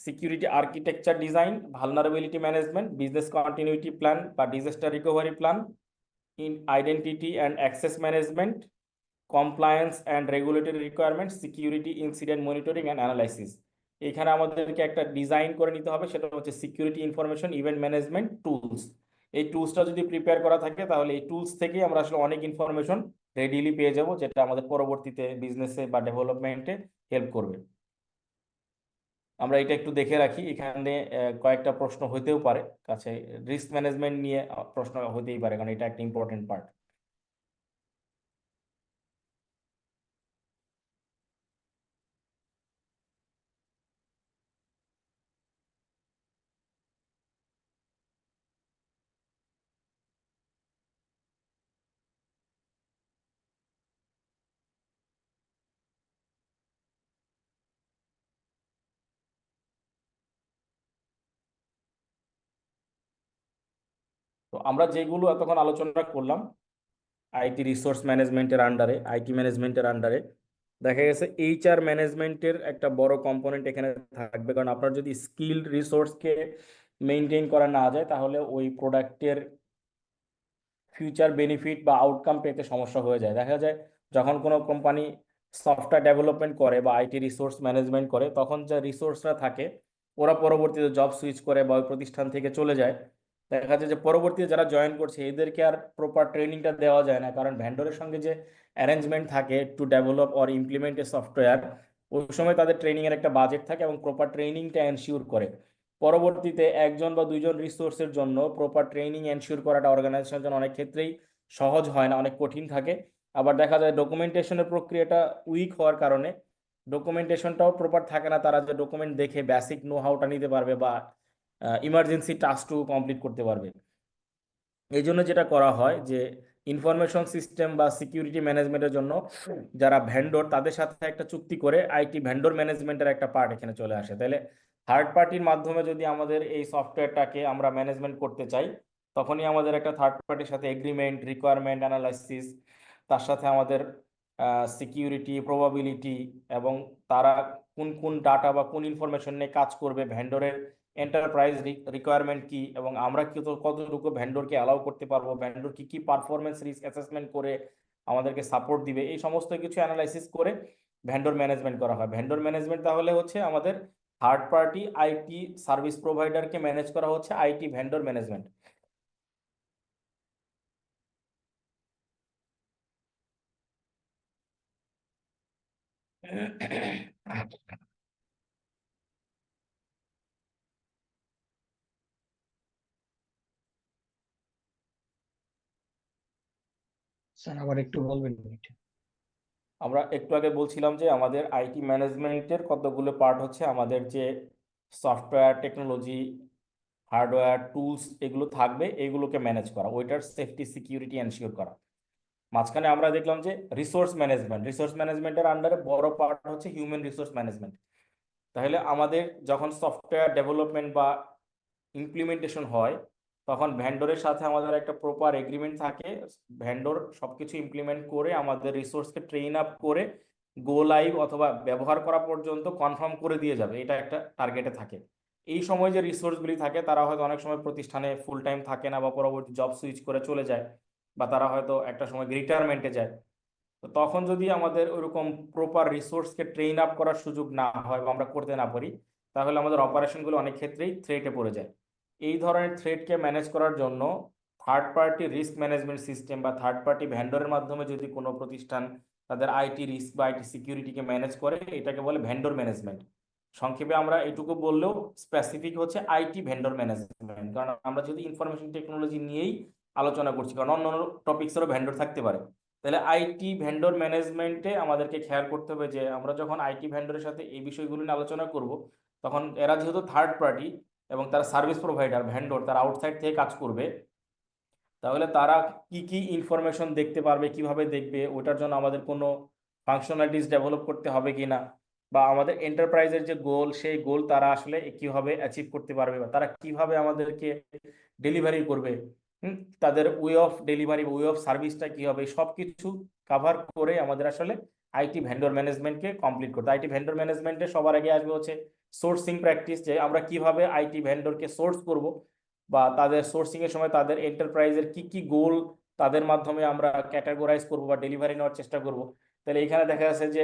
Security architecture design, vulnerability management, business continuity plan বা disaster recovery plan, identity and access management, compliance and regulatory requirement, security incident monitoring and analysis. এখানে আমাদেরকে একটা ডিজাইন করে নিতে হবে, সেটা হচ্ছে security information event management tools. এই টুলসটা যদি প্রিপেয়ার করা থাকে তাহলে এই টুলস থেকেই আমরা আসলে অনেক ইনফরমেশন রেডিলি পেয়ে যাব, যেটা আমাদের পরবর্তীতে বিজনেসে বা ডেভেলপমেন্টে হেল্প করবে। আমরা এটা একটু দেখে রাখি, এখানে কয়েকটা প্রশ্ন হইতেও পারে কাছে, রিস্ক ম্যানেজমেন্ট নিয়ে প্রশ্ন হতেই পারে, কারণ এটা একটা ইম্পর্টেন্ট পার্ট। তো আমরা যেগুলো এতক্ষণ আলোচনা করলাম আইটি রিসোর্স ম্যানেজমেন্টের আন্ডারে, আইটি ম্যানেজমেন্টের আন্ডারে, দেখা গেছে এইচআর ম্যানেজমেন্টের একটা বড় কম্পোনেন্ট এখানে থাকবে। কারণ আপনার যদি স্কিলড রিসোর্সকে মেনটেন করা না যায় তাহলে ওই প্রোডাক্টের ফিউচার বেনিফিট বা আউটকাম পেতে সমস্যা হয়ে যায়। দেখা যায় যখন কোনো কোম্পানি সফটওয়্যার ডেভেলপমেন্ট করে বা আইটি রিসোর্স ম্যানেজমেন্ট করে, তখন যে রিসোর্সরা থাকে ওরা পরবর্তীতে জব সুইচ করে বা ওই প্রতিষ্ঠান থেকে চলে যায়। দেখা যায় যে পরবর্তীতে যারা জয়েন করছে এদেরকে আর প্রপার ট্রেনিংটা দেওয়া যায় না, কারণ ভ্যান্ডরের সঙ্গে যে অ্যারেঞ্জমেন্ট থাকে to develop or implement A software, ওই সময় তাদের ট্রেনিংয়ের একটা বাজেট থাকে এবং প্রপার ট্রেনিংটা এনশিওর করে। পরবর্তীতে একজন বা দুইজন রিসোর্সের জন্য প্রপার ট্রেনিং এনশিওর করাটা অর্গানাইজেশনের জন্য অনেক ক্ষেত্রেই সহজ হয় না, অনেক কঠিন থাকে। আবার দেখা যায় ডকুমেন্টেশনের প্রক্রিয়াটা উইক হওয়ার কারণে ডকুমেন্টেশনটাও প্রপার থাকে না, তারা যে ডকুমেন্ট দেখে বেসিক নো হাউটা নিতে পারবে বা ইমার্জেন্সি টাস্কটুকু কমপ্লিট করতে পারবে। এই জন্য যেটা করা হয় যে ইনফরমেশন সিস্টেম বা সিকিউরিটি ম্যানেজমেন্টের জন্য যারা ভেন্ডর তাদের সাথে একটা চুক্তি করে আইটি ভেন্ডর ম্যানেজমেন্টের একটা পার্ট এখানে চলে আসে। তাহলে থার্ড পার্টির মাধ্যমে যদি আমাদের এই সফটওয়্যারটাকে আমরা ম্যানেজমেন্ট করতে চাই, তখনই আমাদের একটা থার্ড পার্টির সাথে এগ্রিমেন্ট, রিকোয়ারমেন্ট অ্যানালাইসিস, তার সাথে আমাদের সিকিউরিটি প্রবাবিলিটি এবং তারা কোন কোন ডাটা বা কোন ইনফরমেশন নিয়ে কাজ করবে, ভেন্ডরের এন্টারপ্রাইজ রিকোয়ারমেন্ট কি, এবং আমরা কতটুকু ভেন্ডরকে অ্যালাউ করতে পারবো, ভেন্ডর কি কি পারফরমেন্স রিস্ক অ্যাসেসমেন্ট করে আমাদেরকে সাপোর্ট দিবে, এই সমস্ত কিছু অ্যানালাইসিস করে ভেন্ডর ম্যানেজমেন্ট করা হয়। ভেন্ডর ম্যানেজমেন্ট তাহলে হচ্ছে আমাদের থার্ড পার্টি আইটি সার্ভিস প্রোভাইডারকে ম্যানেজ করা হচ্ছে আইটি ভেন্ডর ম্যানেজমেন্ট। স্যার আবার একটু বলবেন এটা? আমরা একটু আগে বলছিলাম যে আমাদের আইটি ম্যানেজমেন্টের কতগুলো পার্ট হচ্ছে, আমাদের যে সফটওয়্যার টেকনোলজি, হার্ডওয়্যার, টুলস এগুলো থাকবে, এগুলোকে ম্যানেজ করা, ওইটার সেফটি সিকিউরিটি এনশিওর করা। মাঝখানে আমরা দেখলাম যে রিসোর্স ম্যানেজমেন্টের আন্ডারে বড় পার্ট হচ্ছে হিউম্যান রিসোর্স ম্যানেজমেন্ট। তাহলে আমাদের যখন সফটওয়্যার ডেভেলপমেন্ট বা ইমপ্লিমেন্টেশন হয়, তখন ভেন্ডরের সাথে আমাদের একটা প্রপার এগ্রিমেন্ট থাকে, ভেন্ডর সবকিছু ইমপ্লিমেন্ট করে আমাদের রিসোর্সকে ট্রেন আপ করে গো লাইভ অথবা ব্যবহার করা পর্যন্ত কনফার্ম করে দিয়ে যাবে, এটা একটা টার্গেটে থাকে। এই সময় যে রিসোর্সগুলি থাকে তারা হয়তো অনেক সময় প্রতিষ্ঠানে ফুল টাইম থাকে না বা পরবর্তী জব সুইচ করে চলে যায়, বা তারা হয়তো একটা সময় রিটায়ারমেন্টে যায়। তো তখন যদি আমাদের ওইরকম প্রপার রিসোর্সকে ট্রেন আপ করার সুযোগ না হয় বা আমরা করতে না পারি, তাহলে আমাদের অপারেশনগুলো অনেক ক্ষেত্রেই থ্রেটে পড়ে যায়। এই ধরনের থ্রেটকে ম্যানেজ করার জন্য third party risk management system বা থার্ড পার্টি ভেন্ডরের মাধ্যমে যদি কোনো প্রতিষ্ঠান তাদের আইটি রিস্ক বা আইটি সিকিউরিটিকে ম্যানেজ করে, এটাকে বলে ভেন্ডর ম্যানেজমেন্ট। সংক্ষেপে আমরা এটুকু বললেও স্পেসিফিক হচ্ছে আইটি ভেন্ডর ম্যানেজমেন্ট, কারণ আমরা যদি ইনফরমেশন টেকনোলজি নিয়েই আলোচনা করছি, কারণ অন্য অন্য টপিক্সেরও ভেন্ডর থাকতে পারে। তাহলে আইটি ভেন্ডর ম্যানেজমেন্টে আমাদেরকে খেয়াল করতে হবে যে আমরা যখন আইটি ভেন্ডরের সাথে এই বিষয়গুলো নিয়ে আলোচনা করব, তখন এরা যেহেতু থার্ড পার্টি এবং তারা সার্ভিস প্রোভাইডার ভেন্ডর, তারা আউটসাইড থেকে কাজ করবে, তাহলে তারা কি কি ইনফরমেশন দেখতে পারবে, কিভাবে দেখবে, ওটার জন্য আমাদের কোনো ফাংশনালিটিস ডেভেলপ করতে হবে কিনা, বা আমাদের এন্টারপ্রাইজের যে গোল সেই গোল তারা আসলে কিভাবে অ্যাচিভ করতে পারবে, বা তারা কিভাবে আমাদেরকে ডেলিভারি করবে, তাদের way of delivery way of সার্ভিসটা কি হবে, সব কিছু কাভার করে আমাদের আসলে আইটি ভেন্ডর ম্যানেজমেন্টকে কমপ্লিট করতে। আইটি ভেন্ডর ম্যানেজমেন্টে সবার আগে আসবে হচ্ছে সোর্সিং প্র্যাকটিস, যে আমরা কিভাবে আইটি ভেন্ডরকে সোর্স করব, বা তাদের সোর্সিং এর সময় তাদের এন্টারপ্রাইজের কি কি গোল তাদের মাধ্যমে আমরা ক্যাটাগরাইজ করব বা ডেলিভারি নেওয়ার চেষ্টা করব। তাহলে এখানে দেখা যাচ্ছে যে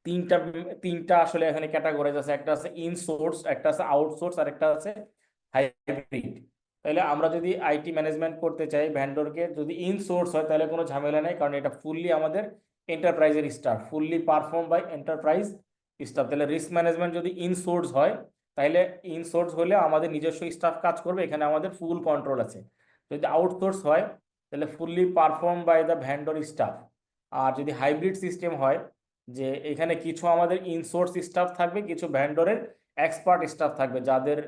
তিনটা তিনটা আসলে এখানে ক্যাটাগরাইজ আছে, একটা আছে ইনসোর্স, একটা আছে আউটসোর্স, আর একটা আছে হাইব্রিড। তাহলে আমরা যদি আইটি ম্যানেজমেন্ট করতে চাই ভেন্ডরকে, যদি ইনসোর্স হয় তাহলে কোনো ঝামেলা নেই, কারণ এটা ফুললি আমাদের এন্টারপ্রাইজের staff, fully perform by enterprise staff. তাহলে রিস্ক ম্যানেজমেন্ট যদি ইনসোর্স হয়, তাহলে ইনসোর্স হলে আমাদের নিজস্ব স্টাফ কাজ করবে, এখানে আমাদের ফুল কন্ট্রোল আছে। যদি আউটসোর্স হয় তাহলে fully perform by the vendor staff. আর যদি হাইব্রিড সিস্টেম হয়, যে এখানে কিছু আমাদের ইনসোর্স স্টাফ থাকবে, কিছু ভেন্ডরের এক্সপার্ট স্টাফ থাকবে, যাদের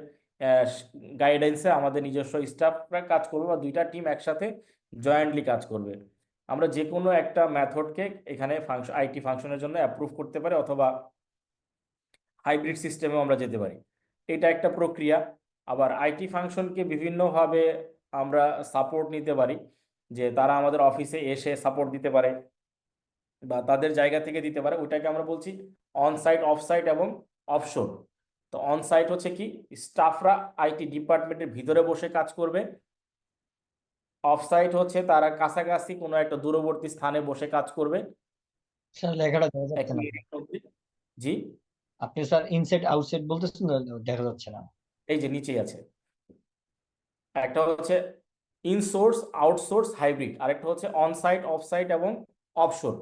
গাইডেন্সে আমাদের নিজস্ব স্টাফরা কাজ করবে, বা দুইটা টিম একসাথে জয়েন্টলি কাজ করবে। আমরা যে কোনো একটা মেথডকে এখানে আইটি ফাংশনের জন্য অ্যাপ্রুভ করতে পারি, অথবা হাইব্রিড সিস্টেমেও আমরা যেতে পারি। এটা একটা প্রক্রিয়া। আবার আইটি ফাংশনকে বিভিন্নভাবে আমরা সাপোর্ট নিতে পারি, যে তারা আমাদের অফিসে এসে সাপোর্ট দিতে পারে বা তাদের জায়গা থেকে দিতে পারে, ওইটাকে আমরা বলছি অনসাইট, অফসাইট এবং অফশোর। তো অনসাইট হচ্ছে কি, স্টাফরা আইটি ডিপার্টমেন্টের ভিতরে বসে কাজ করবে। অফসাইট হচ্ছে তারা কাছাকাছি কোনো একটা দূরবর্তী স্থানে বসে কাজ করবে। স্যার লেখাটা দেখা যাচ্ছে একই না। এরিয়ার মধ্যে। জি, আপনি স্যার ইনসাইড আউটসাইড বলতেছেন তো, দেখা যাচ্ছে না। এই যে নিচেই আছে, একটা হচ্ছে ইনসোর্স, আউটসোর্স, হাইব্রিড, আরেকটা হচ্ছে অনসাইট, অফসাইট এবং অফশোর।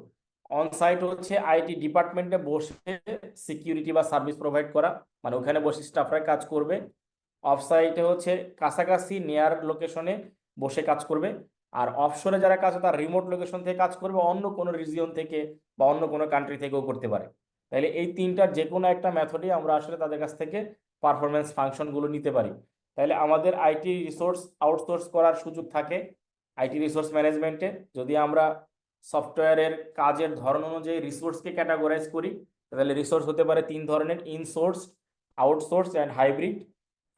অনসাইট হচ্ছে আইটি ডিপার্টমেন্টে বসে সিকিউরিটি বা সার্ভিস প্রোভাইড করা, মানে ওখানে বসে স্টাফরা কাজ করবে। অফসাইটে হচ্ছে কাছাকাছি নিয়ার লোকেশনে বসে কাজ করবে। আর অফশোরে যারা কাজ তারা রিমোট লোকেশন থেকে কাজ করবে, অন্য কোনো রিজিয়ন থেকে বা অন্য কোনো কান্ট্রি থেকেও করতে পারে। তাহলে এই তিনটার যে কোনো একটা মেথডে আমরা আসলে তাদের কাছ থেকে পারফরমেন্স ফাংশনগুলো নিতে পারি। তাহলে আমাদের আইটি রিসোর্স আউটসোর্স করার সুযোগ থাকে আইটি রিসোর্স ম্যানেজমেন্টে, যদি আমরা সফটওয়্যারের কাজের ধরন অনুযায়ী রিসোর্সকে ক্যাটাগরাইজ করি। তাহলে রিসোর্স হতে পারে তিন ধরনের, ইনসোর্স, আউটসোর্স অ্যান্ড হাইব্রিড।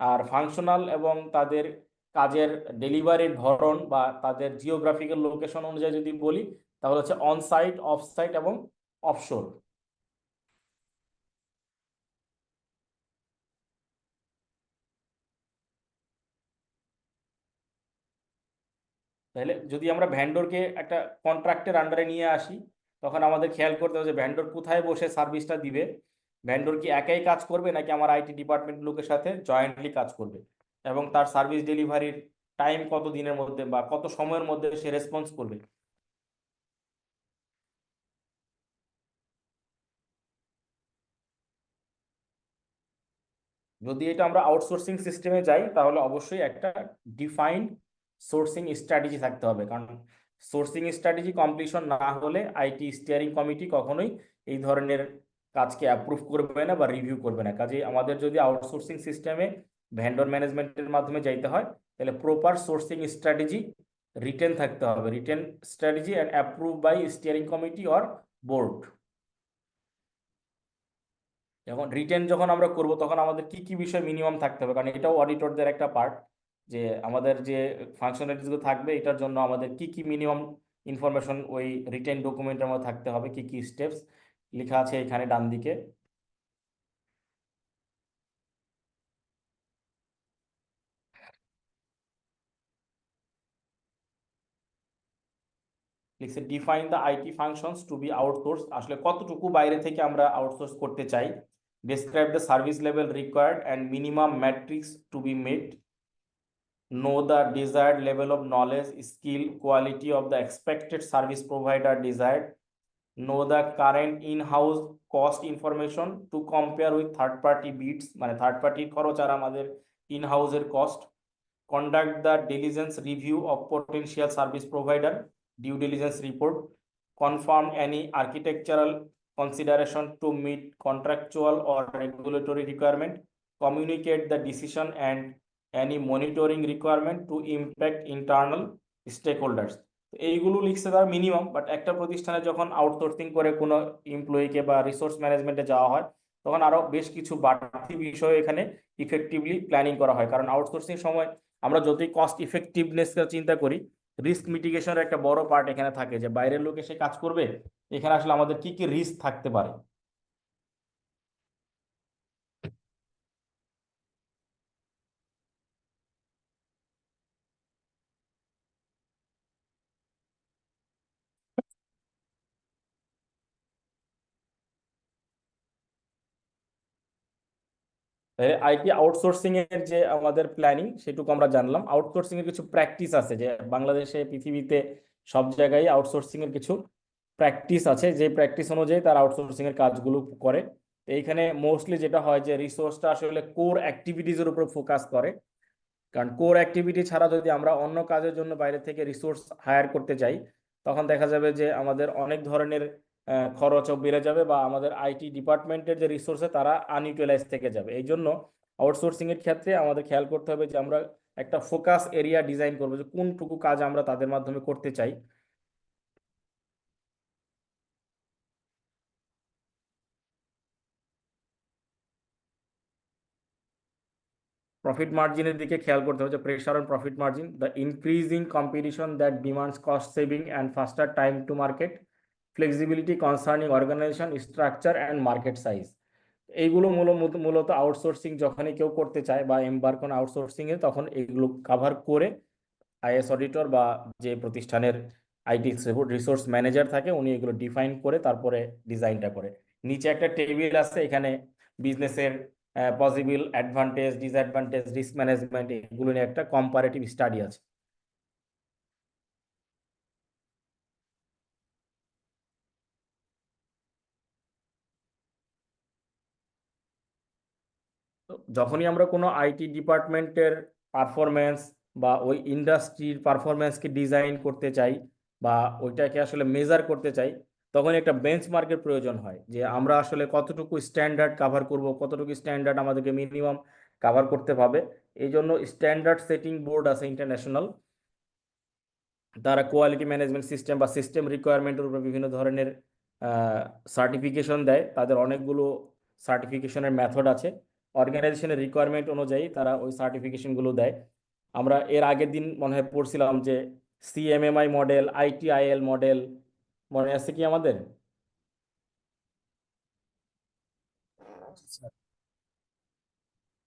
আর ফাংশনাল এবং তাদের কাজের ডেলিভারির ধরন বা তাদের জিওগ্রাফিক্যাল লোকেশন অনুযায়ী যদি বলি, তাহলে হচ্ছে অনসাইট, অফসাইট এবং অফশোর। তাহলে যদি আমরা ভ্যান্ডরকে একটা কন্ট্রাক্টের আন্ডারে নিয়ে আসি, তখন আমাদের খেয়াল করতে হবে যে ভ্যান্ডর কোথায় বসে সার্ভিসটা দিবে। ভ্যান্ডর কি একাই কাজ করবে নাকি আমার আইটি ডিপার্টমেন্ট লোকের সাথে জয়েন্টলি কাজ করবে, এবং তার সার্ভিস ডেলিভারির টাইম কত দিনের মধ্যে বা কত সময়ের মধ্যে সে রেসপন্স করবে। যদি এটা আমরা আউটসোর্সিং সিস্টেমে যাই, তাহলে অবশ্যই একটা ডিফাইন্ড সোর্সিং স্ট্র্যাটেজি থাকতে হবে, কারণ সোর্সিং স্ট্র্যাটেজি কমপ্লিশন না হলে আইটি স্টিয়ারিং কমিটি কখনোই এই ধরনের কাজকে অ্যাপ্রুভ করবে না বা রিভিউ করবে না। কাজে আমাদের যদি আউটসোর্সিং সিস্টেমে ভেন্ডর ম্যানেজমেন্টের মাধ্যমে যাইতে হয়, তাহলে প্রপার সোর্সিং স্ট্র্যাটেজি রিটেন থাকতে হবে, written strategy and approve by steering committee or board. যখন রিটেন যখন আমরা করব, তখন আমাদের কি কি বিষয় মিনিমাম থাকতে হবে, কারণ এটাও অডিটরদের একটা পার্ট, যে আমাদের যে ফাংশনালিটিসগুলো থাকবে এটার জন্য আমাদের কি কি মিনিমাম ইনফরমেশন ওই রিটেন ডকুমেন্টের মধ্যে থাকতে হবে, কি কি স্টেপস লেখা আছে এখানে ডান দিকে। লিখছে define the IT functions to be outsource, আসলে কতটুকু বাইরে থেকে আমরা আউটসোর্স করতে চাই। Describe the service level required and minimum matrix to be met. Know the desired level of knowledge, skill, quality of the expected service provider desired. Know the current in-house cost information to compare with third party bids, মানে third পার্টির খরচ আর আমাদের in-house cost. Conduct the diligence review of potential service provider, due diligence report. Confirm any architectural consideration to meet contractual or regulatory requirement. Communicate the decision and any monitoring requirement to impact internal stakeholders. তো এইগুলো লিখছে তার minimum, but একটা প্রতিষ্ঠানে যখন outsourcing করে কোনো এমপ্লয়িকে বা রিসোর্স ম্যানেজমেন্টে যাওয়া হয় তখন আরো বেশ কিছু বাড়তি বিষয় এখানে ইফেক্টিভলি প্ল্যানিং করা হয়। কারণ আউটসোর্সিং সময় আমরা যতই কস্ট ইফেক্টিভনেস চিন্তা করি, রিস্ক মিটিগেশনের একটা বড় পার্ট এখানে থাকে, যে বাইরের লোক এসে কাজ করবে, এখানে আসলে আমাদের কি কি রিস্ক থাকতে পারে। তাহলে আইটি আউটসোর্সিং এর যে আমাদের প্ল্যানিং সেটুকু আমরা জানলাম। আউটসোর্সিং এর কিছু প্র্যাকটিস আছে, যে বাংলাদেশে পৃথিবীতে সব জায়গায় আউটসোর্সিং এর কিছু প্র্যাকটিস আছে, যে প্র্যাকটিস অনুযায়ী তারা আউটসোর্সিং এর কাজগুলো করে। তো এইখানে মোস্টলি যেটা হয় যে রিসোর্সটা আসলে কোর অ্যাক্টিভিটিজ এর উপর ফোকাস করে। কারণ কোর অ্যাক্টিভিটি ছাড়া যদি আমরা অন্য কাজের জন্য বাইরে থেকে রিসোর্স হায়ার করতে চাই, তখন দেখা যাবে যে আমাদের অনেক ধরনের খরচও বেড়ে যাবে, বা আমাদের আইটি ডিপার্টমেন্টের যে রিসোর্সে তারা আনইউটিলাইজ থেকে যাবে। এই জন্য আউটসোর্সিং এর ক্ষেত্রে আমাদের খেয়াল করতে হবে যে আমরা একটা ফোকাস এরিয়া ডিজাইন করবো, যে কোনটুকু কাজ আমরা তাদের মাধ্যমে করতে চাই। প্রফিট মার্জিনের দিকে খেয়াল করতে হবে, যে pressure on profit margin, the increasing competition that demands cost saving and faster time to market, flexibility concerning organisation structure and market size. এইগুলো মূলত আউটসোর্সিং যখনই কেউ করতে চায় বা এম্বার্ক অন আউটসোর্সিং এ, তখন এগুলো কাভার করে আইএস অডিটর বা যে প্রতিষ্ঠানের আইটি রিসোর্স ম্যানেজার থাকে উনি এগুলো ডিফাইন করে তারপরে ডিজাইনটা করে। নিচে একটা টেবিল আছে, এখানে বিজনেসের possible advantage, disadvantage, risk management, এগুলো নিয়ে একটা কম্পারেটিভ স্টাডি আছে। তো যখনই আমরা কোনো আইটি ডিপার্টমেন্টের পারফরমেন্স বা ওই ইন্ডাস্ট্রির পারফরমেন্সকে ডিজাইন করতে চাই বা ওইটাকে আসলে মেজার করতে চাই, তখন একটা বেঞ্চমার্কের প্রয়োজন হয়, যে আমরা আসলে কতটুকু স্ট্যান্ডার্ড কাভার করব, কতটুকু স্ট্যান্ডার্ড আমাদেরকে মিনিমাম কাভার করতে হবে। এই জন্য স্ট্যান্ডার্ড সেটিং বোর্ড আছে ইন্টারন্যাশনাল, তারা কোয়ালিটি ম্যানেজমেন্ট সিস্টেম বা সিস্টেম রিকোয়ারমেন্টের উপর বিভিন্ন ধরনের সার্টিফিকেশন দেয়। তাদের অনেকগুলো সার্টিফিকেশনের মেথড আছে, অর্গানাইজেশনের রিকোয়ারমেন্ট অনুযায়ী তারা ওই সার্টিফিকেশনগুলো দেয়। আমরা এর আগের দিন মনে হয় পড়ছিলাম যে সিএমএমআই মডেল, আইটিআইএল মডেল, মনে আছে কি আমাদের?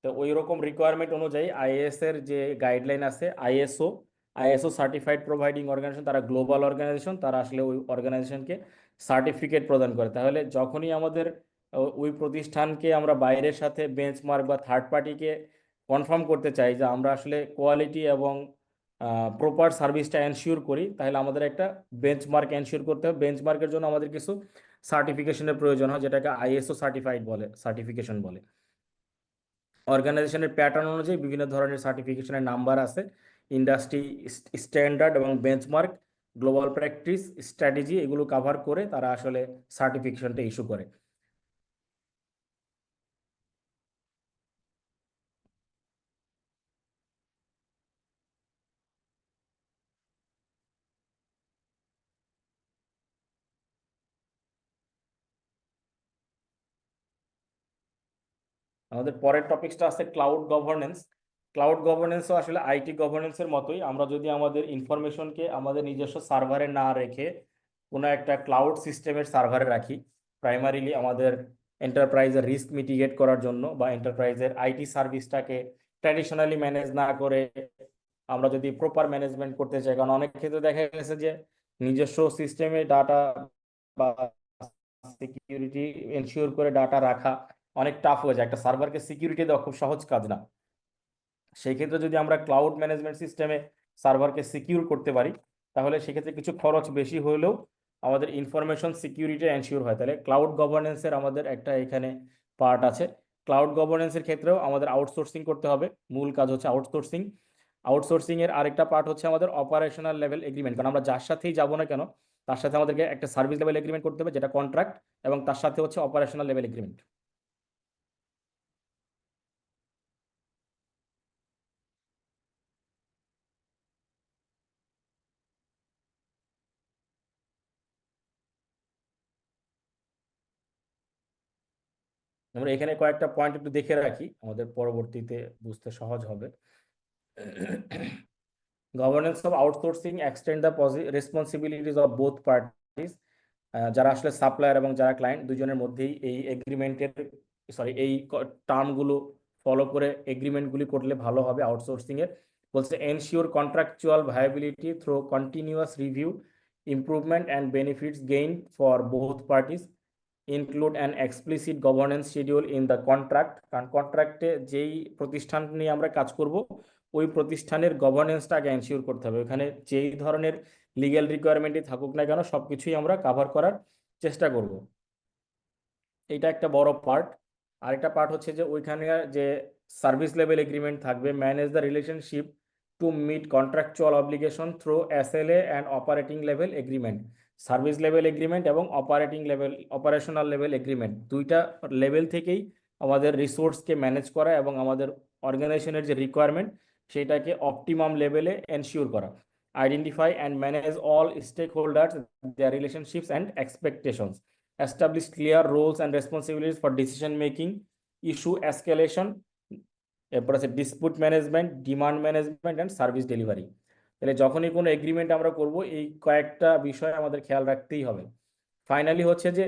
তো ওই রকম রিকোয়ারমেন্ট অনুযায়ী আইএস এর যে গাইডলাইন আছে, আইএসও সার্টিফাইড প্রোভাইডিং অর্গানাইজেশন, তারা গ্লোবাল অর্গানাইজেশন, তারা আসলে ওই অর্গানাইজেশনকে সার্টিফিকেট প্রদান করে। তাহলে যখনই আমাদের ওই প্রতিষ্ঠানকে আমরা বাইরের সাথে বেঞ্চমার্ক বা থার্ড পার্টিকে কনফার্ম করতে চাই যে আমরা আসলে কোয়ালিটি এবং প্রপার সার্ভিসটা এনশিওর করি, তাহলে আমাদের একটা বেঞ্চমার্ক এনশিওর করতে হবে। বেঞ্চমার্কের জন্য আমাদের কিছু সার্টিফিকেশনের প্রয়োজন হয়, যেটাকে আইএসও সার্টিফিকেশন বলে। অর্গানাইজেশনের প্যাটার্ন অনুযায়ী বিভিন্ন ধরনের সার্টিফিকেশনের নাম্বার আছে, ইন্ডাস্ট্রি স্ট্যান্ডার্ড এবং বেঞ্চমার্ক, গ্লোবাল প্র্যাকটিস, স্ট্র্যাটেজি, এগুলো কাভার করে তারা আসলে সার্টিফিকেশনটা ইস্যু করে। আমাদের পরের টপিকসটা আছে ক্লাউড গভর্নেন্স। ক্লাউড গভর্নেন্সও আসলে আইটি গভর্নেন্সের মতোই। আমরা যদি আমাদের ইনফরমেশনকে আমাদের নিজস্ব সার্ভারে না রেখে কোনো একটা ক্লাউড সিস্টেমের সার্ভারে রাখি, প্রাইমারিলি আমাদের এন্টারপ্রাইজের রিস্ক মিটিগেট করার জন্য, বা এন্টারপ্রাইজের আইটি সার্ভিসটাকে ট্র্যাডিশনালি ম্যানেজ না করে আমরা যদি প্রপার ম্যানেজমেন্ট করতে চাই, কারণ অনেক ক্ষেত্রে দেখা গেছে যে নিজস্ব সিস্টেমে ডাটা বা সিকিউরিটি এনশিওর করে ডাটা রাখা অনেক টাফ হয়ে যায়। একটা সার্ভারকে সিকিউরিটি দেওয়া খুব সহজ কাজ না। সেই ক্ষেত্রে যদি আমরা ক্লাউড ম্যানেজমেন্ট সিস্টেমে সার্ভারকে সিকিউর করতে পারি, তাহলে সেক্ষেত্রে কিছু খরচ বেশি হলেও আমাদের ইনফরমেশন সিকিউরিটি এনশিওর হয়। তাহলে ক্লাউড গভর্নেন্সের আমাদের একটা এখানে পার্ট আছে। ক্লাউড গভর্নেন্সের ক্ষেত্রেও আমাদের আউটসোর্সিং করতে হবে, মূল কাজ হচ্ছে আউটসোর্সিং। আউটসোর্সিং এর আরেকটা পার্ট হচ্ছে আমাদের অপারেশনাল লেভেল এগ্রিমেন্ট, কারণ আমরা যার সাথেই যাবো না কেন তার সাথে আমাদেরকে একটা সার্ভিস লেভেল এগ্রিমেন্ট করতে হবে, যেটা কন্ট্রাক্ট, এবং তার সাথে হচ্ছে অপারেশনাল লেভেল এগ্রিমেন্ট। আমরা এখানে কয়েকটা পয়েন্ট একটু দেখে রাখি, আমাদের পরবর্তীতে বুঝতে সহজ হবে। Governance of outsourcing extend the responsibilities of both parties. যারা আসলে সাপ্লায়ার এবং যারা ক্লায়েন্ট, দুজনের মধ্যেই এই এগ্রিমেন্টের এই টার্মগুলো ফলো করে এগ্রিমেন্টগুলি করলে ভালো হবে আউটসোর্সিং এর। বলছে ensure contractual viability through continuous review, improvement and benefits gain for both parties, include an explicit governance schedule in the contract. কারণ কন্ট্রাক্টে যেই প্রতিষ্ঠান নিয়ে আমরা কাজ করব ওই প্রতিষ্ঠানের গভর্নেন্সটা আগে এনশিওর করতে হবে। ওখানে যেই ধরনের লিগ্যাল রিকোয়ারমেন্টই থাকুক না কেন সবকিছুই আমরা কাভার করার চেষ্টা করব। এটা একটা বড় পার্ট। আরেকটা পার্ট হচ্ছে যে ওইখানে যে সার্ভিস লেভেল এগ্রিমেন্ট থাকবে, manage the relationship to meet contractual obligation through SLA and operating level agreement. Service level agreement এবং অপারেশনাল লেভেল এগ্রিমেন্ট, দুইটা লেভেল থেকেই আমাদের রিসোর্সকে ম্যানেজ করা এবং আমাদের অর্গানাইজেশনের যে রিকোয়ারমেন্ট সেটাকে অপটিমাম লেভেলে এনশিওর করা। Identify and manage all stakeholders, their relationships and expectations, establish clear roles and responsibilities for decision making, issue escalation, এরপর আছে dispute management, demand management and service delivery. তাহলে যখনই কোনো এগ্রিমেন্ট আমরা করব এই কয়েকটা বিষয় আমাদের খেয়াল রাখতেই হবে। ফাইনালি হচ্ছে যে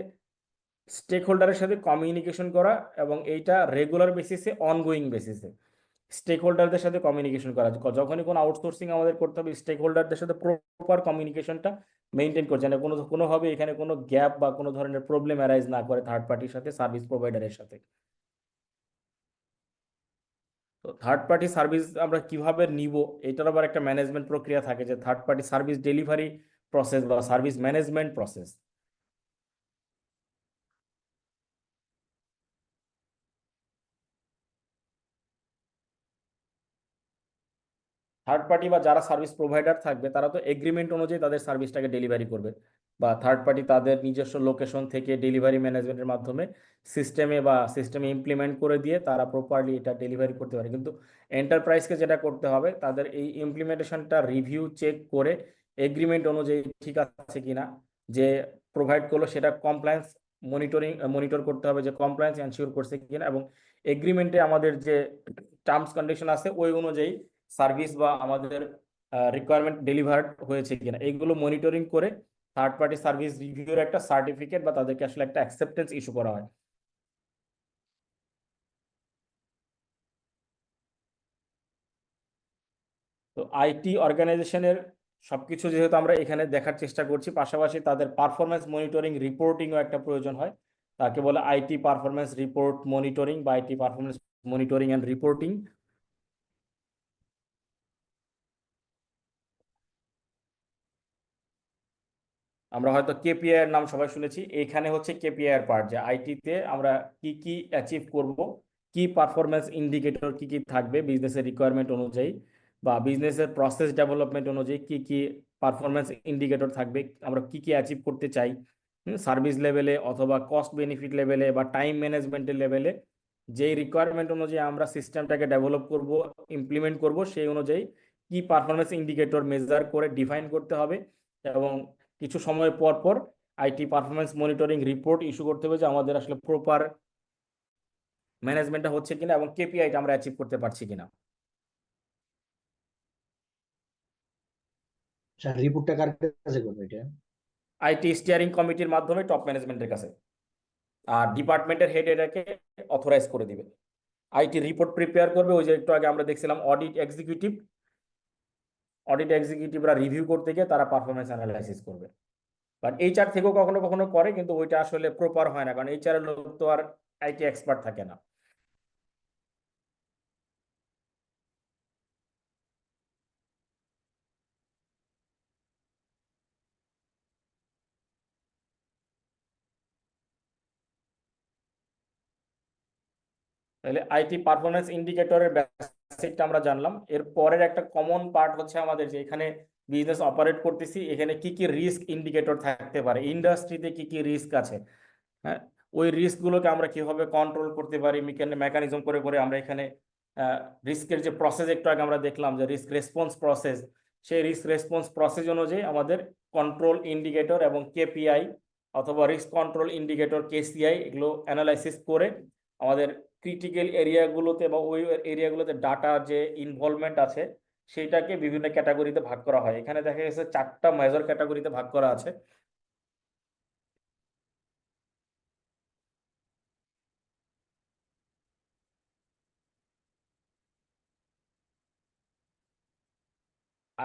স্টেক হোল্ডারের সাথে কমিউনিকেশন করা, এবং এইটা রেগুলার বেসিসে, অনগোয়িং বেসিসে স্টেক হোল্ডারদের সাথে কমিউনিকেশন করা। যখনই কোনো আউটসোর্সিং আমাদের করতে হবে স্টেক হোল্ডারদের সাথে প্রপার কমিউনিকেশনটা মেনটেন করছে না, কোনোভাবে এখানে কোনো গ্যাপ বা কোনো ধরনের প্রবলেম অ্যারাইজ না করে থার্ড পার্টির সাথে, সার্ভিস প্রোভাইডারের সাথে। তো থার্ড পার্টি সার্ভিস আমরা কিভাবে নিব এটার আবার একটা ম্যানেজমেন্ট প্রক্রিয়া থাকে, যে third party service delivery process বা service management process. Third party বা যারা সার্ভিস প্রোভাইডার থাকবে তারা তো এগ্রিমেন্ট অনুযায়ী তাদের সার্ভিসটাকে ডেলিভারি করবে, বা থার্ড পার্টি তাদের নিজস্ব লোকেশন থেকে ডেলিভারি ম্যানেজমেন্টের মাধ্যমে সিস্টেমে ইমপ্লিমেন্ট করে দিয়ে তারা প্রপারলি এটা ডেলিভারি করতে পারে। কিন্তু এন্টারপ্রাইজকে যেটা করতে হবে, তাদের এই ইমপ্লিমেন্টেশনটা রিভিউ চেক করে এগ্রিমেন্ট অনুযায়ী ঠিক আছে কিনা, যে প্রোভাইড করলো সেটা কমপ্লায়েন্স মনিটর করতে হবে, যে কমপ্লায়েন্স এনশিওর করছে কিনা, এবং এগ্রিমেন্টে আমাদের যে টার্মস কন্ডিশন আছে ওই অনুযায়ী সার্ভিস বা আমাদের রিকোয়ারমেন্ট ডেলিভার্ড হয়েছে কিনা, এইগুলো মনিটরিং করে থার্ড পার্টি সার্ভিস রিভিউর একটা সার্টিফিকেট বা তাদেরকে আসলে একটা অ্যাকসেপ্টেন্স ইস্যু করা হয়। তো আইটি অর্গানাইজেশনের সবকিছু যেহেতু আমরা এখানে দেখার চেষ্টা করছি, পাশাপাশি তাদের পারফরমেন্স মনিটরিং রিপোর্টিংও একটা প্রয়োজন হয়, তাকে বলে আইটি পারফরমেন্স রিপোর্ট মনিটরিং বা IT performance monitoring and reporting. আমরা হয়তো কেপিআই এর নাম সবাই শুনেছি, এখানে হচ্ছে কেপিআই এর পার্ট, যে আইটিতে আমরা কি কি অ্যাচিভ করব, কি পারফরমেন্স ইন্ডিকেটর কি কি থাকবে বিজনেসের রিকোয়ারমেন্ট অনুযায়ী বা বিজনেসের প্রসেস ডেভেলপমেন্ট অনুযায়ী কি কি পারফরমেন্স ইন্ডিকেটর থাকবে, আমরা কি কি অ্যাচিভ করতে চাই সার্ভিস লেভেলে অথবা কস্ট বেনিফিট লেভেলে বা টাইম ম্যানেজমেন্টের লেভেলে, যেই রিকোয়ারমেন্ট অনুযায়ী আমরা সিস্টেমটাকে ডেভেলপ করব, ইমপ্লিমেন্ট করব, সেই অনুযায়ী কি পারফরমেন্স ইন্ডিকেটর মেজার করে ডিফাইন করতে হবে, এবং কিছু সময় পর পর IT performance monitoring report issue করতে হবে যে আমাদের আসলে প্রপার ম্যানেজমেন্টটা হচ্ছে কিনা এবং কেপিআইটা আমরা অ্যাচিভ করতে পারছি কিনা। স্যার রিপোর্টটা কার কাছে করবে এটা? আইটি স্টিয়ারিং কমিটির মাধ্যমে টপ ম্যানেজমেন্টের কাছে, আর ডিপার্টমেন্টের হেড এটাকে অথরাইজ করে দিবে। আইটি রিপোর্ট প্রিপেয়ার করবে, ওই যে একটু আগে আমরা দেখছিলাম অডিট এক্সিকিউটিভরা রিভিউ করতে গিয়ে তারা পারফরমেন্স অ্যানালাইসিস করবে। বাট এইচআর থেকেও কখনো কখনো করে, কিন্তু ওইটা আসলে প্রপার হয় না, কারণ এইচআর এর লোক তো আর আইটি এক্সপার্ট থাকে না। তাহলে আইটি পারফরমেন্স ইন্ডিকেটরের বেসিকটা আমরা জানলাম। এর পরের একটা কমন পার্ট হচ্ছে আমাদের যে এখানে বিজনেস অপারেট করতেছি, এখানে কি কি রিস্ক ইন্ডিকেটর থাকতে পারে, ইন্ডাস্ট্রিতে কি কি রিস্ক আছে, হ্যাঁ, ওই রিস্কগুলোকে আমরা কিভাবে কন্ট্রোল করতে পারি, মেকানিজম করে করে আমরা এখানে রিস্কের যে প্রসেস একটু আগে আমরা দেখলাম যে রিস্ক রেসপন্স প্রসেস, সেই রিস্ক রেসপন্স প্রসেস অনুযায়ী আমাদের কন্ট্রোল ইন্ডিকেটর এবং কেপিআই অথবা রিস্ক কন্ট্রোল ইন্ডিকেটর কেসিআই এগুলো অ্যানালাইসিস করে আমাদের ক্রিটিক্যাল এরিয়াগুলোতে বা ওই এরিয়াগুলোতে ডাটা যে ইনভলভমেন্ট আছে সেইটাকে বিভিন্ন ক্যাটাগরিতে ভাগ করা হয়। এখানে দেখা গেছে 4টা মেজর ক্যাটাগরিতে ভাগ করা আছে।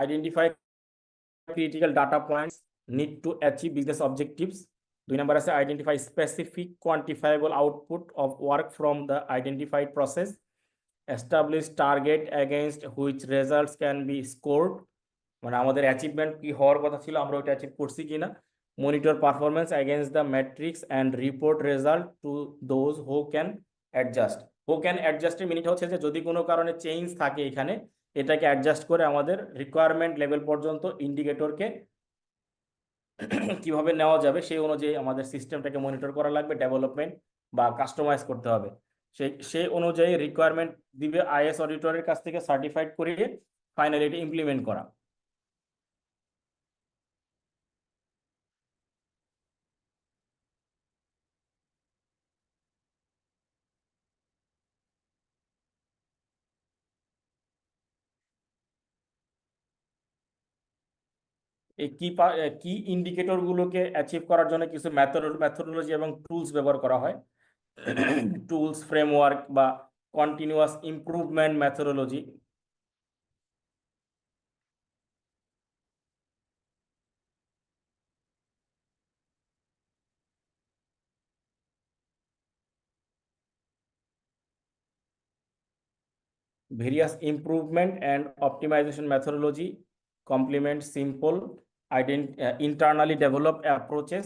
Identify critical data points need to achieve business objectives. 2 number আছে identify specific quantifiable output of work from the identified process. Establish target against which results can be scored. মানে আমাদের অ্যাচিভমেন্ট কি হওয়ার কথা ছিল, আমরা ওইটা অ্যাচিভ করছি কিনা। Monitor performance against the metrics and report result to those who can adjust. Who can adjust এর মিনিট হচ্ছে যে যদি কোনো কারণে চেঞ্জ থাকে এখানে, এটাকে অ্যাডজাস্ট করে আমাদের রিকোয়ারমেন্ট লেভেল পর্যন্ত ইন্ডিকেটরকে কিভাবে নেওয়া যাবে সেই অনুযায়ী আমাদের সিস্টেমটাকে মনিটর করা লাগবে, ডেভেলপমেন্ট বা কাস্টমাইজ করতে হবে। সেই অনুযায়ী রিকোয়ারমেন্ট দিবে আইএস অডিটরের কাছ থেকে সার্টিফাইড করিয়ে ফাইনালি এটা ইমপ্লিমেন্ট করা। এই কি ইন্ডিকেটর গুলোকে অ্যাচিভ করার জন্য কিছু মেথোডোলজি এবং টুলস ব্যবহার করা হয়। টুলস, ফ্রেমওয়ার্ক বা continuous improvement methodology. Various improvement and optimization methodology complement simple internally developed approaches.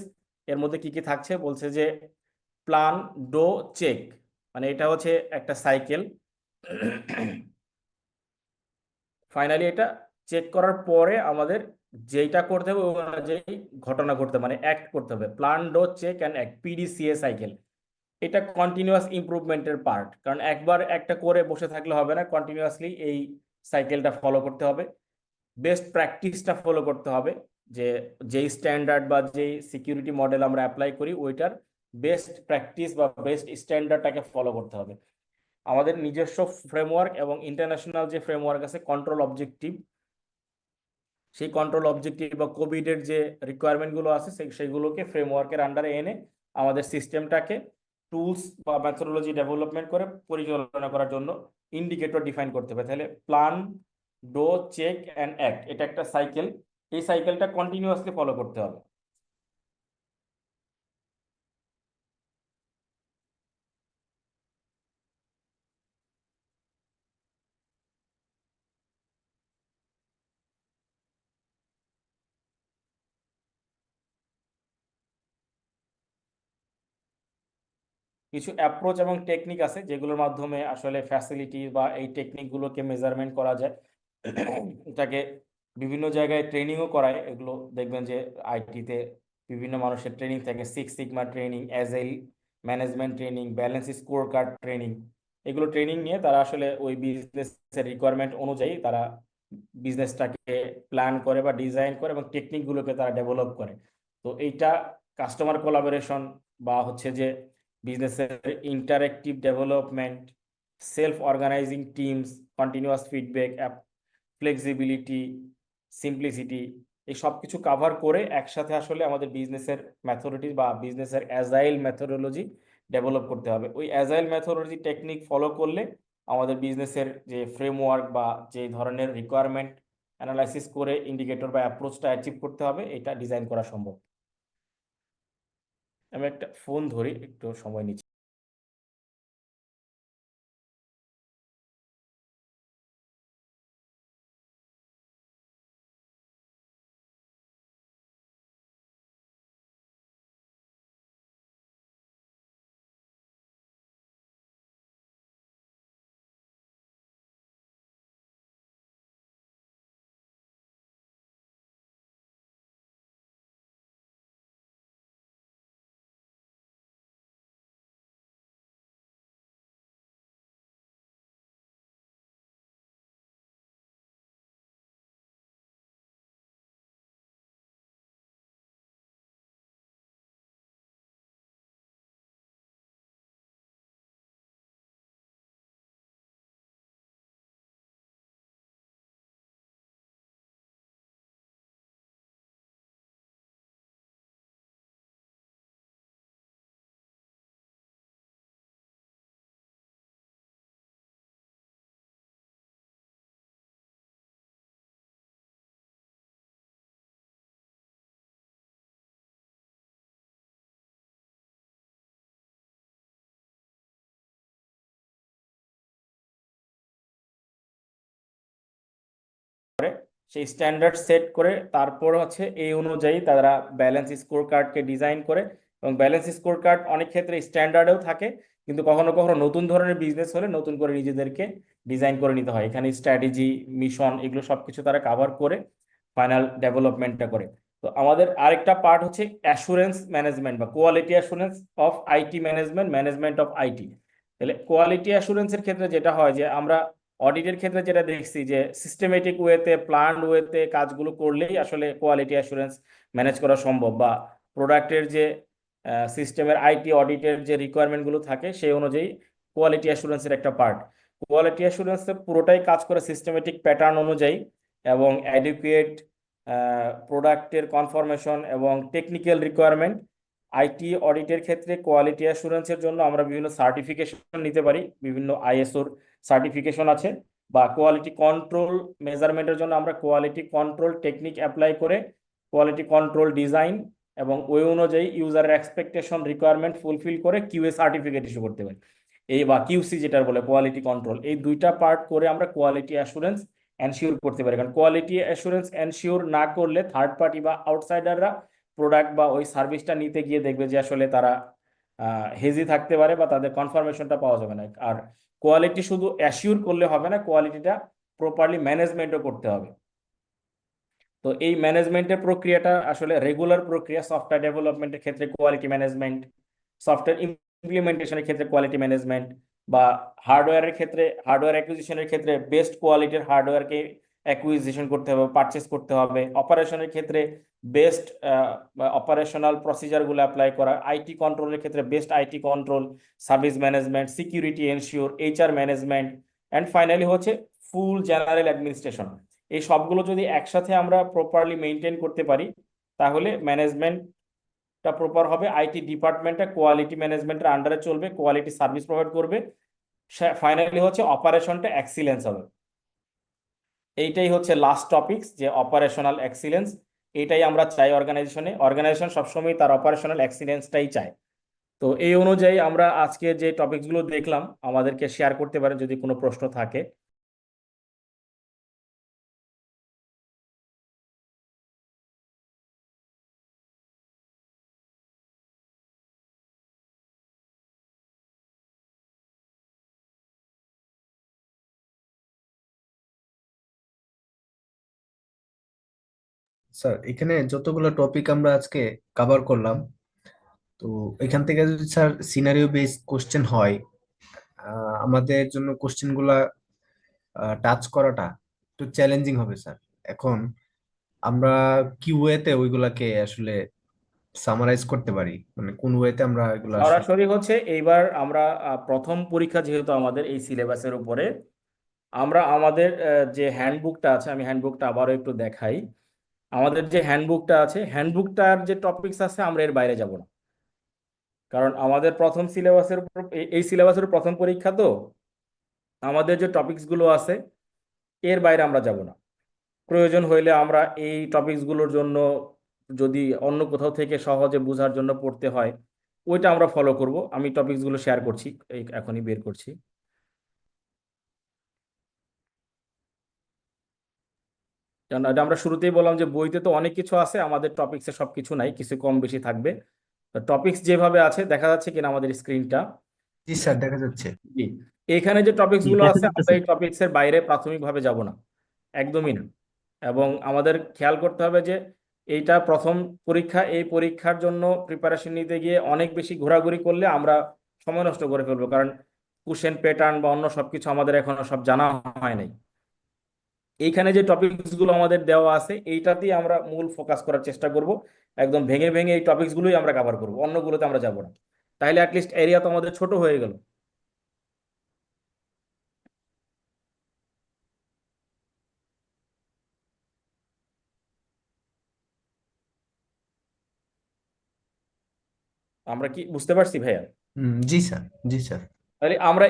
এর মধ্যে কি কি থাকছে বলছে যে প্ল্যান, ডো, চেক, মানে এটা হচ্ছে একটা সাইকেল। ফাইনালি এটা চেক করার পরে আমাদের যেটা করতে হবে ওই অনুযায়ী ঘটনা ঘটতে মানে অ্যাক্ট করতে হবে। Plan, do, check and act, PDCA cycle. এটা কন্টিনিউয়াস ইমপ্রুভমেন্টের পার্ট, কারণ একবার একটা করে বসে থাকলে হবে না, কন্টিনিউয়াসলি এই সাইকেলটা ফলো করতে হবে। বেস্ট প্র্যাকটিসটা ফলো করতে হবে, যে যেই স্ট্যান্ডার্ড বা যেই সিকিউরিটি মডেল আমরা অ্যাপ্লাই করি ওইটার বেস্ট প্র্যাকটিস বা বেস্ট স্ট্যান্ডার্ডটাকে ফলো করতে হবে। আমাদের নিজস্ব ফ্রেমওয়ার্ক এবং ইন্টারন্যাশনাল যে ফ্রেমওয়ার্ক আছে কন্ট্রোল অবজেক্টিভ, সেই কন্ট্রোল অবজেক্টিভ বা কোভিডের যে রিকোয়ারমেন্টগুলো আছে সেইগুলোকে ফ্রেমওয়ার্কের আন্ডারে এনে আমাদের সিস্টেমটাকে টুলস বা মেথোডোলজি ডেভেলপমেন্ট করে পরিচালনা করার জন্য ইন্ডিকেটর ডিফাইন করতে হবে। তাহলে plan, do, check and act, এটা একটা সাইকেল। এই সাইকেলটা কন্টিনিউয়াসলি ফলো করতে হবে। কিছু অ্যাপ্রোচ এবং টেকনিক আছে যেগুলোর মাধ্যমে আসলে ফ্যাসিলিটি বা এই টেকনিকগুলোকে মেজারমেন্ট করা যায়। এটাকে বিভিন্ন জায়গায় ট্রেনিংও করায়। এগুলো দেখবেন যে আইটিতে বিভিন্ন মানুষের ট্রেনিং থাকে, 6 sigma training, agile management training, balance score card training. এগুলো ট্রেনিং নিয়ে তারা আসলে ওই বিজনেসের রিকোয়ারমেন্ট অনুযায়ী তারা বিজনেসটাকে প্ল্যান করে বা ডিজাইন করে এবং টেকনিকগুলোকে তারা ডেভেলপ করে। তো এইটা কাস্টমার কোলাবোরেশন বা হচ্ছে যে বিজনেসের interactive development, self organising teams, continuous feedback, flexibility, simplicity, এই সব কিছু কাভার করে একসাথে আসলে আমাদের বিজনেসের ম্যাথোডলজি বা বিজনেসের অ্যাজাইল মেথোডোলজি ডেভেলপ করতে হবে। ওই অ্যাজাইল মেথোডোলজি টেকনিক ফলো করলে আমাদের বিজনেসের যে ফ্রেমওয়ার্ক বা যে ধরনের রিকোয়ারমেন্ট অ্যানালাইসিস করে ইন্ডিকেটর বা অ্যাপ্রোচটা অ্যাচিভ করতে হবে, এটা ডিজাইন করা সম্ভব। আমি একটা ফোন ধরি, একটু সময় নিচ্ছি। সেই স্ট্যান্ডার্ড সেট করে তারপর হচ্ছে এই অনুযায়ী তারা ব্যালেন্স স্কোর কার্ডকে ডিজাইন করে, এবং ব্যালেন্স স্কোর কার্ড অনেক ক্ষেত্রে স্ট্যান্ডার্ডেও থাকে, কিন্তু কখনো কখনো নতুন ধরনের বিজনেস হলে নতুন করে নিজেদেরকে ডিজাইন করে নিতে হয়। এখানে স্ট্র্যাটেজি, মিশন, এগুলো সবকিছু তারা কাভার করে ফাইনাল ডেভেলপমেন্টটা করে। তো আমাদের আরেকটা পার্ট হচ্ছে অ্যাসুরেন্স ম্যানেজমেন্ট বা quality assurance of IT management, management of IT. তাহলে কোয়ালিটি অ্যাসুরেন্সের ক্ষেত্রে যেটা হয় যে আমরা অডিটের ক্ষেত্রে যেটা দেখছি যে সিস্টেমেটিক ওয়েতে, প্ল্যান্ড ওয়েতে কাজগুলো করলেই আসলে কোয়ালিটি অ্যাসুরেন্স ম্যানেজ করা সম্ভব, বা প্রোডাক্টের যে সিস্টেমের আইটি অডিটের যে রিকোয়ারমেন্টগুলো থাকে সেই অনুযায়ী কোয়ালিটি অ্যাসুরেন্সের একটা পার্ট। কোয়ালিটি অ্যাসুরেন্সে পুরোটাই কাজ করে সিস্টেমেটিক প্যাটার্ন অনুযায়ী, এবং অ্যাডিকুয়েট প্রোডাক্টের কনফার্মেশন এবং টেকনিক্যাল রিকোয়ারমেন্ট। আইটি অডিটের ক্ষেত্রে কোয়ালিটি অ্যাসুরেন্সের জন্য আমরা বিভিন্ন সার্টিফিকেশন নিতে পারি, বিভিন্ন আইএসওর সার্টিফিকেশন আছে, বা কোয়ালিটি কন্ট্রোল মেজারমেন্টের জন্য আমরা কোয়ালিটি কন্ট্রোল টেকনিক অ্যাপ্লাই করে কোয়ালিটি কন্ট্রোল ডিজাইন এবং ওই অনুযায়ী ইউজারের এক্সপেকটেশন রিকোয়ারমেন্ট ফুলফিল করে কিউএ সার্টিফিকেট ইস্যু করতে পারি, এই বা কিউসি যেটা বলে কোয়ালিটি কন্ট্রোল। এই দুইটা পার্ট করে আমরা কোয়ালিটি অ্যাসুরেন্স এনশিওর করতে পারি। কারণ কোয়ালিটি অ্যাসুরেন্স এনশিওর না করলে থার্ড পার্টি বা আউটসাইডাররা প্রোডাক্ট বা ওই সার্ভিসটা নিতে গিয়ে দেখবে যে আসলে তারা হেজি থাকতে পারে বা তাদের কনফার্মেশনটা পাওয়া যাবে না। আর কোয়ালিটি শুধু অ্যাসিওর করলে হবে না, কোয়ালিটিটা প্রপারলি ম্যানেজমেন্টও করতে হবে। তো এই ম্যানেজমেন্টের প্রক্রিয়াটা আসলে রেগুলার প্রক্রিয়া। সফটওয়্যার ডেভেলপমেন্টের ক্ষেত্রে কোয়ালিটি ম্যানেজমেন্ট, সফটওয়্যার ইমপ্লিমেন্টেশনের ক্ষেত্রে কোয়ালিটি ম্যানেজমেন্ট, বা হার্ডওয়্যারের ক্ষেত্রে হার্ডওয়্যার অ্যাকুইজিশনের ক্ষেত্রে বেস্ট কোয়ালিটির হার্ডওয়্যারকে অ্যাকুইজিশন করতে হবে, পারচেস করতে হবে। অপারেশনের ক্ষেত্রে বেস্ট অপারেশনাল প্রসিজারগুলো অ্যাপ্লাই করা। আইটি কন্ট্রোলের ক্ষেত্রে best IT control, service management, security ensure, HR management, and finally হচ্ছে ফুল জেনারেল অ্যাডমিনিস্ট্রেশন। এই সবগুলো যদি একসাথে আমরা প্রপারলি মেনটেন করতে পারি তাহলে ম্যানেজমেন্টটা প্রপার হবে, আইটি ডিপার্টমেন্টটা কোয়ালিটি ম্যানেজমেন্টের আন্ডারে চলবে, কোয়ালিটি সার্ভিস প্রোভাইড করবে, ফাইনালি হচ্ছে অপারেশনটা এক্সিলেন্স হবে। এইটাই হচ্ছে লাস্ট টপিকস, যে অপারেশনাল এক্সিলেন্স। এটাই আমরা চাই অর্গানাইজেশনে। অর্গানাইজেশন সবসময় তার অপারেশনাল এক্সিলেন্সটাই চায়। তো এই অনুযায়ী আমরা আজকে যে টপিকসগুলো দেখলাম আমাদেরকে শেয়ার করতে পারেন যদি কোনো প্রশ্ন থাকে। স্যার এখানে যতগুলো টপিক আমরা আজকে কভার করলাম, তো এখান থেকে যদি স্যার সিনারিও বেস কোশ্চেন হয়, আমাদের জন্য কোশ্চেন গুলা টাচ করাটা একটু চ্যালেঞ্জিং হবে স্যার। এখন আমরা কি ওয়েতে ওইগুলাকে আসলে সামারাইজ করতে পারি, মানে কোন ওয়েতে আমরা এগুলো আসলে। সরাসরি হচ্ছে এইবার আমরা প্রথম পরীক্ষা যেহেতু আমাদের এই সিলেবাসের উপরে, আমরা আমাদের যে হ্যান্ডবুকটা আছে, আমি হ্যান্ডবুকটা আবারও একটু দেখাই। আমাদের যে হ্যান্ডবুকটা আছে, হ্যান্ডবুকটার যে টপিকস আছে আমরা এর বাইরে যাব না, কারণ আমাদের প্রথম সিলেবাসের উপর এই সিলেবাসের প্রথম পরীক্ষা তো, আমাদের যে টপিকসগুলো আছে এর বাইরে আমরা যাব না। প্রয়োজন হইলে আমরা এই টপিকসগুলোর জন্য যদি অন্য কোথাও থেকে সহজে বোঝার জন্য পড়তে হয়, ওইটা আমরা ফলো করব। আমি টপিকসগুলো শেয়ার করছি, এই এখনই বের করছি। কারণ এটা আমরা শুরুতেই বললাম যে বইতে তো অনেক কিছু আছে, আমাদের টপিকসে সব কিছু নাই, কিছু কম বেশি থাকবে। টপিকস যেভাবে আছে, দেখা যাচ্ছে কিনা আমাদের স্ক্রিনটা? জি স্যার, দেখা যাচ্ছে। জি, এখানে যে টপিকস গুলো দেখা আছে আমরা যাচ্ছে। এই টপিকস এর বাইরে প্রাথমিকভাবে যাব না, একদমই না। এবং আমাদের খেয়াল করতে হবে যে এইটা প্রথম পরীক্ষা, এই পরীক্ষার জন্য প্রিপারেশন নিতে গিয়ে অনেক বেশি ঘোরাঘুরি করলে আমরা সময় নষ্ট করে ফেলবো, কারণ কোশ্চেন প্যাটার্ন বা অন্য সবকিছু আমাদের এখনো সব জানা হয় নাই। এইখানে যে টপিকস গুলো আমাদের দেওয়া আছে এইটাতেই আমরা মূল ফোকাস করার চেষ্টা করব, একদম ভেঙে ভেঙে এই টপিকস গুলোই আমরা কভার করব, অন্যগুলোতে আমরা যাব না। তাহলে অ্যাটলিস্ট এরিয়া তো আমাদের ছোট হয়ে গেল। আমরা কি বুঝতে পারছি ভাইয়া? জি স্যার, জি স্যার। তাহলে আমরা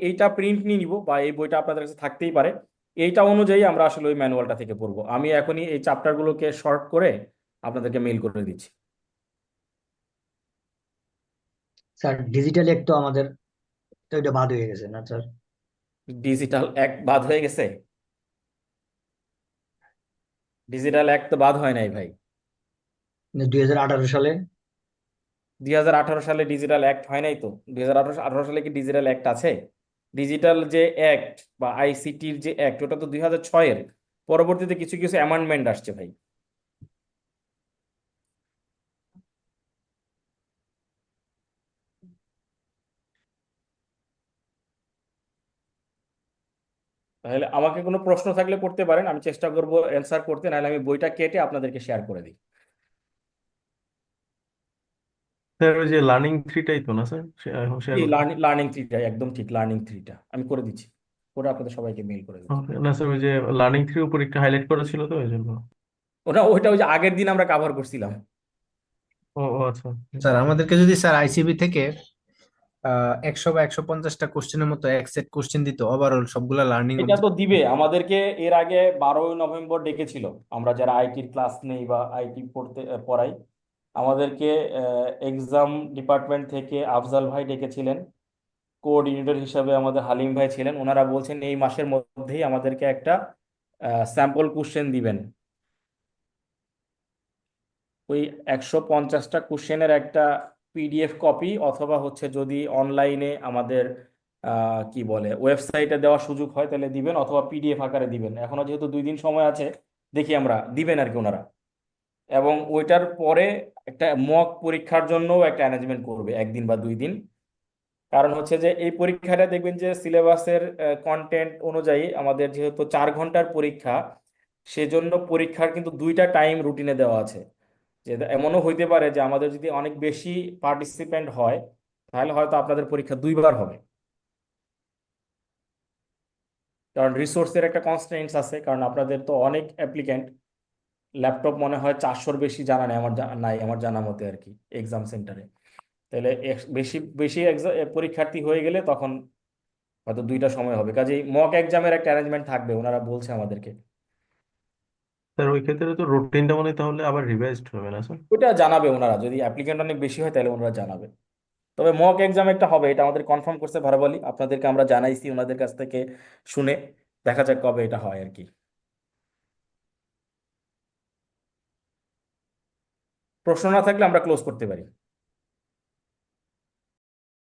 এইটা প্রিন্ট নিয়ে নিব, বা এই বইটা আপনাদের কাছে থাকতেই পারে। এইটা অনুযায়ী আমরা আসলে ওই ম্যানুয়ালটা থেকে পড়বো। আমি এখনই এই চ্যাপ্টারগুলোকে শর্ট করে আপনাদেরকে মেইল করে দিচ্ছি। স্যার ডিজিটাল এক তো আমাদের তো এটা বাদ হয়ে গেছে না স্যার? ডিজিটাল এক বাদ হয়ে গেছে? ডিজিটাল এক তো বাদ হয় নাই ভাই। 2018 সালে 2018 সালে ডিজিটাল অ্যাক্ট হয় নাই তো। 2018 সালে কি ডিজিটাল অ্যাক্ট আছে? ডিজিটাল যে অ্যাক্ট বা আইসিটির যে অ্যাক্ট, ওটা তো 2006-এর। পরবর্তীতে কিছু কিছু অ্যামেন্ডমেন্ট আসছে ভাই। তাহলে আমাকে কোনো প্রশ্ন থাকলে করতে পারেন, আমি চেষ্টা করব অ্যান্সার করতে, নাহলে আমি বইটা কেটে আপনাদেরকে শেয়ার করে দিই। স্যার ওই যে লার্নিং থ্রিটাই তো না স্যার, এখন শেয়ার এই করতে? লার্নিং থ্রিটা একদম ঠিক, লার্নিং থ্রিটা আমি করে দিচ্ছি, ওটা আপনাদের সবাইকে মেইল করে দিচ্ছি। না স্যার, ওই যে লার্নিং থ্রি উপর একটু হাইলাইট করা ছিল তো ওই জন্য। ওইটা ওই যে আগের দিন আমরা কভার করছিলাম। ও ও আচ্ছা। স্যার আমাদেরকে যদি স্যার আইসিবি থেকে 100 বা 150টা কোশ্চেনের মতো এক সেট কোশ্চেন দিত ওভারঅল সবগুলা লার্নিং এটা তো দিবে আমাদেরকে। এর আগে 12ই নভেম্বর ডেকেছিল, আমরা যারা আইটির ক্লাস নেই বা আইটি পড়াই, আমাদেরকে এক্সাম ডিপার্টমেন্ট থেকে আফজাল ভাই ডেকেছিলেন, কোঅর্ডিনেটর হিসাবে আমাদের হালিম ভাই ছিলেন। ওনারা বলছেন এই মাসের মধ্যেই আমাদেরকে একটা স্যাম্পল কোশ্চেন দিবেন। ওই 150টা কোশ্চেনের একটা পিডিএফ কপি, অথবা হচ্ছে যদি অনলাইনে আমাদের কি বলে ওয়েবসাইটে দেওয়ার সুযোগ হয় তাহলে দিবেন, অথবা পিডিএফ আকারে দিবেন। এখনো যেহেতু 2 দিন সময় আছে, দেখি আমরা দিবেন আর কি ওনারা। এবং ওইটার পরে একটা মক পরীক্ষার জন্য একটা অ্যারেঞ্জমেন্ট করবে 1 দিন বা 2 দিন। কারণ হচ্ছে যে এই পরীক্ষাটা দেখবেন যে সিলেবাসের কন্টেন্ট অনুযায়ী আমাদের যেহেতু 4 ঘন্টার পরীক্ষা, সেজন্য পরীক্ষার কিন্তু 2টা টাইম রুটিনে দেওয়া আছে। যে এমনও হইতে পারে যে আমাদের যদি অনেক বেশি পার্টিসিপেন্ট হয়, তাহলে হয়তো আপনাদের পরীক্ষা 2বার হবে। কারণ রিসোর্সের একটা কনস্ট্রেন্টস আছে, কারণ আপনাদের তো অনেক অ্যাপ্লিক্যান্ট। ল্যাপটপ মনে হয় 400-র বেশি জানা নেই, নাই আমার জানা মতে আর কি এক্সাম সেন্টারে। তাহলে বেশি বেশি পরীক্ষার্থী হয়ে গেলে তখন হয়তো 2টা সময় হবে, কাজেই মক এক্সামের একটা অ্যারেঞ্জমেন্ট থাকবে, ওনারা বলছে আমাদেরকে। স্যার ওই ক্ষেত্রে তো রুটিনটা মানে তাহলে আবার রিভাইজড হবে না স্যার? ওটা জানাবে ওনারা, যদি অ্যাপ্লিক্যান্ট অনেক বেশি হয় তাহলে ওনারা জানাবে। তবে মক এক্সাম একটা হবে, এটা আমাদের কনফার্ম করছে ভার্বালি, আপনাদেরকে আমরা জানাইছি ওনাদের কাছ থেকে শুনে। দেখা যাক কবে এটা হয় আর কি। প্রশ্ন না থাকলে আমরা ক্লোজ করতে পারি।